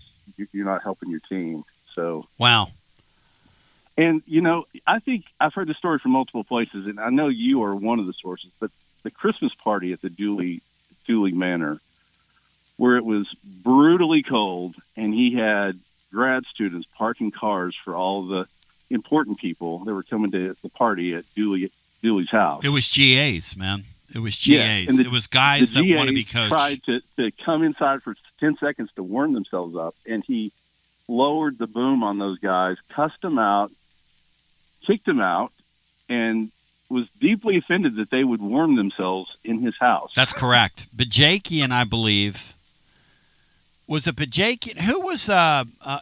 you're not helping your team. So wow. And I think I've heard the story from multiple places, and I know you are one of the sources. But the Christmas party at the Dooley Manor, where it was brutally cold, and he had grad students parking cars for all the important people that were coming to the party at Dooley's house. It was GAs, man. It was GAs. Yeah, and it was guys that want to be coached. Tried to come inside for 10 seconds to warm themselves up, and he lowered the boom on those guys, cussed them out, kicked them out, and was deeply offended that they would warm themselves in his house. That's correct. Bajakian, I believe. Was it Bajakian? Who was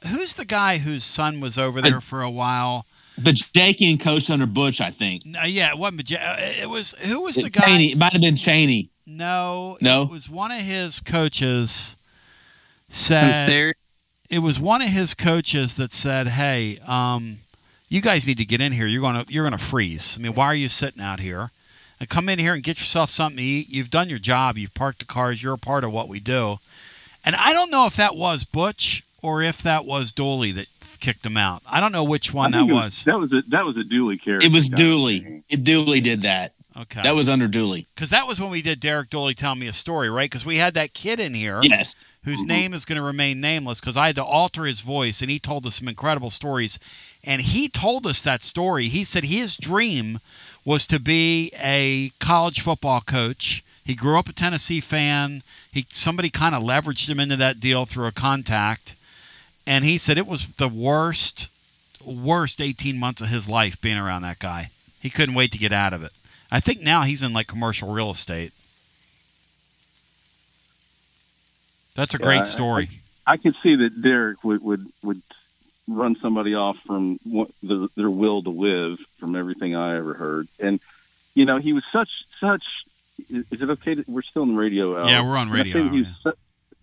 who's the guy whose son was over there for a while? Bajakian coached under Butch, I think. No, yeah, it wasn't it was who was the guy? Chaney. It might have been Chaney. No. It was one of his coaches said it was one of his coaches that said, "Hey, you guys need to get in here. You're gonna freeze. I mean, why are you sitting out here?" and come in here and get yourself something to eat. You've done your job. You've parked the cars. You're a part of what we do. And I don't know if that was Butch or if that was Dooley that kicked him out. I don't know which one that was. That was a Dooley character. It was Dooley. Dooley did that. Okay. That was under Dooley. Because that was when we did Derek Dooley Tell Me a Story, right? Because we had that kid in here. Yes. Whose name is going to remain nameless because I had to alter his voice, and he told us some incredible stories. And he told us that story. He said his dream was to be a college football coach. He grew up a Tennessee fan. Somebody kind of leveraged him into that deal through a contact. And he said it was the worst 18 months of his life being around that guy. He couldn't wait to get out of it. I think now he's in like commercial real estate. That's a great story. I could see that Derek would run somebody off from their will to live, from everything I ever heard. And, you know, he was such. Is it okay? We're still in radio hour. Yeah, we're on radio hour.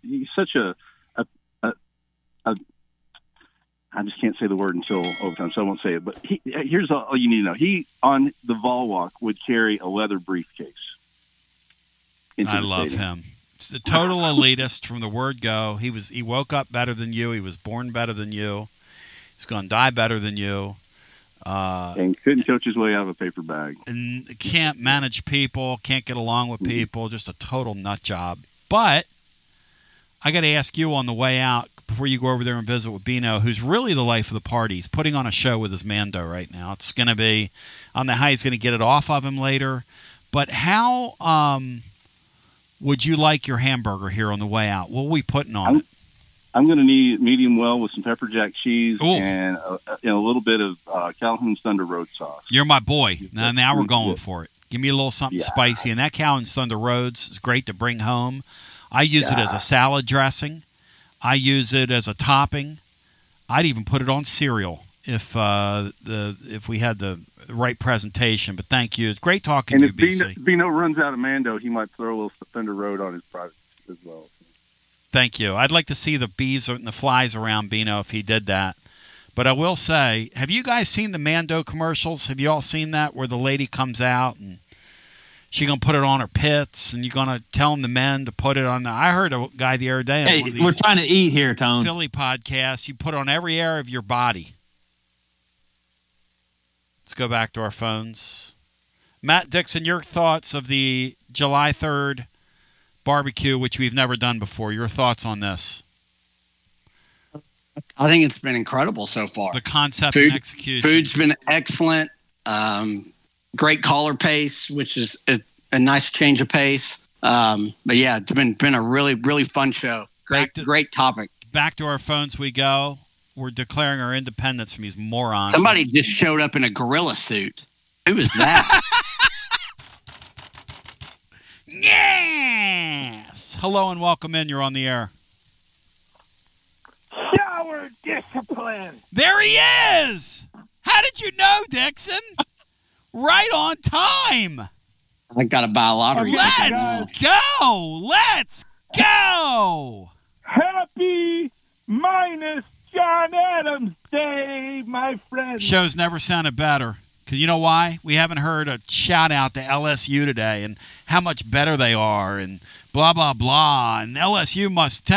He's such a. I just can't say the word until overtime, so I won't say it. But here's all you need to know. He, on the Vol Walk, would carry a leather briefcase. I love him. He's a total elitist from the word go. He woke up better than you. He was born better than you. He's going to die better than you. And couldn't coach his way out of a paper bag. And can't manage people, can't get along with people, just a total nut job. But I got to ask you on the way out, before you go over there and visit with Bino, who's really the life of the party. He's putting on a show with his Mando right now. It's going to be, I don't know how he's going to get it off of him later, but how would you like your hamburger here on the way out? What are we putting on it? I'm going to need medium well with some pepper jack cheese and a little bit of Calhoun's Thunder Road sauce. You're my boy. Now we're going for it. Give me a little something spicy. And that Calhoun's Thunder Roads is great to bring home. I use it as a salad dressing. I use it as a topping. I'd even put it on cereal if we had the right presentation. But thank you. It's great talking to you, BC. And if Bino runs out of Mando, he might throw a little Thunder Road on his product as well. Thank you. I'd like to see the bees and the flies around Bino if he did that. But I will say, have you guys seen the Mando commercials? Have you all seen that where the lady comes out and she's going to put it on her pits and you're going to tell the men to put it on? I heard a guy the other day on one of these we're trying to eat here, Tone. Philly podcasts. You put it on every area of your body. Let's go back to our phones. Matt Dixon, your thoughts of the July 3rd barbecue, which we've never done before. Your thoughts on this? I think it's been incredible so far. The concept and execution. Food's been excellent. Great caller pace, which is a nice change of pace. But yeah, it's been a really, really fun show. Great topic. Back to our phones we go. We're declaring our independence from these morons. Somebody just showed up in a gorilla suit. Who was that? Yes. Hello and welcome in. You're on the air. Shower discipline. There he is. How did you know, Dixon? Right on time. I got to buy a lottery. Let's go. Let's go. Happy minus John Adams Day, my friend. Shows never sounded better. Because you know why? We haven't heard a shout out to LSU today and how much better they are and blah, blah, blah. And LSU must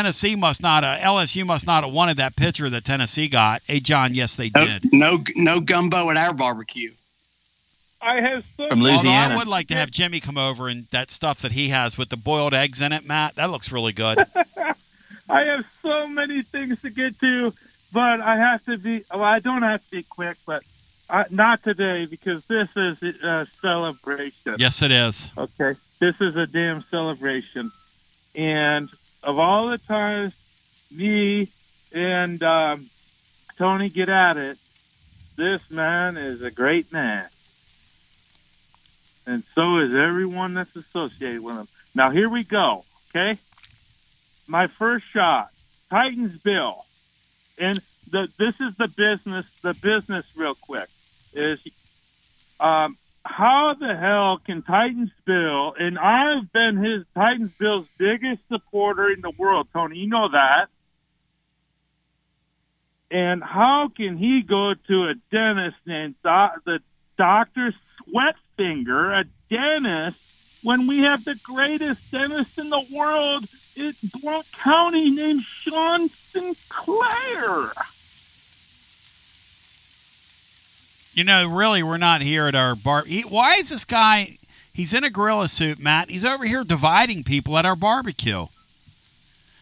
not have wanted that pitcher that Tennessee got. Hey, John, yes, they did. No gumbo at our barbecue. I have from Louisiana. I would like to have Jimmy come over and that stuff that he has with the boiled eggs in it, Matt. That looks really good. I have so many things to get to, but I have to be. Well, I don't have to be quick, but not today because this is a celebration. Yes, it is. Okay, this is a damn celebration, and of all the times me and Tony get at it, this man is a great man. And so is everyone that's associated with him. Now, here we go, okay? My first shot, Titans Bill. And this is the business real quick, is how the hell can Titans Bill, and I've been Titans Bill's biggest supporter in the world, Tony, you know that. And how can he go to a dentist named the Dr. Sweatfinger, a dentist when we have the greatest dentist in the world in Blount County named Sean Sinclair? Really, we're not here at our bar. Why is this guy? He's in a gorilla suit, Matt. He's over here dividing people at our barbecue.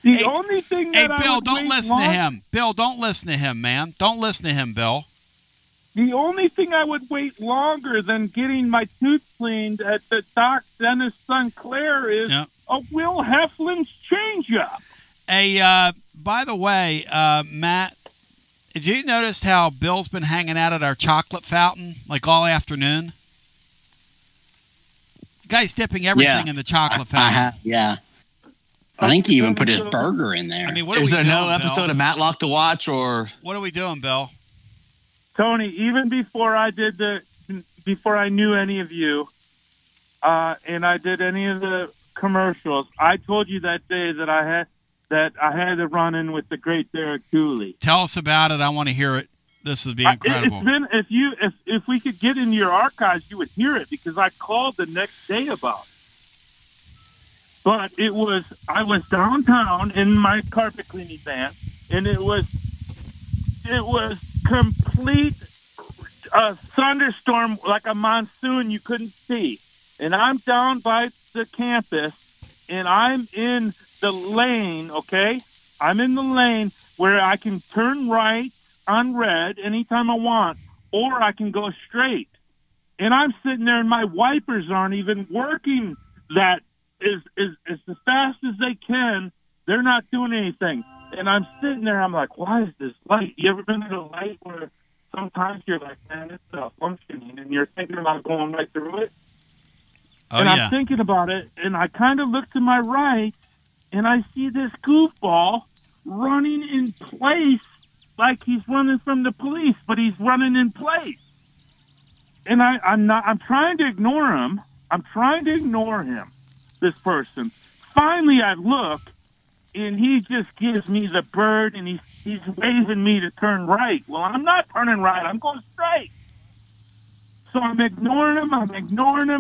The only thing that Bill, I would don't wait listen to long- him. Bill, don't listen to him, man. Don't listen to him, Bill. The only thing I would wait longer than getting my tooth cleaned at the Doc Dennis Sinclair is a Will Heflin's changeup. Hey, by the way, Matt, have you noticed how Bill's been hanging out at our chocolate fountain like all afternoon? The guy's dipping everything in the chocolate fountain. Yeah. I think he even put his burger in there. I mean, what are Is we there doing, no episode Bill? of Matlock to watch, or What are we doing, Bill? Tony, even before I knew any of you, and I did any of the commercials, I told you that day that I had a run-in with the great Derek Dooley. Tell us about it. I want to hear it. This would be incredible. It's been, if we could get into your archives, you would hear it because I called the next day about it. But I was downtown in my carpet cleaning van, and it was complete thunderstorm, like a monsoon you couldn't see. And I'm down by the campus, and I'm in the lane, okay? I'm in the lane where I can turn right on red anytime I want, or I can go straight. And I'm sitting there, and my wipers aren't even working that as fast as they can. They're not doing anything. And I'm sitting there, I'm like, why is this light? You ever been at a light where sometimes you're like, man, it's not functioning, and you're thinking about going right through it? I'm thinking about it, and I kind of look to my right, and I see this goofball running in place like he's running from the police, but he's running in place. And I'm trying to ignore him. This person. Finally, I look, and he just gives me the bird, and he's waving me to turn right. Well, I'm not turning right. I'm going straight. So I'm ignoring him,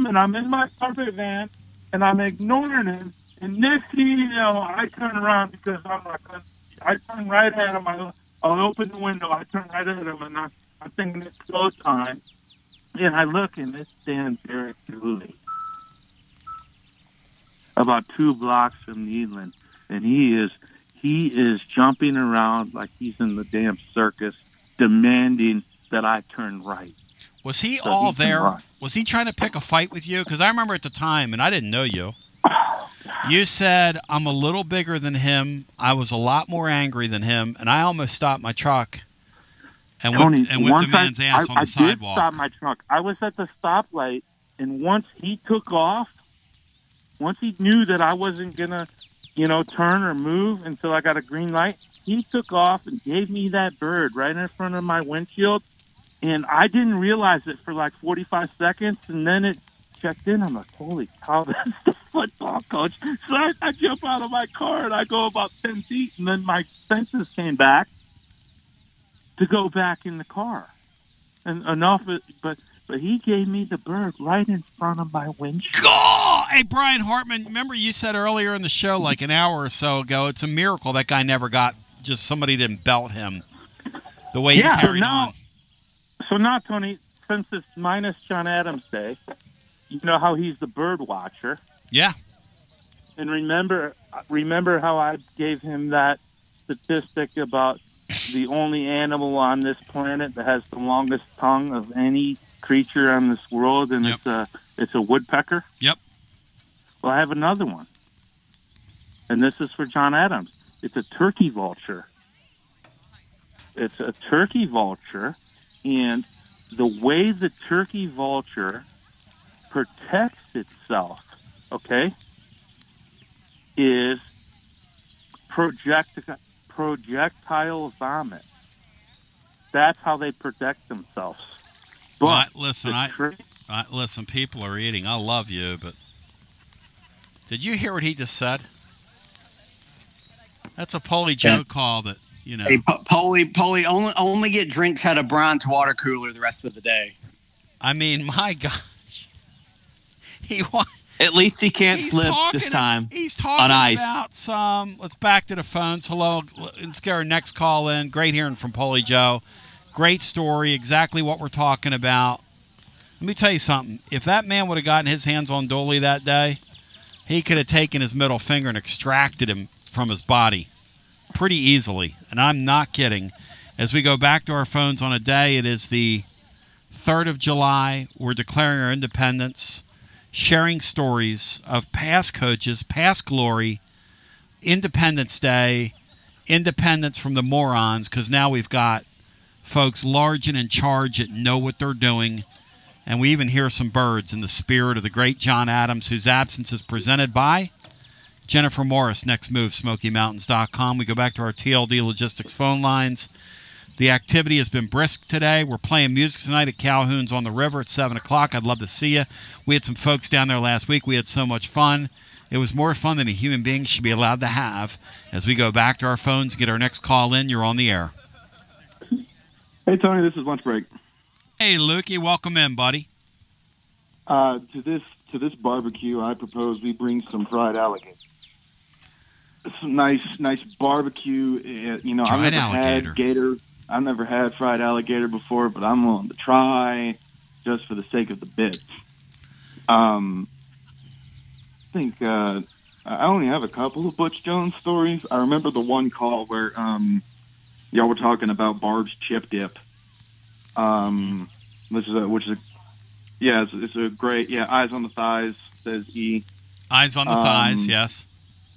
and I'm in my carpet van, and I'm ignoring him. And next thing you know, I turn around because I turn right at him. I'll open the window. I turn right at him, and I'm thinking it's go time. And I look, and it's Dan Derek Dooley, about 2 blocks from Needland, and he is jumping around like he's in the damn circus, demanding that I turn right. Was he all there? Was he trying to pick a fight with you? Because I remember at the time, and I didn't know you. You said, I'm a little bigger than him. I was a lot more angry than him, and I almost stopped my truck and whipped the man's ass on the sidewalk. I did stop my truck. I was at the stoplight, and once he took off, once he knew that I wasn't going to, turn or move until I got a green light, he took off and gave me that bird right in front of my windshield. And I didn't realize it for like 45 seconds, and then it checked in. I'm like, holy cow, that's the football coach. So I jump out of my car, and I go about 10 feet, and then my senses came back to go back in the car. And enough, but he gave me the bird right in front of my windshield. God! Hey, Brian Hartman, remember you said earlier in the show, like an hour or so ago, it's a miracle that guy never got, just somebody didn't belt him the way he carried on. So now, Tony, since it's minus John Adams Day, you know how he's the bird watcher. Yeah. And remember how I gave him that statistic about the only animal on this planet that has the longest tongue of any creature on this world, and it's a woodpecker? Yep. Well, I have another one. And this is for John Adams. It's a turkey vulture. It's a turkey vulture. And the way the turkey vulture protects itself, okay, is projectile vomit. That's how they protect themselves. But listen, listen, people are eating. I love you, but did you hear what he just said? That's a Polly Joe call that, Hey, Polly, only get drinks out of Brian's water cooler the rest of the day. I mean, my gosh. At least he can't He's slip talking- this time. He's talking on ice. about some. Let's back to the phones. Hello. Let's get our next call in. Great hearing from Polly Joe. Great story. Exactly what we're talking about. Let me tell you something. If that man would have gotten his hands on Dooley that day, he could have taken his middle finger and extracted him from his body pretty easily. And I'm not kidding. As we go back to our phones on a day, it is the 3rd of July. We're declaring our independence, sharing stories of past coaches, past glory, Independence Day, independence from the morons, because now we've got folks large and in charge that know what they're doing. And we even hear some birds in the spirit of the great John Adams, whose absence is presented by Jennifer Morris. Next move, SmokyMountains.com. We go back to our TLD Logistics phone lines. The activity has been brisk today. We're playing music tonight at Calhoun's on the River at 7 o'clock. I'd love to see you. We had some folks down there last week. We had so much fun. It was more fun than a human being should be allowed to have. As we go back to our phones, get our next call in. You're on the air. Hey, Tony, this is Lunch Break. Hey, Lukey, welcome in, buddy. To this barbecue, I propose we bring some fried alligator. Some nice barbecue. You know, Fried I've never alligator. had gator. I've never had fried alligator before, but I'm willing to try just for the sake of the bits. I think I only have a couple of Butch Jones stories. I remember the one call where y'all were talking about Barb's chip dip. It's a great eyes on the thighs, says E. Eyes on the thighs, yes.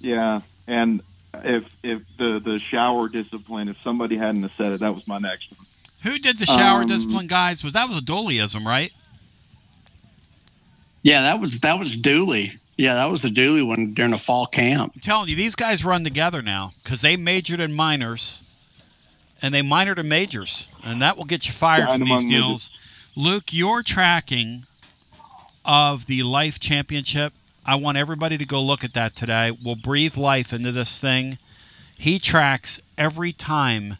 Yeah, and if the shower discipline, if somebody hadn't have said it, that was my next one. Who did the shower discipline, guys? That was a Dooleyism, right? Yeah, that was Dooley. Yeah, that was the Dooley one during a fall camp. I'm telling you, these guys run together now because they majored in minors and they minored in majors, and that will get you fired from these deals. Luke, your tracking of the Life Championship, I want everybody to go look at that today. We'll breathe life into this thing. He tracks every time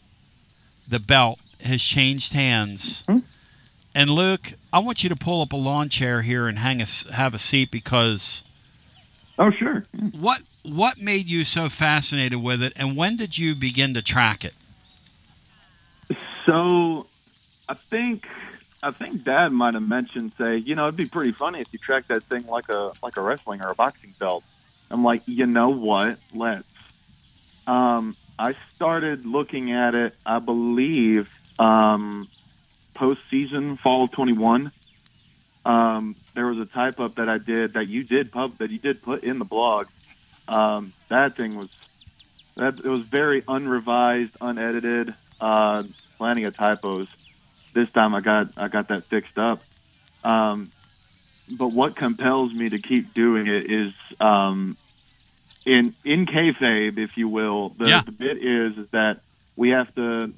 the belt has changed hands. And Luke, I want you to pull up a lawn chair here and have a seat because. Oh, sure. What made you so fascinated with it, and when did you begin to track it? So, I think Dad might have mentioned, it'd be pretty funny if you tracked that thing like a wrestling or a boxing belt. I'm like, you know what? Let's. I started looking at it, I believe, postseason, fall of 21. There was a type up that I did that you did put in the blog. That thing was it was very unrevised, unedited, plenty of typos. This time I got that fixed up. But what compels me to keep doing it is in kayfabe, if you will. The bit is that we have to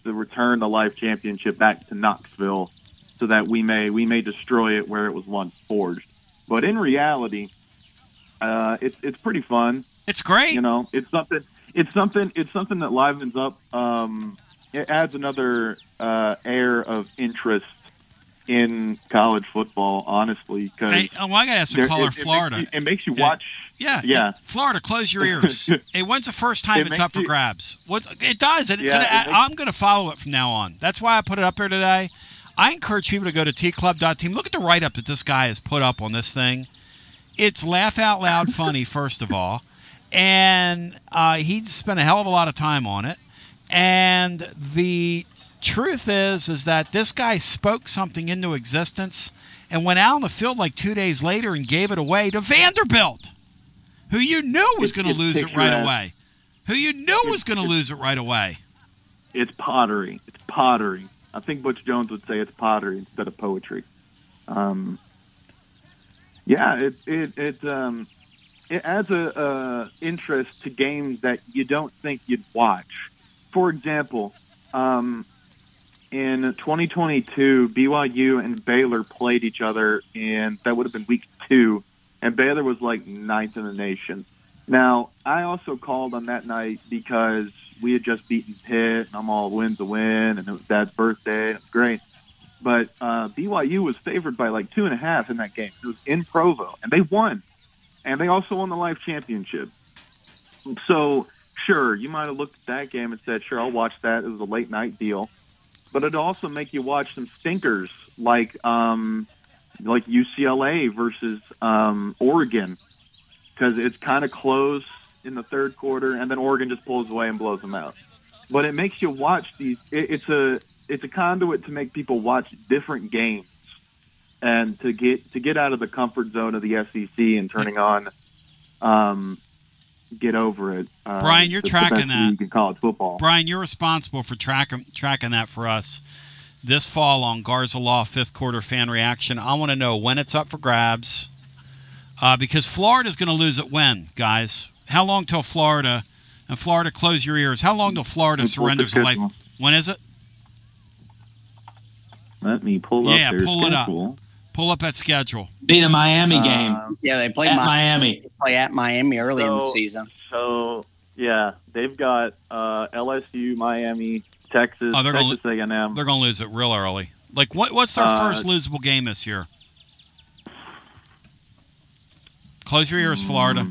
return the Life Championship back to Knoxville so that we may destroy it where it was once forged. But in reality, it's pretty fun. It's great. You know, it's something that livens up. It adds another air of interest in college football, honestly. Because I got to ask the caller, Florida. It makes you watch. Yeah. Florida, close your ears. Hey, when's the first time it's up for grabs? It does. I'm going to follow it from now on. That's why I put it up there today. I encourage people to go to tclub.team. Look at the write-up that this guy has put up on this thing. It's laugh out loud funny, first of all. And he spent a hell of a lot of time on it. And the truth is that this guy spoke something into existence and went out on the field like 2 days later and gave it away to Vanderbilt, who you knew was going to lose it right away. It's pottery. It's pottery. I think Butch Jones would say it's pottery instead of poetry. It adds a interest to games that you don't think you'd watch. For example, in 2022, BYU and Baylor played each other, and that would have been week 2, and Baylor was like 9th in the nation. Now, I also called on that night because we had just beaten Pitt, and I'm all win's a win, and it was Dad's birthday, and it was great. but BYU was favored by like 2.5 in that game. It was in Provo, and they won. And they also won the Life Championship. So, sure, you might have looked at that game and said, sure, I'll watch that. It was a late-night deal. But it'd also make you watch some stinkers like UCLA versus Oregon, because it's kind of close in the third quarter, and then Oregon just pulls away and blows them out. But it makes you watch these. It's a conduit to make people watch different games, and to get out of the comfort zone of the SEC and turning on, get over it. Brian, you're tracking that. In college football. Brian, you're responsible for tracking that for us this fall on Garza Law fifth quarter fan reaction. I want to know when it's up for grabs, because Florida's going to lose it when, guys. How long till Florida? And Florida, close your ears. How long till Florida surrenders a life? When is it? Let me pull up their pull schedule. It up. Pull up that schedule. Be the Miami game. Yeah, they play at Miami. They play at Miami early in the season. So, yeah, they've got LSU, Miami, Texas, Oh, Texas A&M. They're going to lose it real early. Like, what's their first losable game this year? Close your ears, Florida.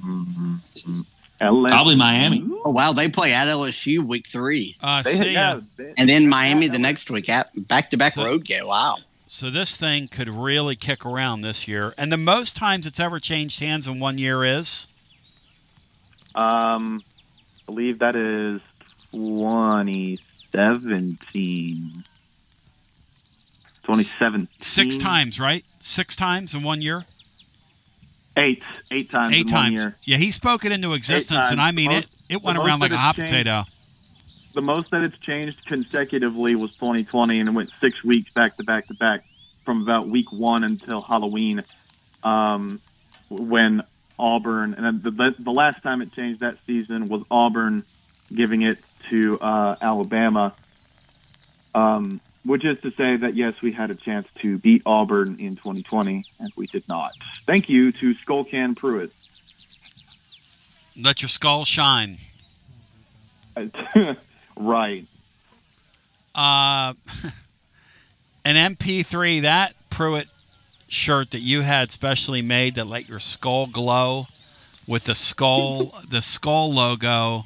Probably Miami. Oh, wow, they play at LSU week 3. See ya. And then Miami the next week. Back-to-back road game. Wow. So this thing could really kick around this year. And the most times it's ever changed hands in 1 year is? I believe that is 2017. 2017. 6 times, right? 6 times in 1 year? 8 times in 1 year. Yeah, he spoke it into existence, and I mean, it went around like a hot potato. The most that it's changed consecutively was 2020, and it went 6 weeks back to back to back from about week 1 until Halloween, when Auburn, and the last time it changed that season was Auburn giving it to Alabama, which is to say that, yes, we had a chance to beat Auburn in 2020, and we did not. Thank you to Skullcan Pruitt. Let your skull shine. Right. An MP3, that Pruitt shirt that you had specially made that let your skull glow with the skull logo,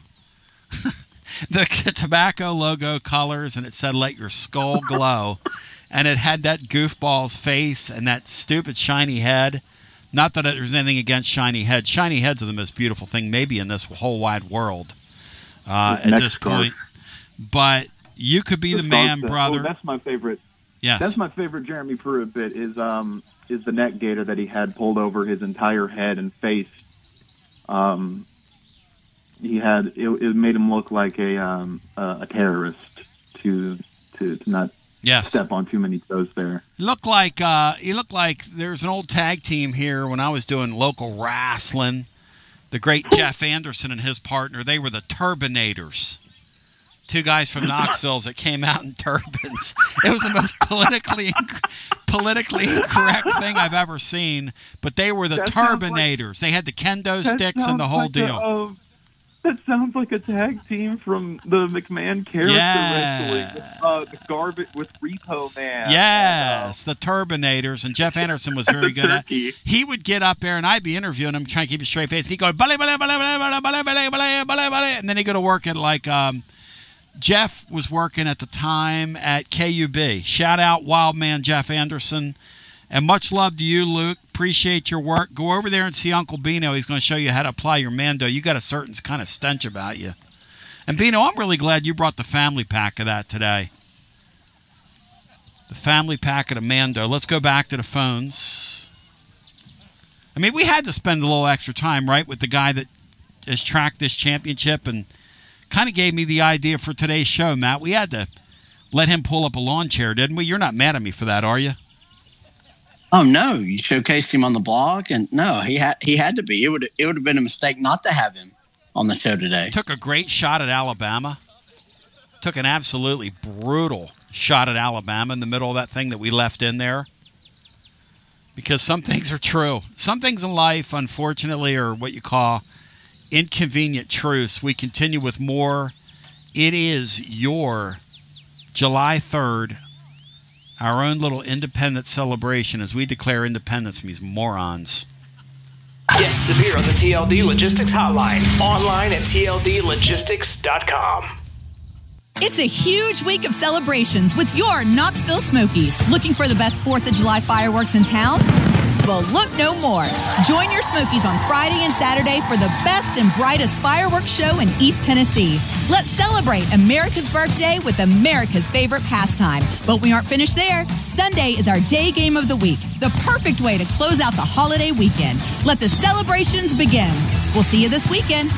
the tobacco logo colors, and it said let your skull glow, and it had that goofball's face and that stupid shiny head. Not that there's anything against shiny heads. Shiny heads are the most beautiful thing maybe in this whole wide world at this point. But you could be the man, brother. Oh, that's my favorite. Yes. That's my favorite Jeremy Pruitt bit is the neck gaiter that he had pulled over his entire head and face. He had it made him look like a terrorist to not step on too many toes there. He looked like there's an old tag team here when I was doing local wrestling. The great Jeff Anderson and his partner, they were the Turbinators. 2 guys from Knoxville that came out in turbans. It was the most politically incorrect thing I've ever seen. But they were the Turbinators. They had the kendo sticks and the whole deal. That sounds like a tag team from the McMahon character wrestling. The garbage with Repo Man. Yes, the Turbinators, and Jeff Anderson was very good at it. He would get up there, and I'd be interviewing him, trying to keep a straight face. He'd go, bale, bale, bale, bale, bale, bale, bale, bale, and then he'd go to work at like Jeff was working at the time at KUB. Shout out Wild Man Jeff Anderson. And much love to you, Luke. Appreciate your work. Go over there and see Uncle Bino. He's going to show you how to apply your Mando. You got a certain kind of stench about you. And Bino, I'm really glad you brought the family pack of that today. The family packet of Mando. Let's go back to the phones. I mean, we had to spend a little extra time, right, with the guy that has tracked this championship and kind of gave me the idea for today's show, Matt. We had to let him pull up a lawn chair, didn't we? You're not mad at me for that, are you? Oh no, you showcased him on the blog, and no, he had to be. It would have been a mistake not to have him on the show today. Took a great shot at Alabama. Took an absolutely brutal shot at Alabama in the middle of that thing that we left in there. Because some things are true. Some things in life, unfortunately, are what you call inconvenient truths. We continue with more. It is your July 3rd. our own little independent celebration as we declare independence from these morons. Guests appear on the TLD Logistics Hotline. Online at tldlogistics.com. It's a huge week of celebrations with your Knoxville Smokies. Looking for the best 4th of July fireworks in town? Well, look no more. Join your Smokies on Friday and Saturday for the best and brightest fireworks show in East Tennessee. Let's celebrate America's birthday with America's favorite pastime. But we aren't finished there. Sunday is our day game of the week, the perfect way to close out the holiday weekend. Let the celebrations begin. We'll see you this weekend.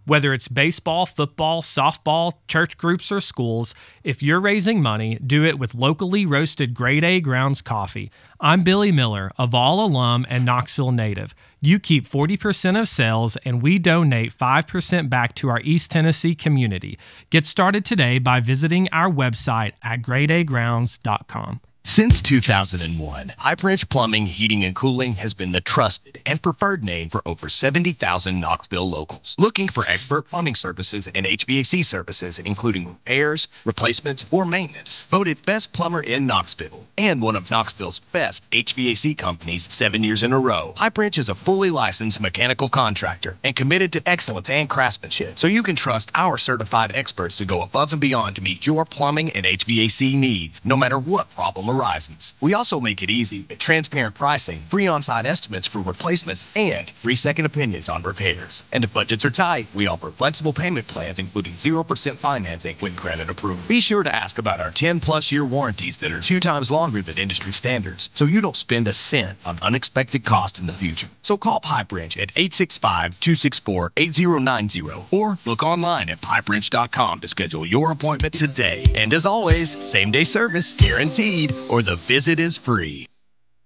Whether it's baseball, football, softball, church groups, or schools, if you're raising money, do it with locally roasted Grade A Grounds coffee. I'm Billy Miller, a Vol alum and Knoxville native. You keep 40% of sales, and we donate 5% back to our East Tennessee community. Get started today by visiting our website at gradeagrounds.com. Since 2001, High Branch Plumbing, Heating, and Cooling has been the trusted and preferred name for over 70,000 Knoxville locals. Looking for expert plumbing services and HVAC services, including repairs, replacements, or maintenance. Voted Best Plumber in Knoxville and one of Knoxville's best HVAC companies 7 years in a row. High Branch is a fully licensed mechanical contractor and committed to excellence and craftsmanship, so you can trust our certified experts to go above and beyond to meet your plumbing and HVAC needs, no matter what problem arises. We also make it easy with transparent pricing, free on-site estimates for replacements, and free second opinions on repairs. And if budgets are tight, we offer flexible payment plans including 0% financing when credit approved. Be sure to ask about our 10-plus year warranties that are 2 times longer than industry standards, so you don't spend a cent on unexpected costs in the future. So call High Branch at 865-264-8090 or look online at piebranch.com to schedule your appointment today. And as always, same-day service guaranteed, or the visit is free.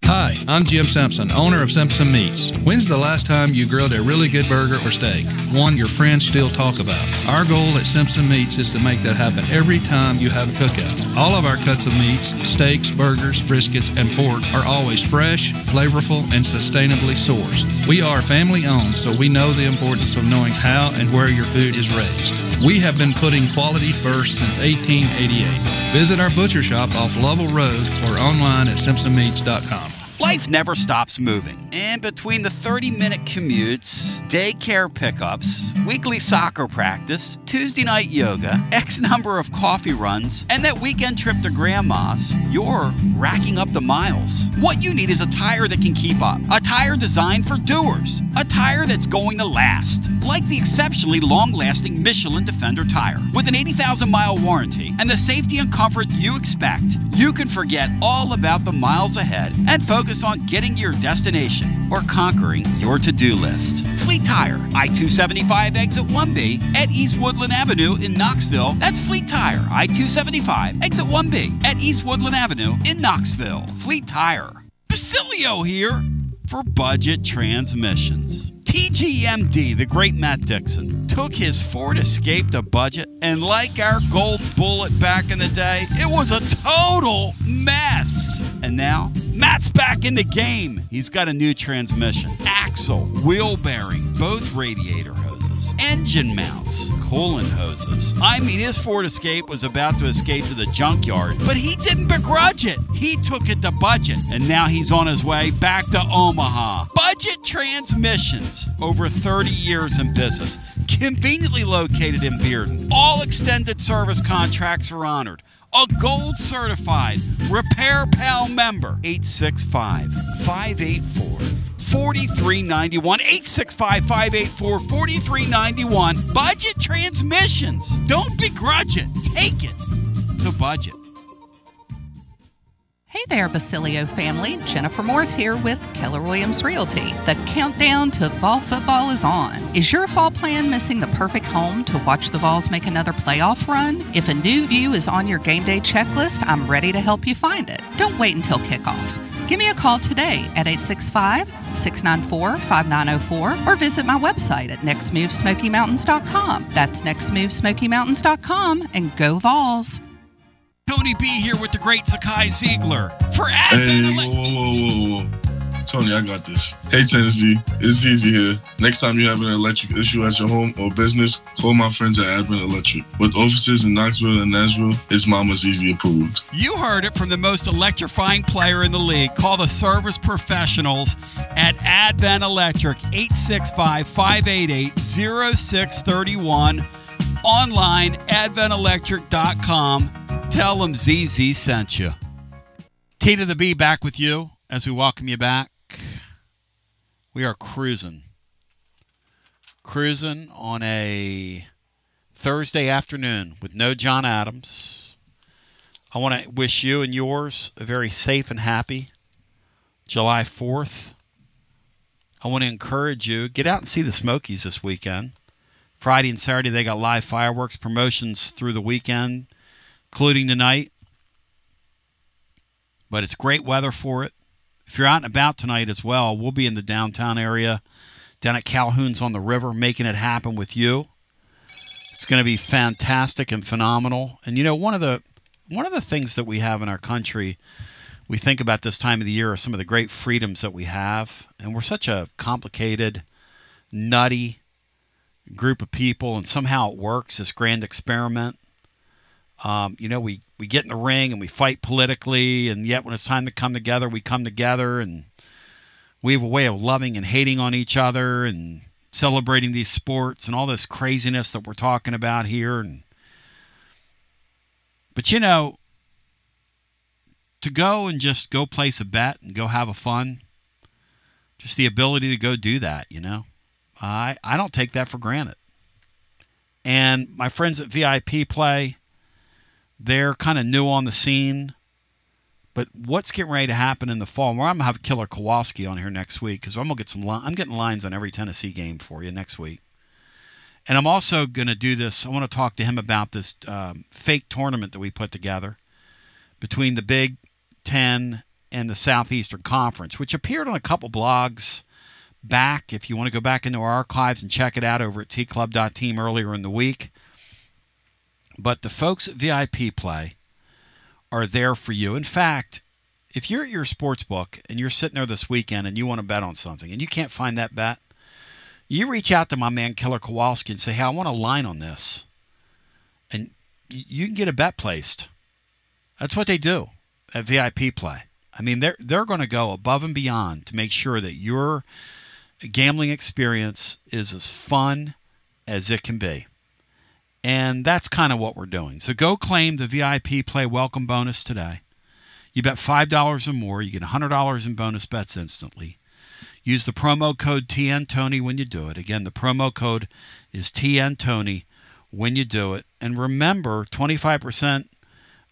Hi, I'm Jim Simpson, owner of Simpson Meats. When's the last time you grilled a really good burger or steak? One your friends still talk about. Our goal at Simpson Meats is to make that happen every time you have a cookout. All of our cuts of meats, steaks, burgers, briskets, and pork are always fresh, flavorful, and sustainably sourced. We are family owned, so we know the importance of knowing how and where your food is raised. We have been putting quality first since 1888. Visit our butcher shop off Lovell Road or online at simpsonmeats.com. Life never stops moving. And between the 30-minute commutes, daycare pickups, weekly soccer practice, Tuesday night yoga, X number of coffee runs, and that weekend trip to Grandma's, you're racking up the miles. What you need is a tire that can keep up. A tire designed for doers. A tire that's going to last. Like the exceptionally long-lasting Michelin Defender tire. With an 80,000-mile warranty and the safety and comfort you expect, you can forget all about the miles ahead and focus on getting to your destination or conquering your to-do list. Fleet Tire, I-275 exit 1B at East Woodland Avenue in Knoxville. That's Fleet Tire, I-275 exit 1B at East Woodland Avenue in Knoxville. Fleet Tire. Basilio here for Budget Transmissions. TGMD, the great Matt Dixon, took his Ford Escape to budget, and like our gold bullet back in the day, it was a total mess. And now, Matt's back in the game. He's got a new transmission, axle, wheel bearing, both radiator hoses, engine mounts, coolant hoses. I mean, his Ford Escape was about to escape to the junkyard, but he didn't begrudge it. He took it to budget, and now he's on his way back to Omaha. Budget Transmissions, over 30 years in business, conveniently located in Bearden. All extended service contracts are honored. A gold certified Repair Pal member. 865-584-4391. 865-584-4391. Budget Transmissions. Don't begrudge it. Take it to budget. Hey there, Basilio family. Jennifer Morse here with Keller Williams Realty. The countdown to fall football is on. Is your fall plan missing the perfect home to watch the Vols make another playoff run? If a new view is on your game day checklist, I'm ready to help you find it. Don't wait until kickoff. Give me a call today at 865-694-5904 or visit my website at nextmovesmokymountains.com. That's nextmovesmokymountains.com, and go Vols. Tony B here with the great Zakai Ziegler. For Hey, whoa. Tony, I got this. Hey, Tennessee, it's Easy here. Next time you have an electric issue at your home or business, call my friends at Advent Electric. With offices in Knoxville and Nashville, it's Mama's Easy approved. You heard it from the most electrifying player in the league. Call the service professionals at Advent Electric, 865-588-0631. Online, adventelectric.com. Tell them ZZ sent you. T to the B back with you as we welcome you back. We are cruising on a Thursday afternoon with no John Adams. I want to wish you and yours a very safe and happy July 4th. I want to encourage you, get out and see the Smokies this weekend. Friday and Saturday, they got live fireworks promotions through the weekend, including tonight. But it's great weather for it. If you're out and about tonight as well, we'll be in the downtown area, down at Calhoun's on the river, making it happen with you. It's going to be fantastic and phenomenal. And, you know, one of the things that we have in our country, we think about this time of the year, are some of the great freedoms that we have. And we're such a complicated, nutty group of people, and somehow it works, this grand experiment. You know, we get in the ring and we fight politically, and yet when it's time to come together, we come together, and we have a way of loving and hating on each other and celebrating these sports and all this craziness that we're talking about here. But, you know, to go and just go place a bet and go have a fun, just the ability to go do that, you know, I don't take that for granted. And my friends at VIP Play, they're kind of new on the scene, but what's getting ready to happen in the fall? Well, I'm gonna have Killer Kowalski on here next week because I'm gonna get I'm getting lines on every Tennessee game for you next week, and I'm also gonna do this. I want to talk to him about this fake tournament that we put together between the Big Ten and the Southeastern Conference, which appeared on a couple blogs back. If you want to go back into our archives and check it out over at tclub.team earlier in the week. But the folks at VIP Play are there for you. In fact, if you're at your sports book and you're sitting there this weekend and you want to bet on something and you can't find that bet, you reach out to my man Killer Kowalski and say, hey, I want a line on this. And you can get a bet placed. That's what they do at VIP Play. I mean, they're going to go above and beyond to make sure that your gambling experience is as fun as it can be. And that's kind of what we're doing. So go claim the VIP Play welcome bonus today. You bet $5 or more, you get $100 in bonus bets instantly. Use the promo code TNTony when you do it. Again, the promo code is TNTony when you do it. And remember, 25%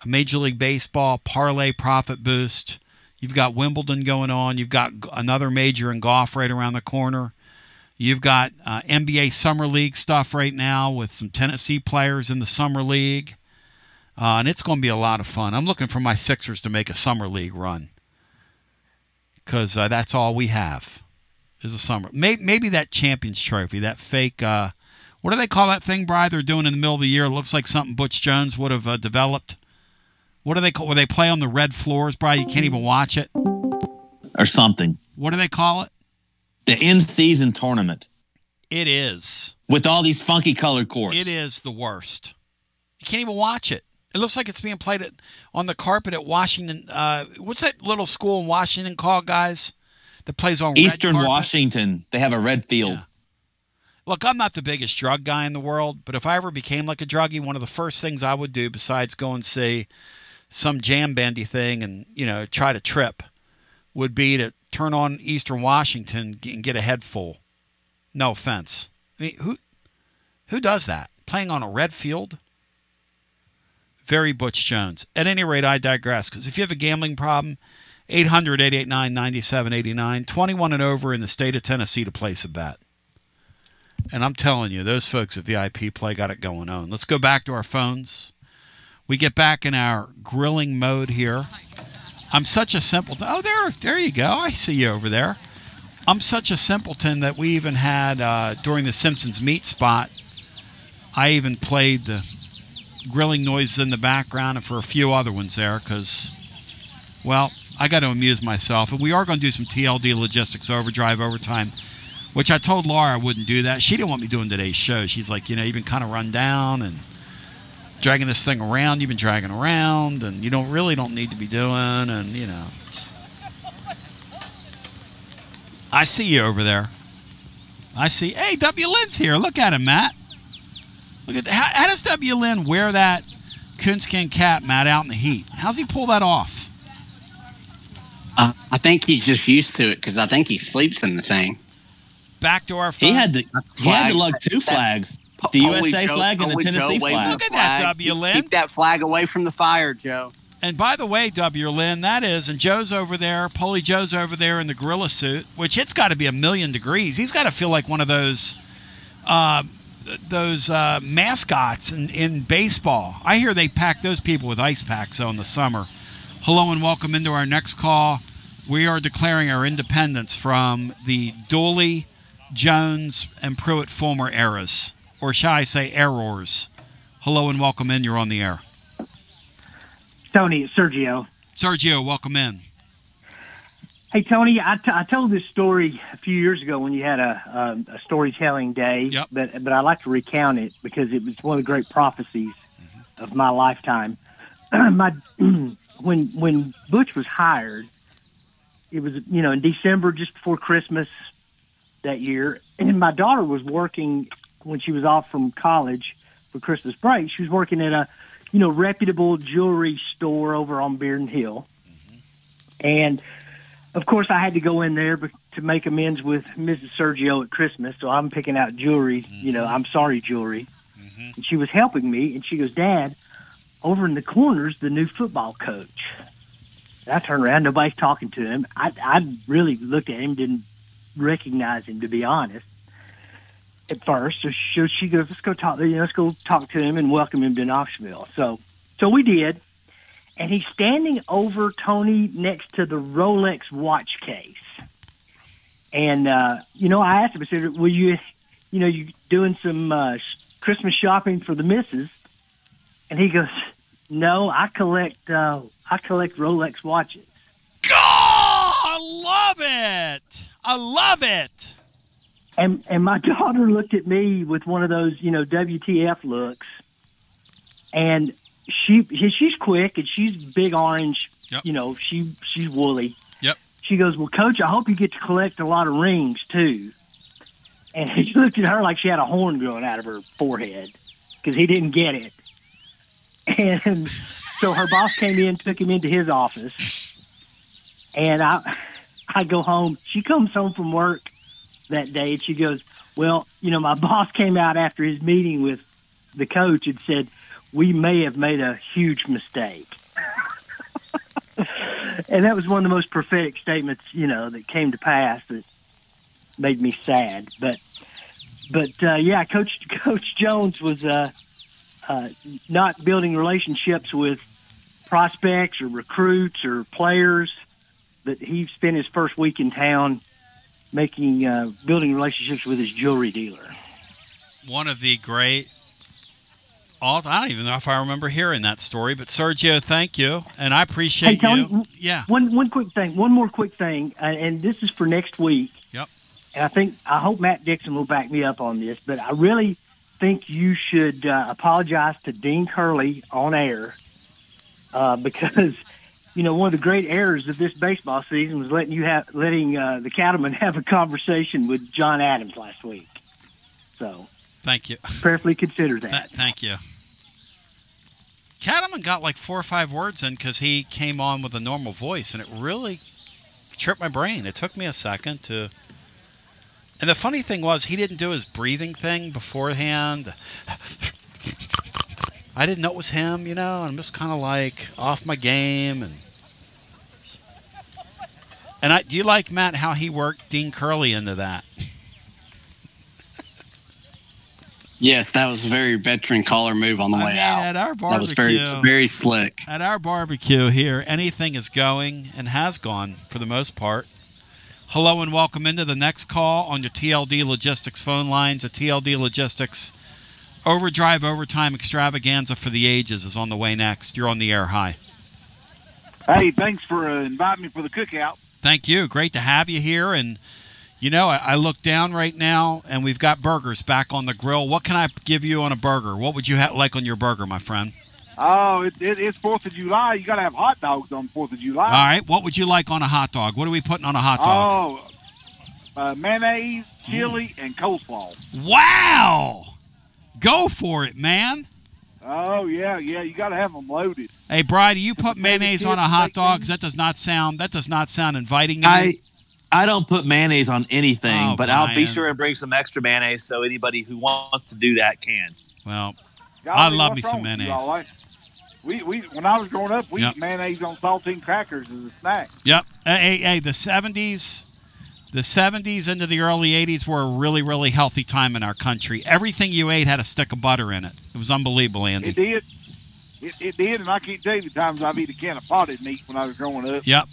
Major League Baseball parlay profit boost. You've got Wimbledon going on. You've got another major in golf right around the corner. You've got NBA Summer League stuff right now with some Tennessee players in the Summer League. And it's going to be a lot of fun. I'm looking for my Sixers to make a Summer League run because that's all we have is a summer. Maybe that Champions Trophy, that fake, what do they call that thing, Bri, they're doing in the middle of the year? It looks like something Butch Jones would have developed. What do they call, where they play on the red floors, Bri? You can't even watch it. Or something. What do they call it? The in-season tournament. It is. With all these funky colored courts. It is the worst. You can't even watch it. It looks like it's being played on the carpet at Washington. What's that little school in Washington called, guys, that plays on Eastern red carpet? Washington. They have a red field. Yeah. Look, I'm not the biggest drug guy in the world, but if I ever became like a druggie, one of the first things I would do besides go and see some jam bandy thing and, you know, try to trip would be to turn on Eastern Washington and get a head full. No offense. I mean, who does that? Playing on a red field? Very Butch Jones. At any rate, I digress, because if you have a gambling problem, 800-889-9789, 21 and over in the state of Tennessee to place a bet. And I'm telling you, those folks at VIP Play got it going on. Let's go back to our phones. We get back in our grilling mode here. I'm such a simpleton. Oh, there you go. I see you over there. I'm such a simpleton that we even had, during the Simpsons meat spot, I even played the grilling noises in the background and for a few other ones there because Well, I got to amuse myself, and we are going to do some TLD Logistics Overdrive Overtime, which I told Laura I wouldn't do that. She didn't want me doing today's show. She's like, you've been kind of run down and dragging this thing around. You've been dragging around, and you don't need to be doing, and, I see you over there. I see. Hey, W. Lynn's here. Look at him, Matt. Look at how does W. Lynn wear that coonskin cap, Matt, out in the heat? How's he pull that off? I think he's just used to it because I think he sleeps in the thing. Back to our phone. He had to lug two flags. The USA flag and the Tennessee flag. Look at that, W. Lynn. Keep that flag away from the fire, Joe. And by the way, W. Lynn, that is, and Joe's over there, Polly Joe's over there in the gorilla suit, which it's got to be 1,000,000 degrees. He's got to feel like one of those mascots in baseball. I hear they pack those people with ice packs in the summer. Hello and welcome into our next call. We are declaring our independence from the Dooley, Jones, and Pruitt-Fulmer eras, or shall I say errors. Hello and welcome in. You're on the air. Tony, it's Sergio. Sergio, welcome in. Hey, Tony, I told this story a few years ago when you had a storytelling day, yep. but I like to recount it because it was one of the great prophecies of my lifetime. When Butch was hired, it was, in December, just before Christmas that year, and my daughter was working when she was off from college for Christmas break. She was working at a reputable jewelry store over on Bearden Hill. And, of course, I had to go in there to make amends with Mrs. Sergio at Christmas. So I'm picking out jewelry, I'm sorry jewelry. And she was helping me, and she goes, Dad, over in the corner's the new football coach. And I turned around, nobody's talking to him. I really looked at him, didn't recognize him, to be honest, at first. So she goes, let's go talk to him and welcome him to Knoxville. So we did. And he's standing over Tony next to the Rolex watch case. And, I asked him, I said, will you doing some Christmas shopping for the missus? And he goes, no, I collect Rolex watches. I love it. I love it. And my daughter looked at me with one of those, WTF looks. And she's quick and she's big orange. Yep. She's woolly. Yep. She goes, well, Coach, I hope you get to collect a lot of rings too. And he looked at her like she had a horn growing out of her forehead because he didn't get it. And so her boss came in, took him into his office, and I go home. She comes home from work that day, and she goes, well, my boss came out after his meeting with the coach and said, we may have made a huge mistake. And that was one of the most prophetic statements, that came to pass that made me sad. But yeah, Coach Jones was not building relationships with prospects or recruits or players, but he spent his first week in town building relationships with his jewelry dealer. One of the great. I don't even know if I remember hearing that story, but Sergio, thank you, and I appreciate Tony, you. Yeah. One more quick thing, and this is for next week. Yep. And I hope Matt Dixon will back me up on this, but I really think you should apologize to Dean Curley on air because one of the great errors of this baseball season was letting the Cattlemen have a conversation with John Adams last week. So. Thank you. Prayerfully consider that. Thank you. Cattleman got like 4 or 5 words in because he came on with a normal voice, and it really tripped my brain. It took me a second to... And the funny thing was, he didn't do his breathing thing beforehand. I didn't know it was him, and I'm just kind of like off my game. And do you like, Matt, how he worked Dean Curley into that? Yes, that was a very veteran caller move on the way out. At our barbecue, that was very, very slick. At our barbecue here, anything is going and has gone for the most part. Hello and welcome into the next call on your TLD Logistics phone lines. A TLD Logistics Overdrive Overtime Extravaganza for the Ages is on the way next. You're on the air. Hi. Hey, thanks for inviting me for the cookout. Thank you. Great to have you here. And, you know, I look down right now, and we've got burgers back on the grill. What can I give you on a burger? What would you like on your burger, my friend? Oh, it's 4th of July. You got to have hot dogs on 4th of July. All right. What would you like on a hot dog? What are we putting on a hot dog? Oh, mayonnaise, chili, and coleslaw. Wow! Go for it, man. Oh, yeah. You got to have them loaded. Hey, Bri, do you put mayonnaise on a hot dog? That does not sound inviting to me. I don't put mayonnaise on anything, but I'll be Brian. sure and bring some extra mayonnaise so anybody who wants to do that can. Well, Golly, I love me what's some wrong with you mayonnaise. all, like? We when I was growing up, we Yep. eat mayonnaise on saltine crackers as a snack. Yep. Hey, the 70s into the early 80s were a really, really healthy time in our country. Everything you ate had a stick of butter in it. It was unbelievable, Andy. It did. It did, and I can't tell you the times I've eaten a can of potted meat when I was growing up. Yep.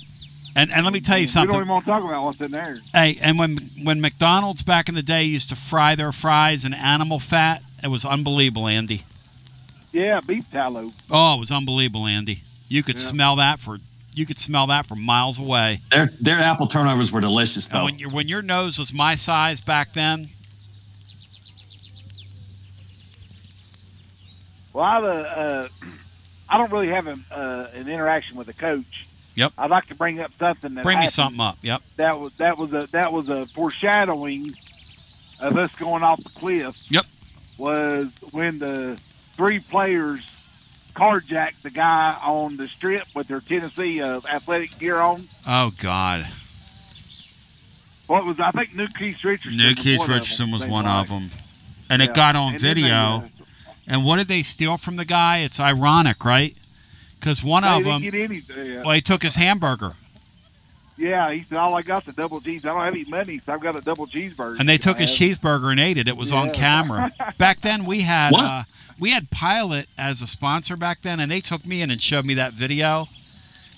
And let me tell you something. We don't even want to talk about what's in there. Hey, and when McDonald's back in the day used to fry their fries in animal fat, it was unbelievable, Andy. Yeah, beef tallow. Oh, it was unbelievable, Andy. You could smell that for miles away. Their apple turnovers were delicious, though. And when your nose was my size back then. Well, I don't really have an interaction with a coach. Yep. I'd like to bring up something that Bring me happened. something up. Yep. That was a foreshadowing of us going off the cliff. Yep. Was when the 3 players carjacked the guy on the strip with their Tennessee athletic gear on. Oh God. I think New Keith Richardson. New Keith Richardson was one of them, and it got on video. And what did they steal from the guy? It's ironic, right? Because one of them, he took his hamburger. Yeah, he said, all I got's a double cheese. I don't have any money, so I've got a double cheeseburger. And they took his cheeseburger and ate it. It was on camera. Back then, we had Pilot as a sponsor back then, and they took me in and showed me that video.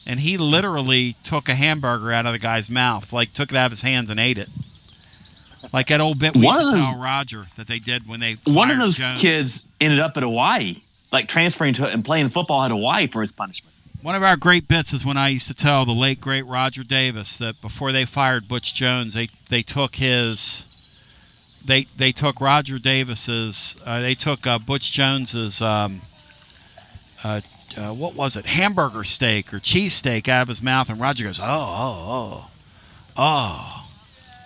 And he literally took a hamburger out of the guy's mouth, like took it out of his hands and ate it. Like that old bit we used to tell Roger that they did when they One of those Jones. kids ended up at Hawaii, like transferring to and playing football at Hawaii for his punishment. One of our great bits is when I used to tell the late, great Roger Davis that before they fired Butch Jones, they took Roger Davis's, they took Butch Jones's, what was it, hamburger steak or cheese steak out of his mouth, and Roger goes, oh,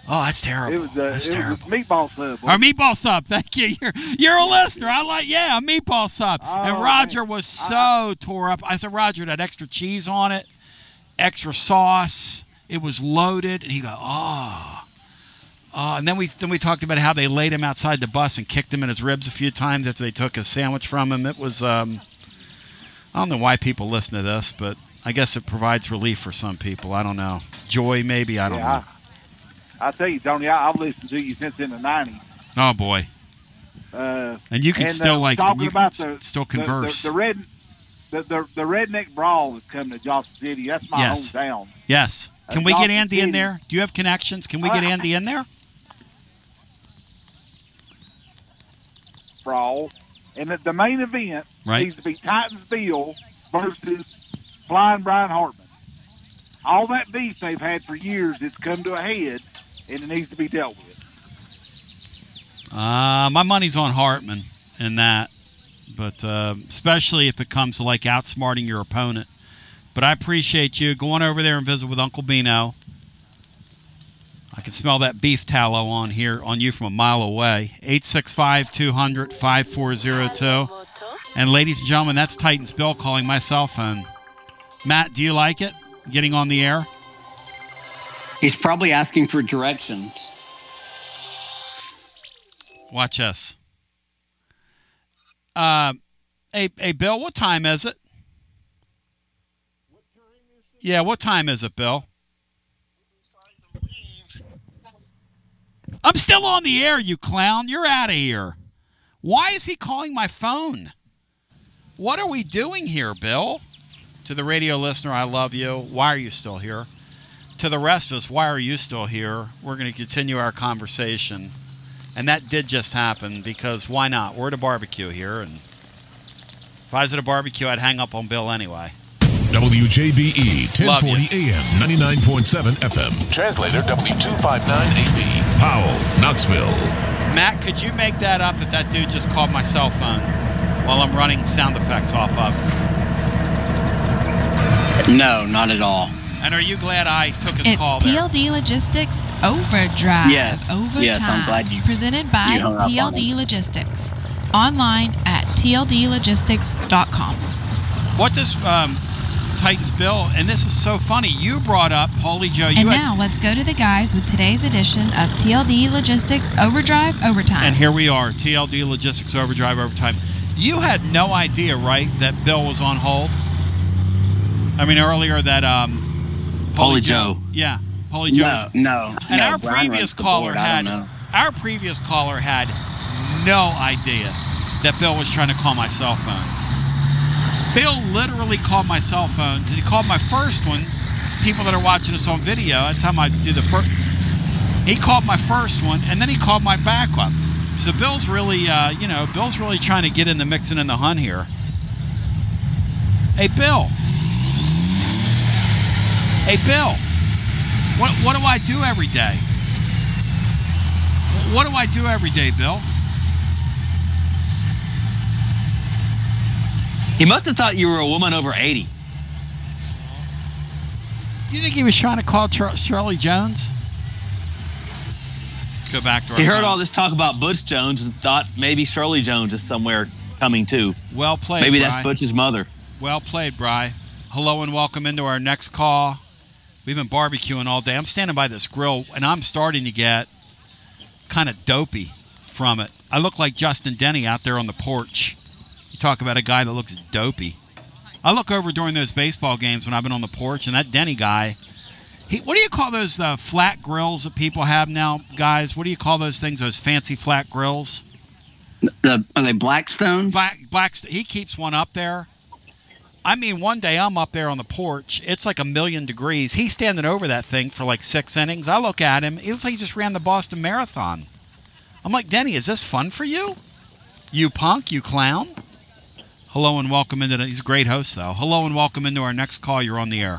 that's terrible. That's terrible. Was meatball sub. Or meatball sub. Thank you. You're a listener. I like, a meatball sub. And Roger was so tore up. I said, Roger, that extra cheese on it, extra sauce, it was loaded. And he goes, and then we talked about how they laid him outside the bus and kicked him in his ribs a few times after they took his sandwich from him. It was, I don't know why people listen to this, but I guess it provides relief for some people. I don't know. Joy, maybe. I don't know. I tell you, Tony, I've listened to you since in the 90s. Oh, boy. And you can still still converse. The redneck brawl that's coming to Johnson City. That's my hometown. Yes. Can we get Andy in there? Do you have connections? Can we get Andy in there? Brawl. And the main event needs to be Titansville versus Flying Brian Hartman. All that beef they've had for years has come to a head, and it needs to be dealt with. My money's on Hartman in that, but especially if it comes to like outsmarting your opponent. But I appreciate you going over there and visit with Uncle Bino. I can smell that beef tallow on you from a mile away. 865-200-5402. And ladies and gentlemen, that's Titans Bill calling my cell phone. Matt, do you like it? Getting on the air? He's probably asking for directions. Watch us. Hey, Bill, what time is it? Yeah, what time is it, Bill? I'm still on the air, you clown. You're out of here. Why is he calling my phone? What are we doing here, Bill? To the radio listener, I love you. Why are you still here? To the rest of us, why are you still here? We're going to continue our conversation. And that did just happen because why not? We're at a barbecue here. And if I was at a barbecue, I'd hang up on Bill anyway. WJBE 1040 AM, 99.7 FM. Translator W259AB. Powell, Knoxville. Matt, could you make that up that dude just called my cell phone while I'm running sound effects off of? No, not at all. And are you glad I took his call It's there? TLD Logistics Overdrive. Yeah. Overtime. Yes, I'm glad you Presented by hung up on TLD it. Logistics. Online at tldlogistics.com. What does Titans Bill, and this is so funny, you brought up, Paulie Joe. And now let's go to the guys with today's edition of TLD Logistics Overdrive Overtime. And here we are, TLD Logistics Overdrive Overtime. You had no idea, right, that Bill was on hold? I mean, earlier that Paulie Joe. Yeah, Paulie Joe. No. And no, our Brian previous runs the caller board. I had don't know. our previous caller had no idea that Bill was trying to call my cell phone. Bill literally called my cell phone because he called my first one. People that are watching us on video, that's how I do the first. He called my first one, and then he called my backup. So Bill's really, Bill's really trying to get in the mix and in the hunt here. Hey, Bill. Hey, Bill. What do I do every day? What do I do every day, Bill? He must have thought you were a woman over 80. You think he was trying to call Shirley Jones? Let's go back to our He heard phone. all this talk about Butch Jones and thought maybe Shirley Jones is somewhere coming too. Well played, Maybe Bri. that's Butch's mother. Well played, Bri. Hello and welcome into our next call. We've been barbecuing all day. I'm standing by this grill, and I'm starting to get kind of dopey from it. I look like Justin Denny out there on the porch. You talk about a guy that looks dopey. I look over during those baseball games when I've been on the porch, and that Denny guy, what do you call those flat grills that people have now, guys? What do you call those things, those fancy flat grills? Are they Blackstones? Blackstone. He keeps one up there. I mean, one day I'm up there on the porch. It's like 1,000,000 degrees. He's standing over that thing for like 6 innings. I look at him. He looks like he just ran the Boston Marathon. I'm like, Denny, is this fun for you? You punk, you clown. Hello and welcome into he's a great host, though. Hello and welcome into our next call. You're on the air.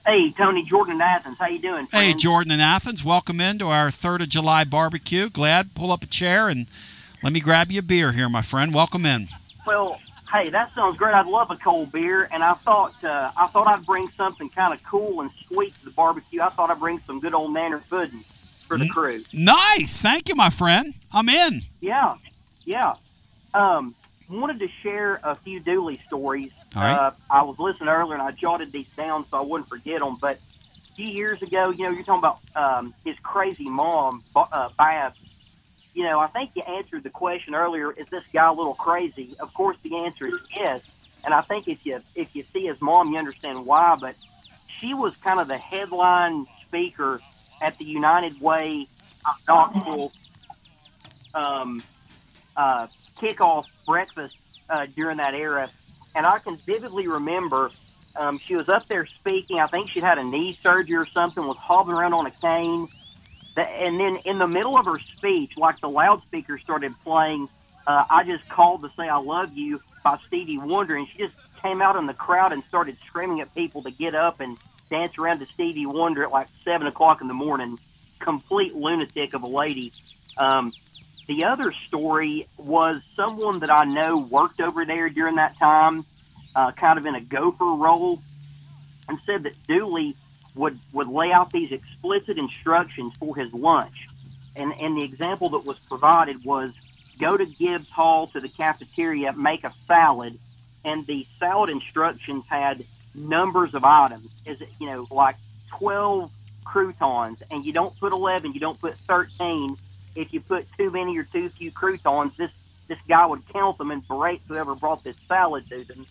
Hey, Tony, Jordan in Athens. How you doing, friend? Hey, Jordan in Athens. Welcome into our 3rd of July barbecue. Glad. Pull up a chair and let me grab you a beer here, my friend. Welcome in. Well, hey, that sounds great. I'd love a cold beer, and I thought I'd bring something kind of cool and sweet to the barbecue. I thought I'd bring some good old nanner pudding for the crew. Nice. Thank you, my friend. I'm in. Yeah. Wanted to share a few Dooley stories. All right. I was listening earlier, and I jotted these down so I wouldn't forget them. But a few years ago, you're talking about his crazy mom, Babs. I think you answered the question earlier, is this guy a little crazy? Of course, the answer is yes. And I think if you see his mom, you understand why. But she was kind of the headline speaker at the United Way Knoxville kickoff breakfast during that era. And I can vividly remember she was up there speaking. I think she'd had a knee surgery or something, was hobbling around on a cane. And then in the middle of her speech, like the loudspeaker started playing, I Just Called to Say I Love You by Stevie Wonder. And she just came out in the crowd and started screaming at people to get up and dance around to Stevie Wonder at like 7 o'clock in the morning. Complete lunatic of a lady. The other story was someone that I know worked over there during that time, kind of in a gopher role, and said that Dooley would lay out these explicit instructions for his lunch. And the example that was provided was go to Gibbs Hall to the cafeteria, make a salad, and the salad instructions had numbers of items. Like 12 croutons, and you don't put 11, you don't put 13. If you put too many or too few croutons, this guy would count them and berate whoever brought this salad to them.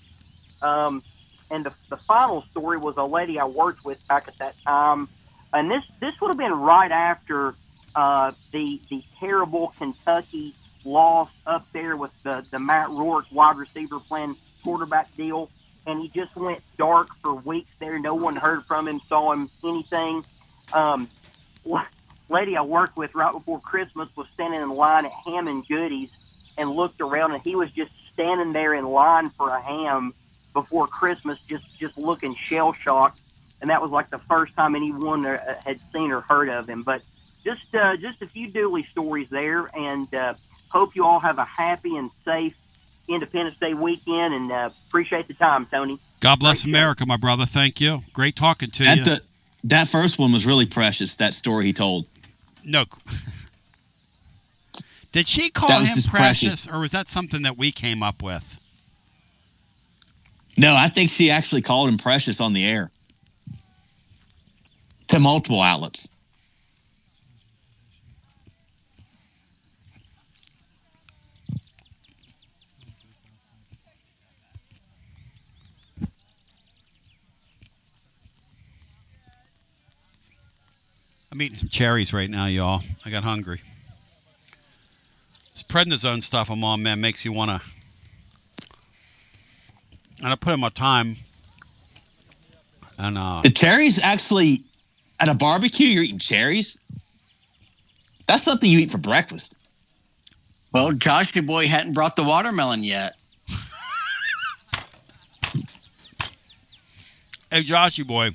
And the final story was a lady I worked with back at that time, and this would have been right after the terrible Kentucky loss up there with the Matt Rourke wide receiver playing quarterback deal, and he just went dark for weeks there. No one heard from him, saw him, anything. Lady I worked with right before Christmas was standing in line at Ham and Goodies and looked around, and he was just standing there in line for a ham before Christmas, just looking shell shocked, and that was like the first time anyone had seen or heard of him. But just a few Dooley stories there, and hope you all have a happy and safe Independence Day weekend, and appreciate the time, Tony. God bless America, my brother. Thank you. Great talking to you. That first one was really precious, that story he told. No. Did she call him precious, or was that something that we came up with? No, I think she actually called him precious on the air to multiple outlets. I'm eating some cherries right now, y'all. I got hungry. This prednisone stuff I'm on, man, makes you want to... And I put in my time. And the cherries actually... At a barbecue, you're eating cherries? That's something you eat for breakfast. Well, Joshy boy hadn't brought the watermelon yet. Hey, Joshy boy.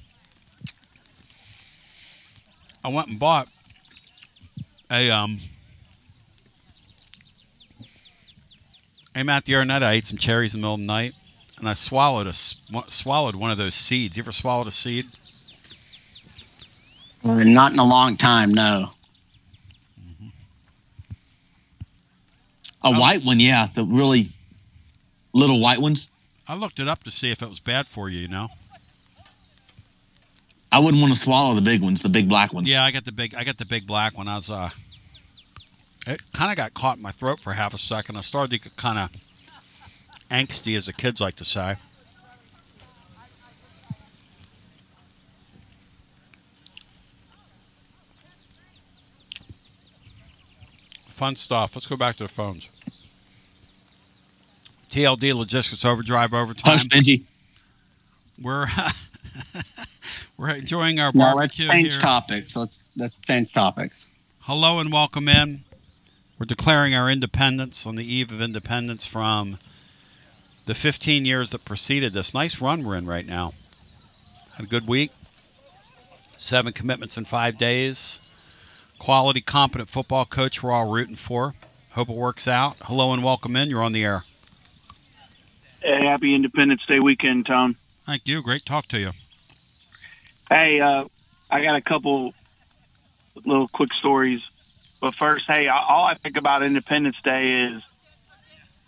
I went and bought a came out the other night. I ate some cherries in the middle of the night, and I swallowed one of those seeds. You ever swallowed a seed? Not in a long time, no. A white one, yeah. The really little white ones. I looked it up to see if it was bad for you, you know. I wouldn't want to swallow the big ones, the big black ones. Yeah, I got the big black one. I was it kind of got caught in my throat for half a second. I started to get kind of angsty, as the kids like to say. Fun stuff. Let's go back to the phones. TLD Logistics Overdrive Overtime. Hush, Benji. We're enjoying our barbecue. Let's change here. topics. Let's change topics. Hello and welcome in. We're declaring our independence on the eve of independence from the 15 years that preceded this. Nice run we're in right now. Had a good week. 7 commitments in 5 days. Quality, competent football coach we're all rooting for. Hope it works out. Hello and welcome in. You're on the air. Hey, happy Independence Day weekend, Tone. Thank you. Great to talk to you. Hey, I got a couple little quick stories. But first, hey, all I think about Independence Day is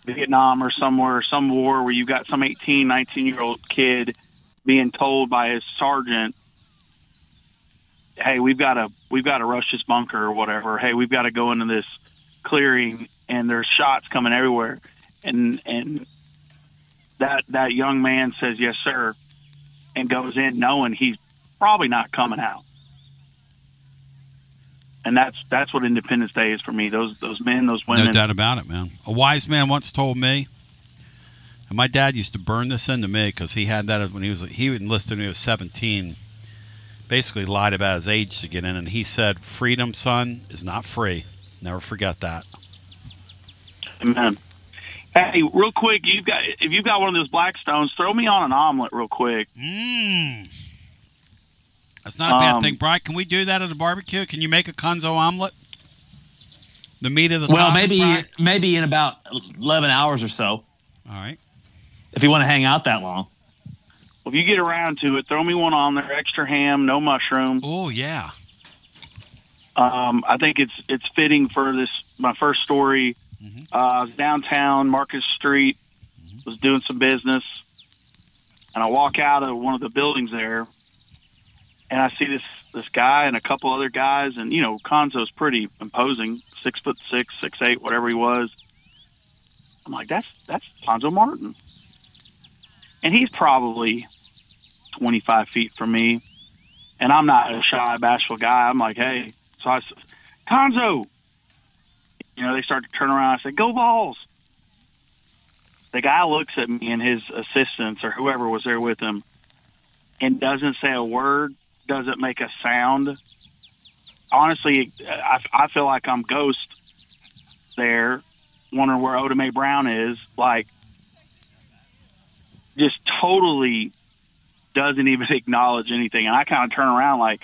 Vietnam or somewhere, some war where you got some 18, 19-year-old kid being told by his sergeant, hey, we've got to rush this bunker or whatever. Hey, we've got to go into this clearing, and there's shots coming everywhere. And that young man says, yes, sir, and goes in knowing he's probably not coming out. And that's what Independence Day is for me. Those men, those women. No doubt about it, man. A wise man once told me, and my dad used to burn this into me because he had that when he enlisted when he was 17. Basically lied about his age to get in, and he said, freedom, son, is not free. Never forget that. Amen. Hey, real quick, if you've got one of those Blackstones, throw me on an omelet real quick. That's not a bad thing, Brian. Can we do that at a barbecue? Can you make a Conzo omelet? The meat of the topic, maybe in about 11 hours or so. All right. If you want to hang out that long. Well, if you get around to it, throw me one on there. Extra ham, no mushrooms. Oh yeah. I think it's fitting for my first story. I was downtown Marcus Street, was doing some business, and I walk out of one of the buildings there, and I see this guy and a couple other guys, and you know, Conzo's pretty imposing, 6'6", 6'8", whatever he was. I'm like, that's Conzo Martin, and he's probably 25 feet from me, and I'm not a shy, bashful guy. I'm like, hey, so I said, Conzo. You know, they start to turn around. I said, go Vols. The guy looks at me and his assistants or whoever was there with him and doesn't say a word, doesn't make a sound. Honestly, I feel like I'm Ghost there, wondering where Oda Mae Brown is. Like, just totally doesn't even acknowledge anything. And I kind of turn around like,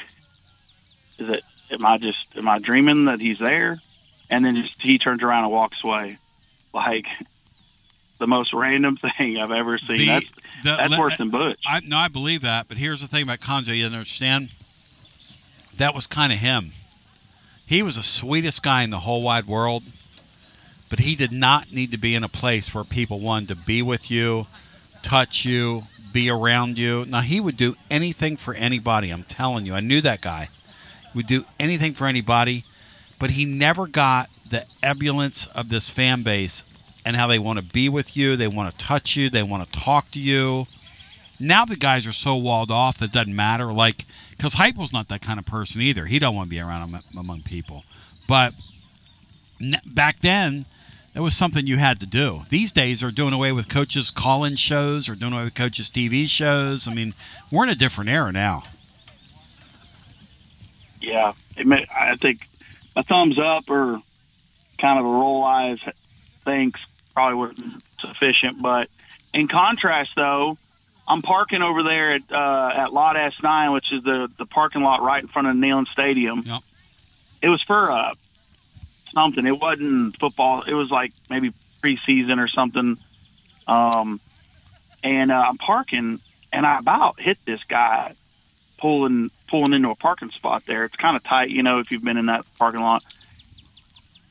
am I dreaming that he's there? And then he turns around and walks away. Like the most random thing I've ever seen. That's worse than Butch. I believe that. But here's the thing about Conzo, you understand? That was kind of him. He was the sweetest guy in the whole wide world, but he did not need to be in a place where people wanted to be with you, touch you, be around you. Now, he would do anything for anybody. I'm telling you. I knew that guy. He would do anything for anybody, but he never got the ebullience of this fan base and how they want to be with you. They want to touch you. They want to talk to you. Now the guys are so walled off that it doesn't matter. Like, because Heupel's not that kind of person either. He don't want to be around among people. But back then, that was something you had to do. These days, they're doing away with coaches' call-in shows or doing away with coaches' TV shows. I mean, we're in a different era now. Yeah, I think a thumbs up or kind of a roll eyes thanks probably wasn't sufficient. But in contrast, though, I'm parking over there at Lot S9, which is the parking lot right in front of Neyland Stadium. Yep. It was for something. It wasn't football. It was like maybe preseason or something. And I'm parking, and I about hit this guy pulling into a parking spot there. It's kind of tight, if you've been in that parking lot.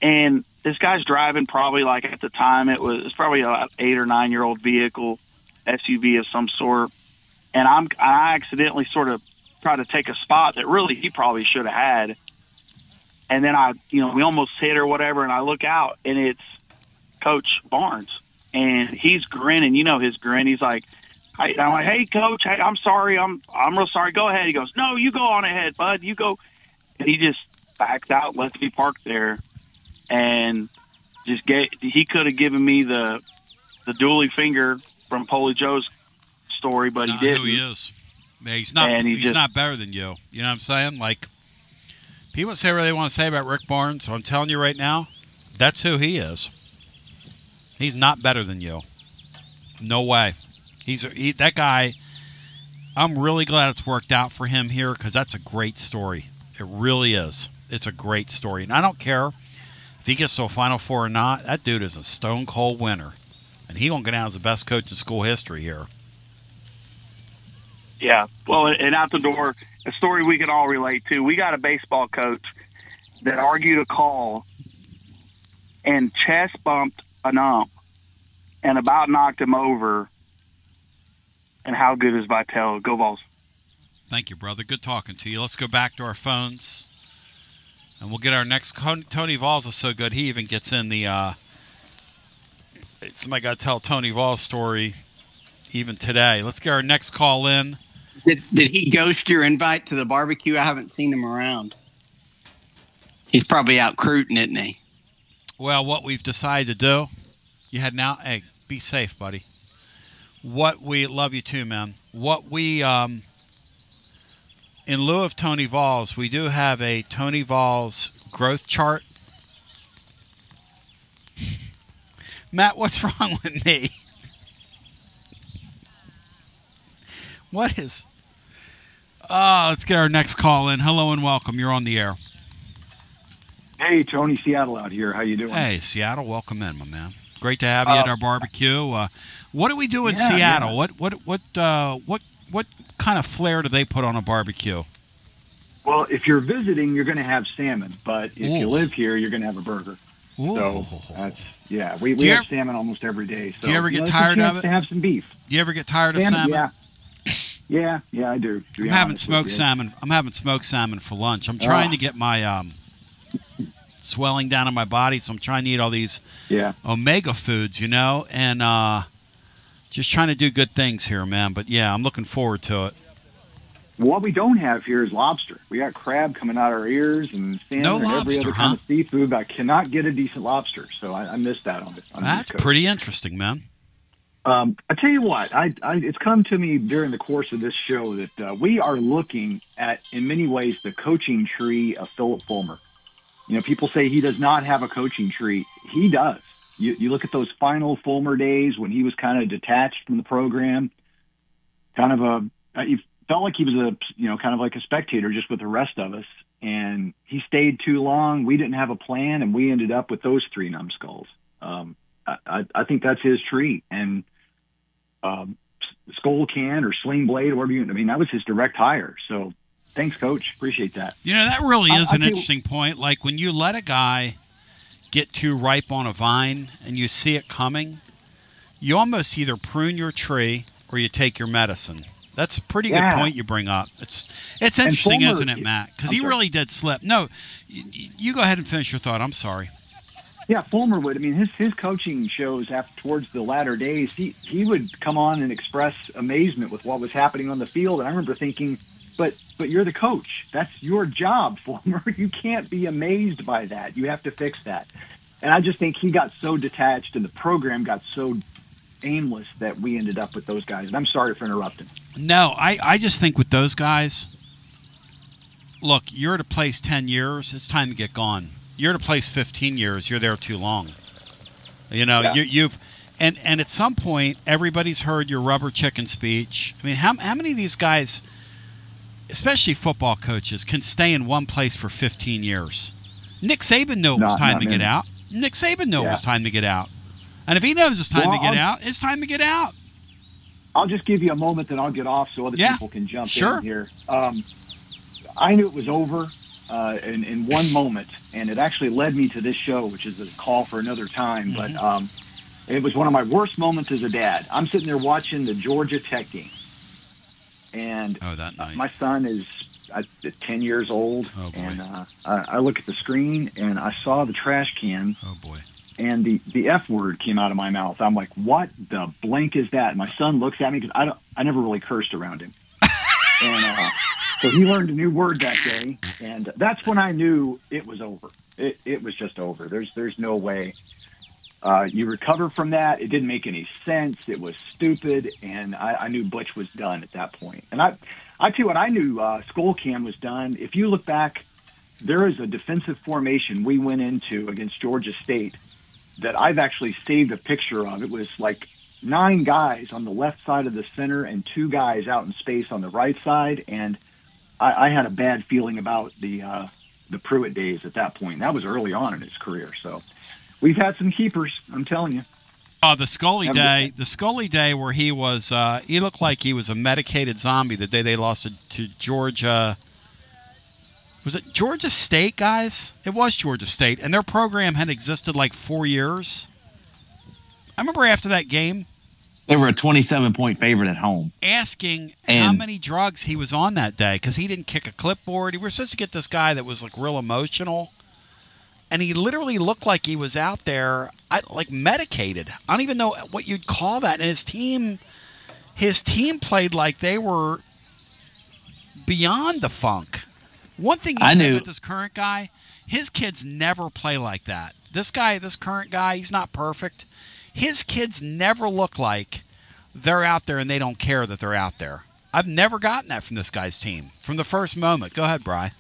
And this guy's driving probably like at the time it's probably an 8 or 9 year old vehicle, SUV of some sort. And I accidentally sort of tried to take a spot that really he probably should have had. And then we almost hit or whatever. And I look out and it's Coach Barnes and he's grinning, his grin. He's like, I'm like, hey Coach, hey, I'm sorry. I'm real sorry. Go ahead. He goes, no, you go on ahead, bud. You go. And he just backs out, lets me park there. And he could have given me the dually finger from Polly Joe's story, but he didn't. Who he is. Yeah, he's not. He's not better than you. You know what I'm saying? Like, people say what they want to say about Rick Barnes. So I'm telling you right now, that's who he is. He's not better than you. No way. That guy. I'm really glad it's worked out for him here because that's a great story. It really is. It's a great story, and I don't care if he gets to a Final Four or not. That dude is a stone cold winner. And he won't go down as the best coach in school history here. Yeah. Well, and out the door, a story we can all relate to. We got a baseball coach that argued a call and chest bumped an ump and about knocked him over. And how good is Vitale? Go Vols. Thank you, brother. Good talking to you. Let's go back to our phones. And we'll get our next. Tony Vols is so good, he even gets in the. Somebody got to tell Tony Vols' story even today. Let's get our next call in. Did he ghost your invite to the barbecue? I haven't seen him around. He's probably out cruiting, isn't he? Well, what we've decided to do, hey, be safe, buddy. What we love you too, man. What we in lieu of Tony Vols, we do have a Tony Vols growth chart. Matt, what's wrong with me? What is? Let's get our next call in. Hello and welcome. You're on the air. Hey, Tony, Seattle out here. How you doing? Hey, Seattle. Welcome in, my man. Great to have you at our barbecue. What do we do in Seattle? Yeah. What kind of flair do they put on a barbecue? Well, if you're visiting, you're going to have salmon. But if you live here, you're going to have a burger. Ooh. So that's we have salmon almost every day. So do you ever get tired of it? To have some beef. Do you ever get tired of salmon? Yeah, I do. I'm having smoked salmon. I'm having smoked salmon for lunch. I'm trying to get my swelling down in my body, so I'm trying to eat all these omega foods, and just trying to do good things here, man. But yeah, I'm looking forward to it. What we don't have here is lobster. We got crab coming out our ears and salmon and every other kind of seafood. But I cannot get a decent lobster, so I missed that on it. That's pretty interesting, man. I tell you what, it's come to me during the course of this show that we are looking at, in many ways, the coaching tree of Philip Fulmer. People say he does not have a coaching tree. He does. You look at those final Fulmer days when he was kind of detached from the program, he felt like he was kind of like a spectator just with the rest of us. And he stayed too long. We didn't have a plan, and we ended up with those 3 numbskulls. I think that's his tree. And Skull Can or Sling Blade, or whatever that was his direct hire. So thanks, Coach. Appreciate that. That really is an interesting point. Like when you let a guy get too ripe on a vine and you see it coming, you almost either prune your tree or you take your medicine. That's a pretty good point you bring up. It's interesting, Fulmer, isn't it, Matt? Because he really did slip. No, you go ahead and finish your thought. I'm sorry. Yeah, Fulmer would. His coaching shows towards the latter days, he would come on and express amazement with what was happening on the field. And I remember thinking, but you're the coach. That's your job, Fulmer. You can't be amazed by that. You have to fix that. And I just think he got so detached and the program got so aimless that we ended up with those guys. And I'm sorry for interrupting. No, I just think with those guys, look, you're at a place 10 years, it's time to get gone. You're at a place 15 years, you're there too long. You've and at some point, everybody's heard your rubber chicken speech. How many of these guys, especially football coaches, can stay in one place for 15 years? Nick Saban knew it was time to get out. Nick Saban knew it was time to get out. And if he knows it's time to get out, it's time to get out. I'll just give you a moment, then I'll get off so other people can jump in here. I knew it was over in one moment, and it actually led me to this show, which is a call for another time. But it was one of my worst moments as a dad. I'm sitting there watching the Georgia Tech game, and my son is 10 years old, and I look at the screen, and I saw the trash can. Oh, boy. And the F word came out of my mouth. I'm like, what the blank is that? And my son looks at me because I never really cursed around him. And so he learned a new word that day. And that's when I knew it was over. It was just over. There's no way. You recover from that. It didn't make any sense. It was stupid. And I knew Butch was done at that point. And I tell you what, I knew Skull Can was done. If you look back, there is a defensive formation we went into against Georgia State that I've actually saved a picture of. It was like 9 guys on the left side of the center and 2 guys out in space on the right side. And I had a bad feeling about the Pruitt days at that point. That was early on in his career. So we've had some keepers, I'm telling you. The Scully day where he was, he looked like he was a medicated zombie the day they lost to Georgia. Was it Georgia State, guys? It was Georgia State, and their program had existed like 4 years. I remember after that game, they were a 27-point favorite at home. Asking how many drugs he was on that day because he didn't kick a clipboard. We were supposed to get this guy that was like real emotional, and he literally looked like he was out there like medicated. I don't even know what you'd call that. And his team played like they were beyond the funk. One thing you said with this current guy, his kids never play like that. This current guy, he's not perfect. His kids never look like they're out there and they don't care that they're out there. I've never gotten that from this guy's team from the first moment. Go ahead, Bri.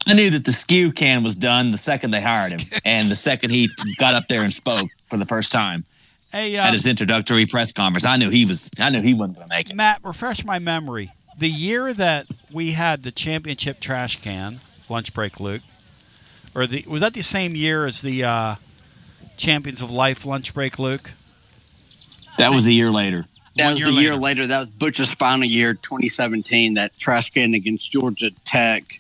I knew that the skew can was done the second they hired him and the second he got up there and spoke for the first time at his introductory press conference. I knew he wasn't going to make it. Matt, refresh my memory. The year that we had the championship trash can, lunch break, Luke, was that the same year as the Champions of Life lunch break, Luke? That was a year later. That was the year later. That was Butch's final year, 2017, that trash can against Georgia Tech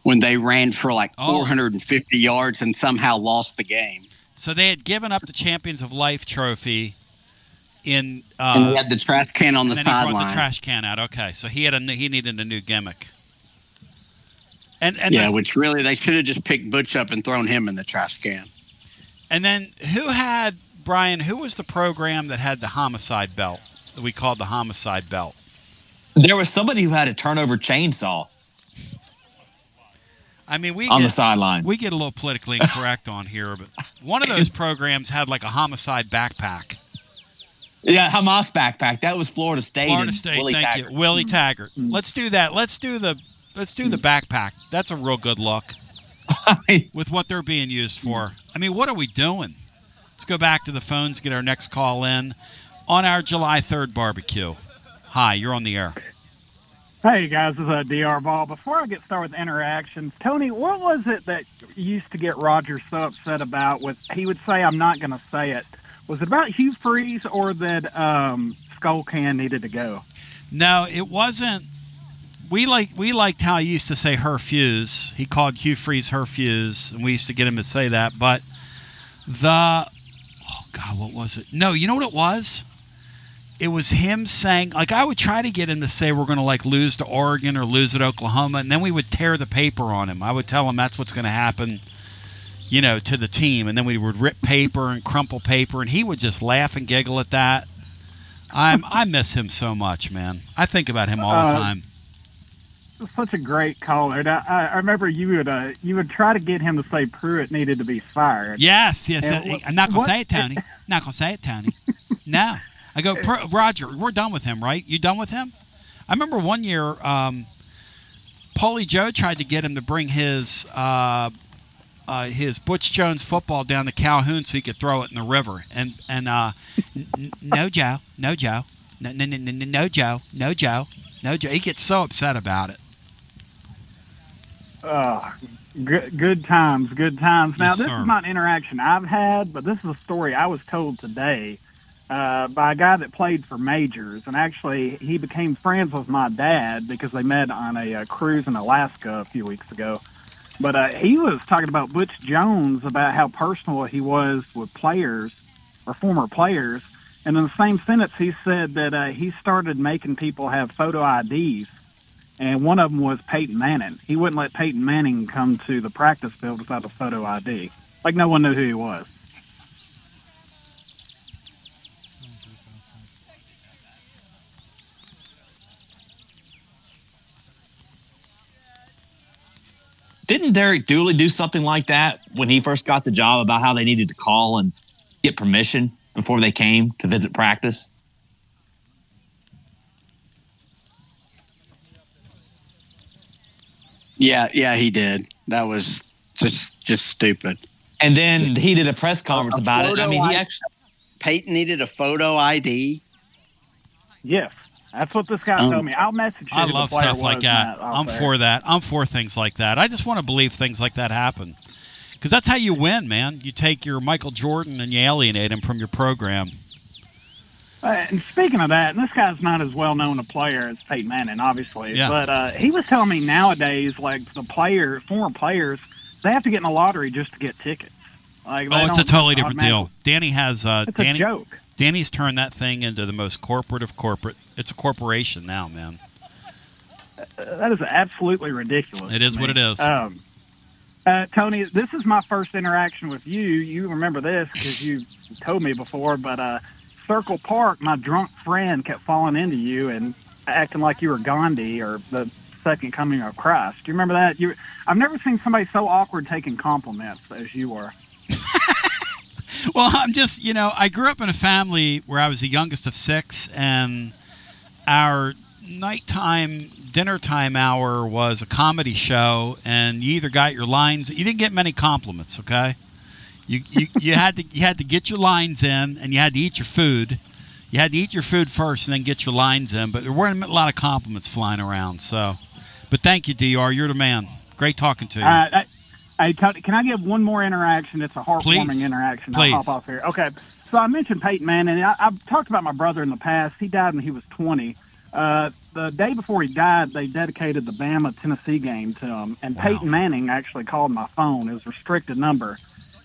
when they ran for like 450 yards and somehow lost the game. So they had given up the Champions of Life trophy and he had the trash can on the sideline. He brought the trash can out. Okay, so he needed a new gimmick. Which really they should have just picked Butch up and thrown him in the trash can. And then who was the program that had the homicide belt that we called the homicide belt? There was somebody who had a turnover chainsaw. I mean, on the sideline. We get a little politically incorrect on here, but one of those programs had like a homicide backpack. Yeah, Hamas backpack. That was Florida State. Willie Taggart. Willie Taggart. Let's do that. Let's do the backpack. That's a real good look with what they're being used for. I mean, what are we doing? Let's go back to the phones, get our next call in on our July 3rd barbecue. Hi, you're on the air. Hey guys, this is DR Ball. Before I get started with interactions, Tony, what was it that you used to get Roger so upset about? With he would say, "I'm not going to say it." Was it about Hugh Freeze or that Skull Can needed to go? No, it wasn't. We liked how he used to say her fuse. He called Hugh Freeze her fuse, and we used to get him to say that. But what was it? No, you know what it was? It was him saying, like, I would try to get him to say we're going to, like, lose to Oregon or lose at Oklahoma, and then we would tear the paper on him. I would tell him that's what's going to happen, to the team, and then we would rip paper and crumple paper, and he would just laugh and giggle at that. I miss him so much, man. I think about him all the time. Such a great caller. And I remember you would try to get him to say Pruitt needed to be fired. Yes. I'm not going to say it, Tony. Not going to say it, Tony. No. I go, Roger, we're done with him, right? You done with him? I remember one year, Paulie Joe tried to get him to bring his Butch Jones football down to Calhoun so he could throw it in the river. And no, Joe, no, Joe, no, Joe, no, Joe, no, Joe. He gets so upset about it. Good times, good times. Now, Yes, this sir. is not an interaction I've had, but this is a story I was told today by a guy that played for Majors. And actually, he became friends with my dad because they met on a cruise in Alaska a few weeks ago. But he was talking about Butch Jones, about how personal he was with players or former players. And in the same sentence, he said that he started making people have photo IDs. And one of them was Peyton Manning. He wouldn't let Peyton Manning come to the practice field without a photo ID. Like no one knew who he was. Didn't Derek Dooley do something like that when he first got the job about how they needed to call and get permission before they came to visit practice? Yeah, he did. That was just stupid. And then he did a press conference about it. I mean, Peyton needed a photo ID. Yes, that's what this guy told me. I'll message you. I who the love player stuff like was, that. Matt, I'm there. for that. I'm for things like that. I just want to believe things like that happen. Because that's how you win, man. You take your Michael Jordan and you alienate him from your program. And speaking of that, and this guy's not as well known a player as Peyton Manning, obviously. Yeah. But he was telling me nowadays, like former players, they have to get in the lottery just to get tickets. Like, It's a totally different deal. Danny has It's a joke. Danny's turned that thing into the most corporate of corporate. It's a corporation now, man. That is absolutely ridiculous. It is what it is. Tony, this is my first interaction with you. You remember this because you told me before, but Circle Park, my drunk friend kept falling into you and acting like you were Gandhi or the second coming of Christ. Do you remember that? I've never seen somebody so awkward taking compliments as you were. Well, I'm just, I grew up in a family where I was the youngest of 6, and our nighttime, dinner time hour was a comedy show, and you either got your lines. You didn't get many compliments, okay? You had to get your lines in, and you had to eat your food. You had to eat your food first and then get your lines in, but there weren't a lot of compliments flying around. So, but thank you, DR. You're the man. Great talking to you. Hey, Tony, can I give one more interaction? It's a heartwarming interaction. Please. I'll hop off here. Okay, so I mentioned Peyton Manning. I've talked about my brother in the past. He died when he was 20. The day before he died, they dedicated the Bama-Tennessee game to him, and Peyton Manning actually called my phone. It was a restricted number.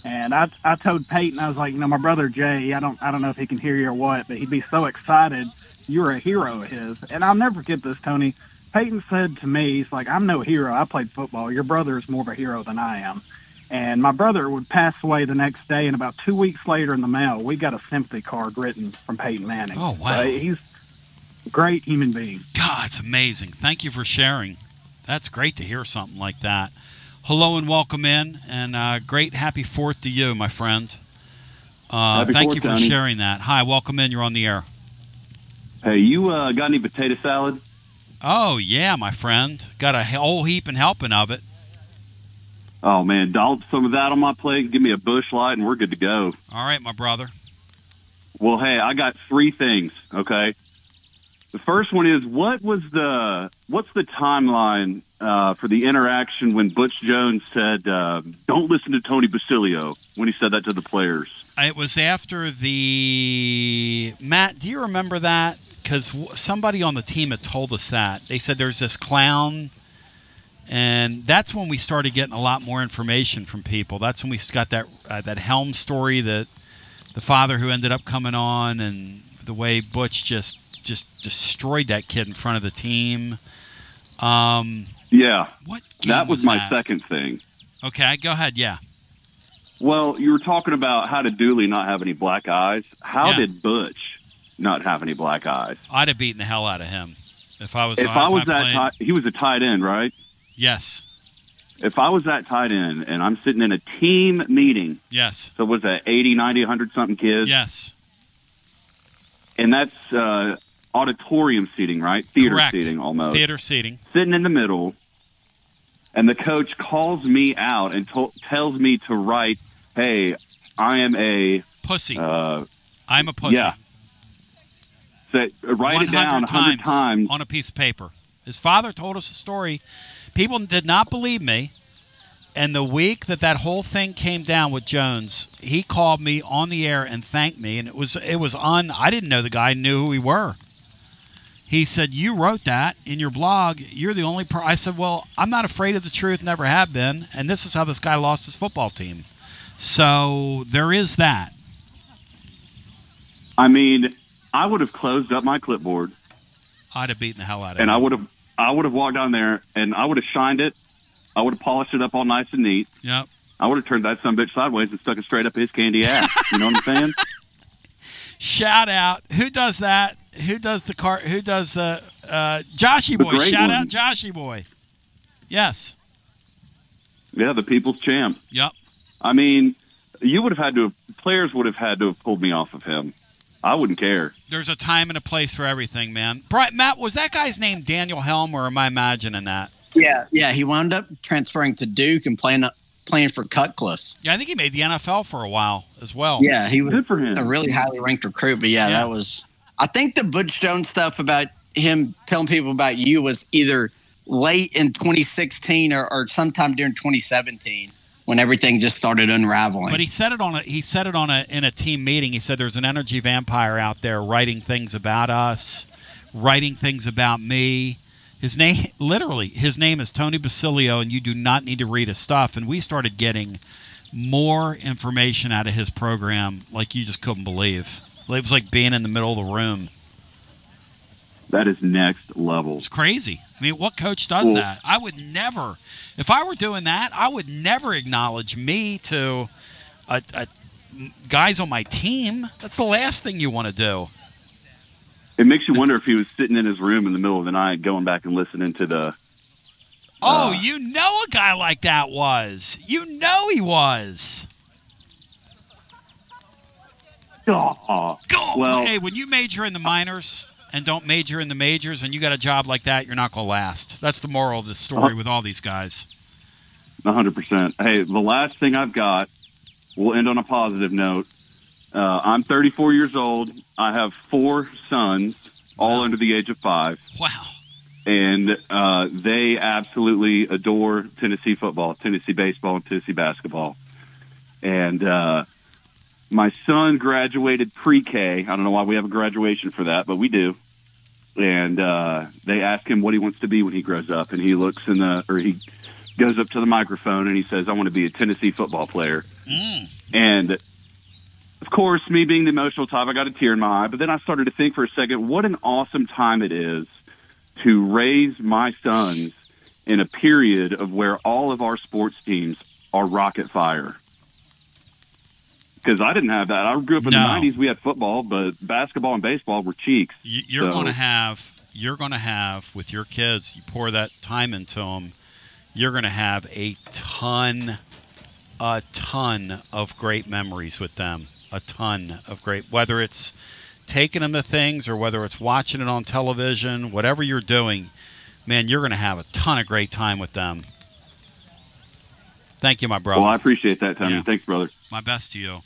And I told Peyton, I was like, my brother Jay, I don't know if he can hear you or what, but he'd be so excited. You're a hero of his. And I'll never forget this, Tony. Peyton said to me, he's like, I'm no hero. I played football. Your brother is more of a hero than I am. And my brother would pass away the next day, and about 2 weeks later in the mail, we got a sympathy card written from Peyton Manning. Oh, wow. He's a great human being. God, it's amazing. Thank you for sharing. That's great to hear something like that. Hello and welcome in, and great happy 4th to you, my friend. Thank you for Tony. sharing that. Hi, welcome in. You're on the air. Hey, you got any potato salad? Oh, yeah, my friend. Got a whole heap and helping of it. Oh, man, dollop some of that on my plate, give me a Busch Light, and we're good to go. All right, my brother. Well, hey, I got 3 things, okay? The first one is, what's the timeline for the interaction when Butch Jones said, don't listen to Tony Basilio, when he said that to the players? It was after Matt, do you remember that? Because somebody on the team had told us that. They said there's this clown, and that's when we started getting a lot more information from people. That's when we got that Helm story, that the father who ended up coming on, and the way Butch just destroyed that kid in front of the team. Yeah. What that was my that? second thing. Okay, go ahead, yeah. Well, you were talking about how did Dooley not have any black eyes? How did Butch not have any black eyes? I'd have beaten the hell out of him if I was. He was a tight end, right? Yes. If I was that tight end and I'm sitting in a team meeting. Yes. So was that 80, 90, 100-something kids? Yes. And that's auditorium seating, right? Theater Correct. seating almost. Theater seating. Sitting in the middle. And the coach calls me out and tells me to write, hey, I am a pussy. I'm a pussy. Yeah. So write it down 100 times on a piece of paper. His father told us a story. People did not believe me. And the week that whole thing came down with Jones, he called me on the air and thanked me. And I didn't know the guy knew who we were. He said, you wrote that in your blog. You're the only person. I said, well, I'm not afraid of the truth, never have been. And this is how this guy lost his football team. So there is that. I mean, I would have closed up my clipboard. I'd have beaten the hell out of and him. I would have walked down there and I would have shined it. I would have polished it up all nice and neat. Yep. I would have turned that sumbitch sideways and stuck it straight up his candy ass. You know what I'm saying? Shout out. Who does that? Who does the car? Who does the Joshy Boy? Shout out Joshy Boy. Yes. Yeah, the people's champ. Yep. I mean, players would have had to have pulled me off of him. I wouldn't care. There's a time and a place for everything, man. Matt, was that guy's name Daniel Helm, or am I imagining that? Yeah. He wound up transferring to Duke and playing for Cutcliffe. Yeah, I think he made the NFL for a while as well. Yeah, he was good for him. A really highly ranked recruit. But yeah, that was. I think the Butch Jones stuff about him telling people about you was either late in 2016 or sometime during 2017 when everything just started unraveling. But he said it in a team meeting. He said there's an energy vampire out there writing things about us, writing things about me. His name is Tony Basilio, and you do not need to read his stuff. And we started getting more information out of his program like you just couldn't believe. It was like being in the middle of the room. That is next level. It's crazy. I mean, what coach does that? I would never. If I were doing that, I would never acknowledge me to guys on my team. That's the last thing you want to do. It makes you wonder if he was sitting in his room in the middle of the night going back and listening to the... you know a guy like that was. You know he was. Well, hey, when you major in the minors and don't major in the majors and you got a job like that, you're not going to last. That's the moral of the story with all these guys. 100%. Hey, the last thing I've got, we'll end on a positive note. I'm 34 years old. I have 4 sons, all under the age of 5. Wow. And they absolutely adore Tennessee football, Tennessee baseball, and Tennessee basketball. And my son graduated pre-K. I don't know why we have a graduation for that, but we do. And they ask him what he wants to be when he grows up. And he he goes up to the microphone and he says, I want to be a Tennessee football player. And of course, me being the emotional type, I got a tear in my eye. But then I started to think for a second, what an awesome time it is to raise my sons in a period of where all of our sports teams are rocket fire. Because I didn't have that. I grew up in the 90s. We had football, but basketball and baseball were cheeks. You're going to have with your kids, you pour that time into them, you're going to have a ton of great memories with them. A ton of great, whether it's taking them to things or whether it's watching it on television, whatever you're doing, man, you're going to have a ton of great time with them. Thank you, my brother. Well, I appreciate that, Tony. Yeah. Thanks, brother. My best to you.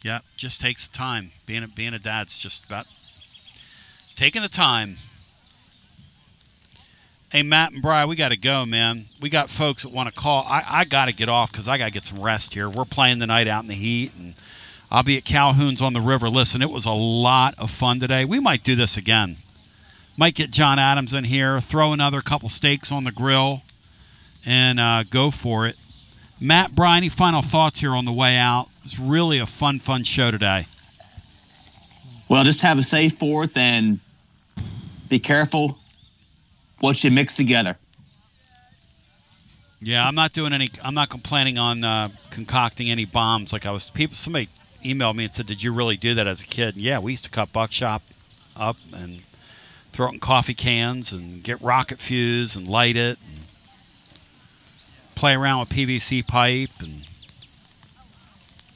Yep, just takes the time. Being a dad's just about taking the time. Hey, Matt and Bri, we got to go, man. We got folks that want to call. I got to get off because I got to get some rest here. We're playing tonight out in the heat, and I'll be at Calhoun's on the river. Listen, it was a lot of fun today. We might do this again. Might get John Adams in here, throw another couple steaks on the grill, and go for it. Matt, Brian, any final thoughts here on the way out? It was really a fun show today. Well, just have a safe 4th and be careful what you mix together. Yeah, I'm not complaining on concocting any bombs like I was. Somebody emailed me and said, "Did you really do that as a kid?" And yeah, we used to cut buckshot up and throw it in coffee cans and get rocket fuse and light it and play around with PVC pipe and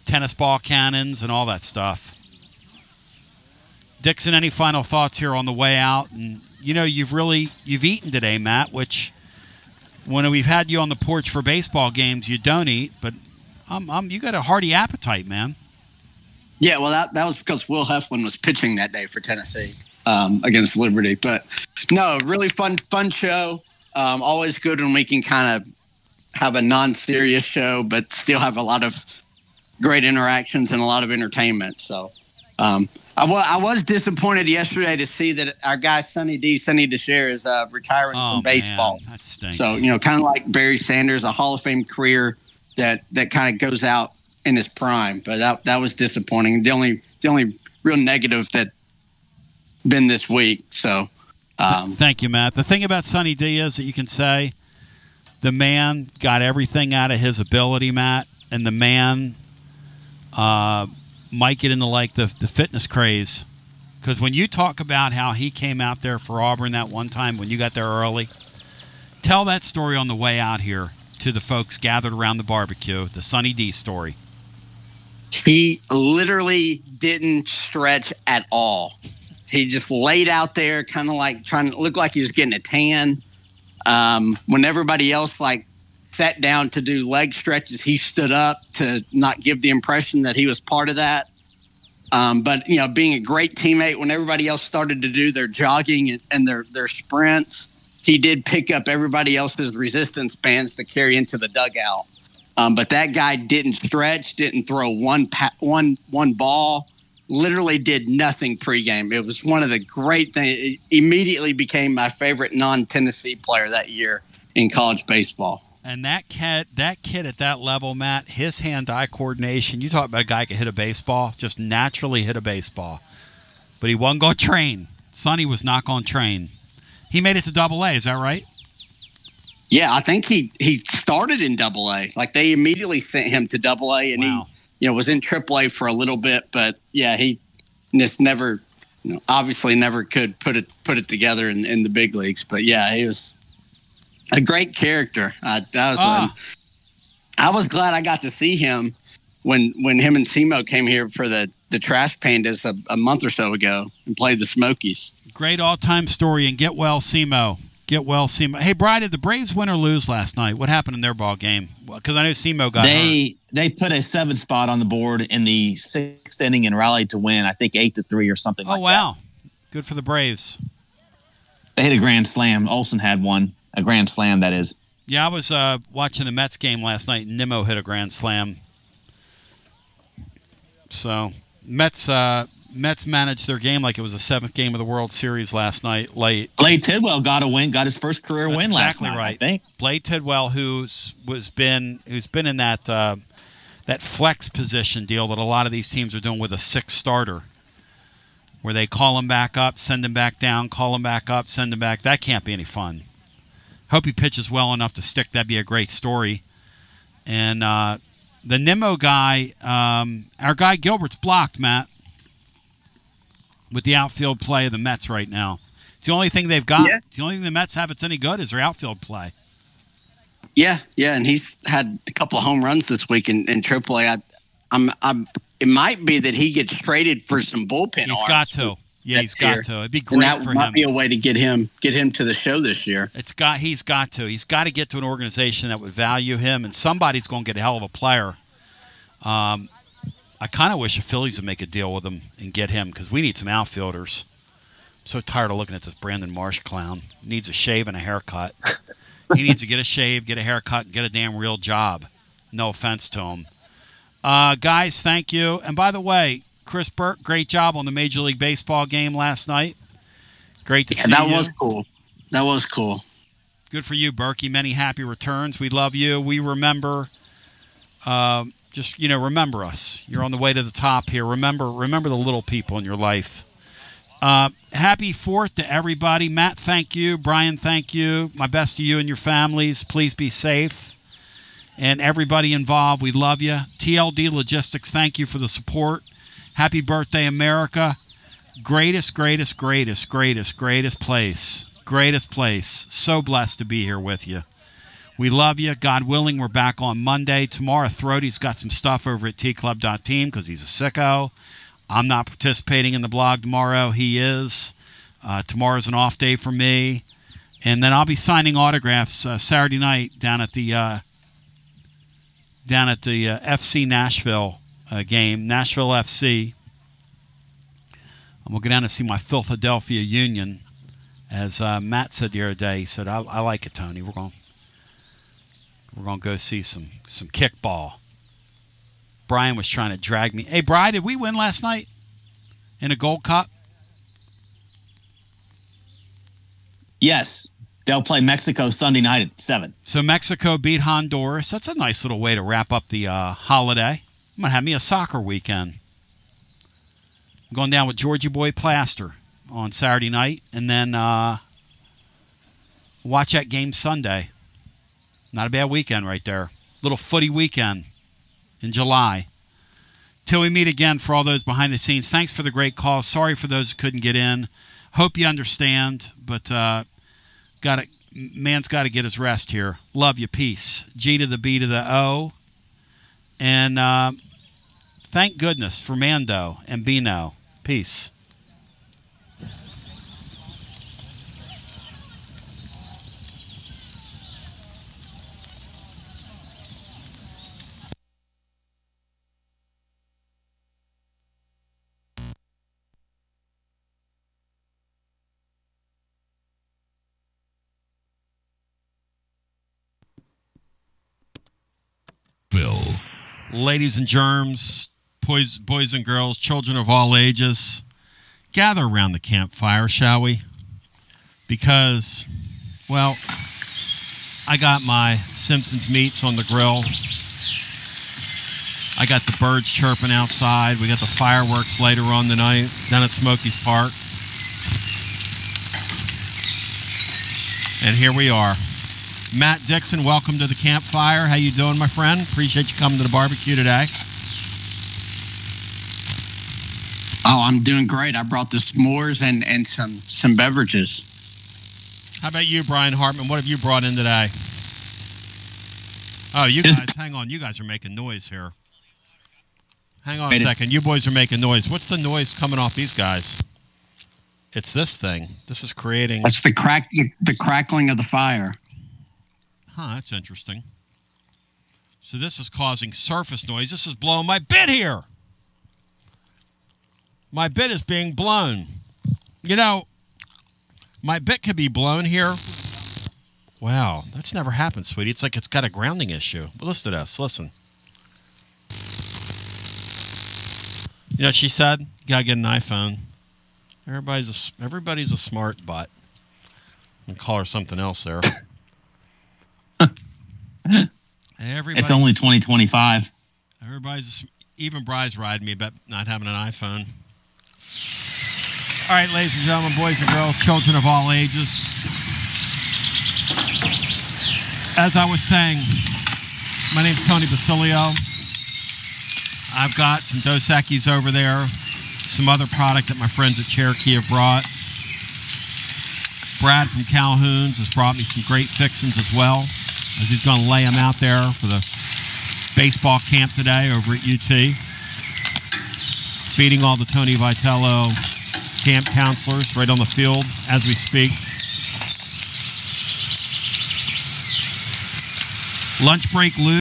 tennis ball cannons and all that stuff. Dixon, any final thoughts here on the way out? And you've eaten today, Matt, which when we've had you on the porch for baseball games, you don't eat, but you got a hearty appetite, man. Yeah, well, that was because Will Heflin was pitching that day for Tennessee against Liberty. But no, really fun show. Always good when we can kind of have a non-serious show, but still have a lot of great interactions and a lot of entertainment. So I was disappointed yesterday to see that our guy Sonny DeShare is retiring from baseball. Man, that stinks. So kind of like Barry Sanders, a Hall of Fame career that kind of goes out in his prime. But that was disappointing. The only real negative that been this week. So thank you, Matt. The thing about Sonny D is that you can say the man got everything out of his ability, Matt, and the man might get into like the fitness craze. Because when you talk about how he came out there for Auburn that one time when you got there early, tell that story on the way out here to the folks gathered around the barbecue, the Sonny D story. He literally didn't stretch at all. He just laid out there kind of like trying to look like he was getting a tan. When everybody else like sat down to do leg stretches, he stood up to not give the impression that he was part of that. But being a great teammate, when everybody else started to do their jogging and their sprints, he did pick up everybody else's resistance bands to carry into the dugout. But that guy didn't stretch, didn't throw one ball, literally did nothing pregame. It was one of the great things. It immediately became my favorite non-Tennessee player that year in college baseball. And that kid at that level, Matt, his hand-eye coordination, you talk about a guy who can hit a baseball, just naturally hit a baseball. But he wasn't going to train. Sonny was not going to train. He made it to Double-A, is that right? Yeah, I think he started in Double-A. Like they immediately sent him to Double-A, and he was in Triple-A for a little bit. But yeah, he just never, obviously never could put it together in the big leagues. But yeah, he was a great character. I was glad I got to see him when him and Simo came here for the Trash Pandas a month or so ago and played the Smokies. Great all-time story, and get well, Simo. Get well, Simo. Hey, Brian, did the Braves win or lose last night? What happened in their ball game? Because I know Simo got hurt. They put a 7 spot on the board in the 6th inning and rallied to win, I think 8-3 or something like that. Oh, wow. Good for the Braves. They hit a grand slam. Olsen had one. A grand slam, that is. Yeah, I was watching the Mets game last night, and Nimmo hit a grand slam. So, Mets managed their game like it was the 7th game of the World Series last night late. Blade Tidwell got a win, got his first career win last night, right. I think. Blade Tidwell, who's been in that flex position deal that a lot of these teams are doing with a 6th starter, where they call him back up, send him back down, call him back up, send him back. That can't be any fun. Hope he pitches well enough to stick. That'd be a great story. And the Nimmo guy, our guy Gilbert's blocked, Matt, with the outfield play of the Mets right now. It's the only thing they've got. Yeah. It's the only thing the Mets have that's any good is their outfield play. Yeah, and he's had a couple of home runs this week in AAA. It might be that he gets traded for some bullpen. He's got to. Yeah, he's got to. It'd be and great that for might him. be a way to get him to the show this year. He's got to get to an organization that would value him, and somebody's going to get a hell of a player. I kind of wish the Phillies would make a deal with him and get him because we need some outfielders. I'm so tired of looking at this Brandon Marsh clown. He needs a shave and a haircut. He needs to get a shave, get a haircut, and get a damn real job. No offense to him. Guys, thank you. And by the way, Chris Burke, great job on the Major League Baseball game last night. Great to see you. That was cool. That was cool. Good for you, Berkey. Many happy returns. We love you. We remember, remember us. You're on the way to the top here. Remember the little people in your life. Happy 4th to everybody. Matt, thank you. Brian, thank you. My best to you and your families. Please be safe. And everybody involved, we love you. TLD Logistics, thank you for the support. Happy birthday, America. Greatest place. Greatest place. So blessed to be here with you. We love you. God willing, we're back on Monday. Tomorrow, Throaty's got some stuff over at tclub.team because he's a sicko. I'm not participating in the blog tomorrow. He is. Tomorrow's an off day for me. And then I'll be signing autographs Saturday night down at the FC Nashville game, Nashville FC. I'm going to go down and see my Philadelphia Union. As Matt said the other day, he said, I like it, Tony. We're going to go see some kickball. Brian was trying to drag me. Hey, Brian, did we win last night in a Gold Cup? Yes. They'll play Mexico Sunday night at 7. So Mexico beat Honduras. That's a nice little way to wrap up the holiday. I'm going to have me a soccer weekend. I'm going down with Georgie Boy Plaster on Saturday night, and then watch that game Sunday. Not a bad weekend right there. Little footy weekend in July. Till we meet again, for all those behind the scenes, thanks for the great calls. Sorry for those who couldn't get in. Hope you understand, but man's got to get his rest here. Love you. Peace. G to the B to the O. And thank goodness for Mando and Bino. Peace. Ladies and germs, boys and girls, children of all ages, gather around the campfire, shall we? Because, well, I got my Simpsons meats on the grill. I got the birds chirping outside. We got the fireworks later on tonight down at Smokies Park. And here we are. Matt Dixon, welcome to the campfire. How you doing, my friend? Appreciate you coming to the barbecue today. Oh, I'm doing great. I brought the s'mores and some beverages. How about you, Brian Hartman? What have you brought in today? Oh, you guys, hang on. You guys are making noise here. Hang on a second. You boys are making noise. What's the noise coming off these guys? It's this thing. This is creating... That's the crackling of the fire. Huh, that's interesting. So this is causing surface noise. This is blowing my bit here. My bit is being blown. You know, my bit could be blown here. Wow, that's never happened, sweetie. It's like it's got a grounding issue. But listen to this. Listen. You know what she said? You gotta get an iPhone. Everybody's a smart butt. I'm gonna call her something else there. It's only 2025. Even Bry's riding me about not having an iPhone. All right, ladies and gentlemen, boys and girls, children of all ages. As I was saying, my name's Tony Basilio. I've got some Dos Equis over there, some other product that my friends at Cherokee have brought. Brad from Calhoun's has brought me some great fixins as well, as he's going to lay them out there for the baseball camp today over at UT. Feeding all the Tony Vitello camp counselors right on the field as we speak. Lunch break, Lou.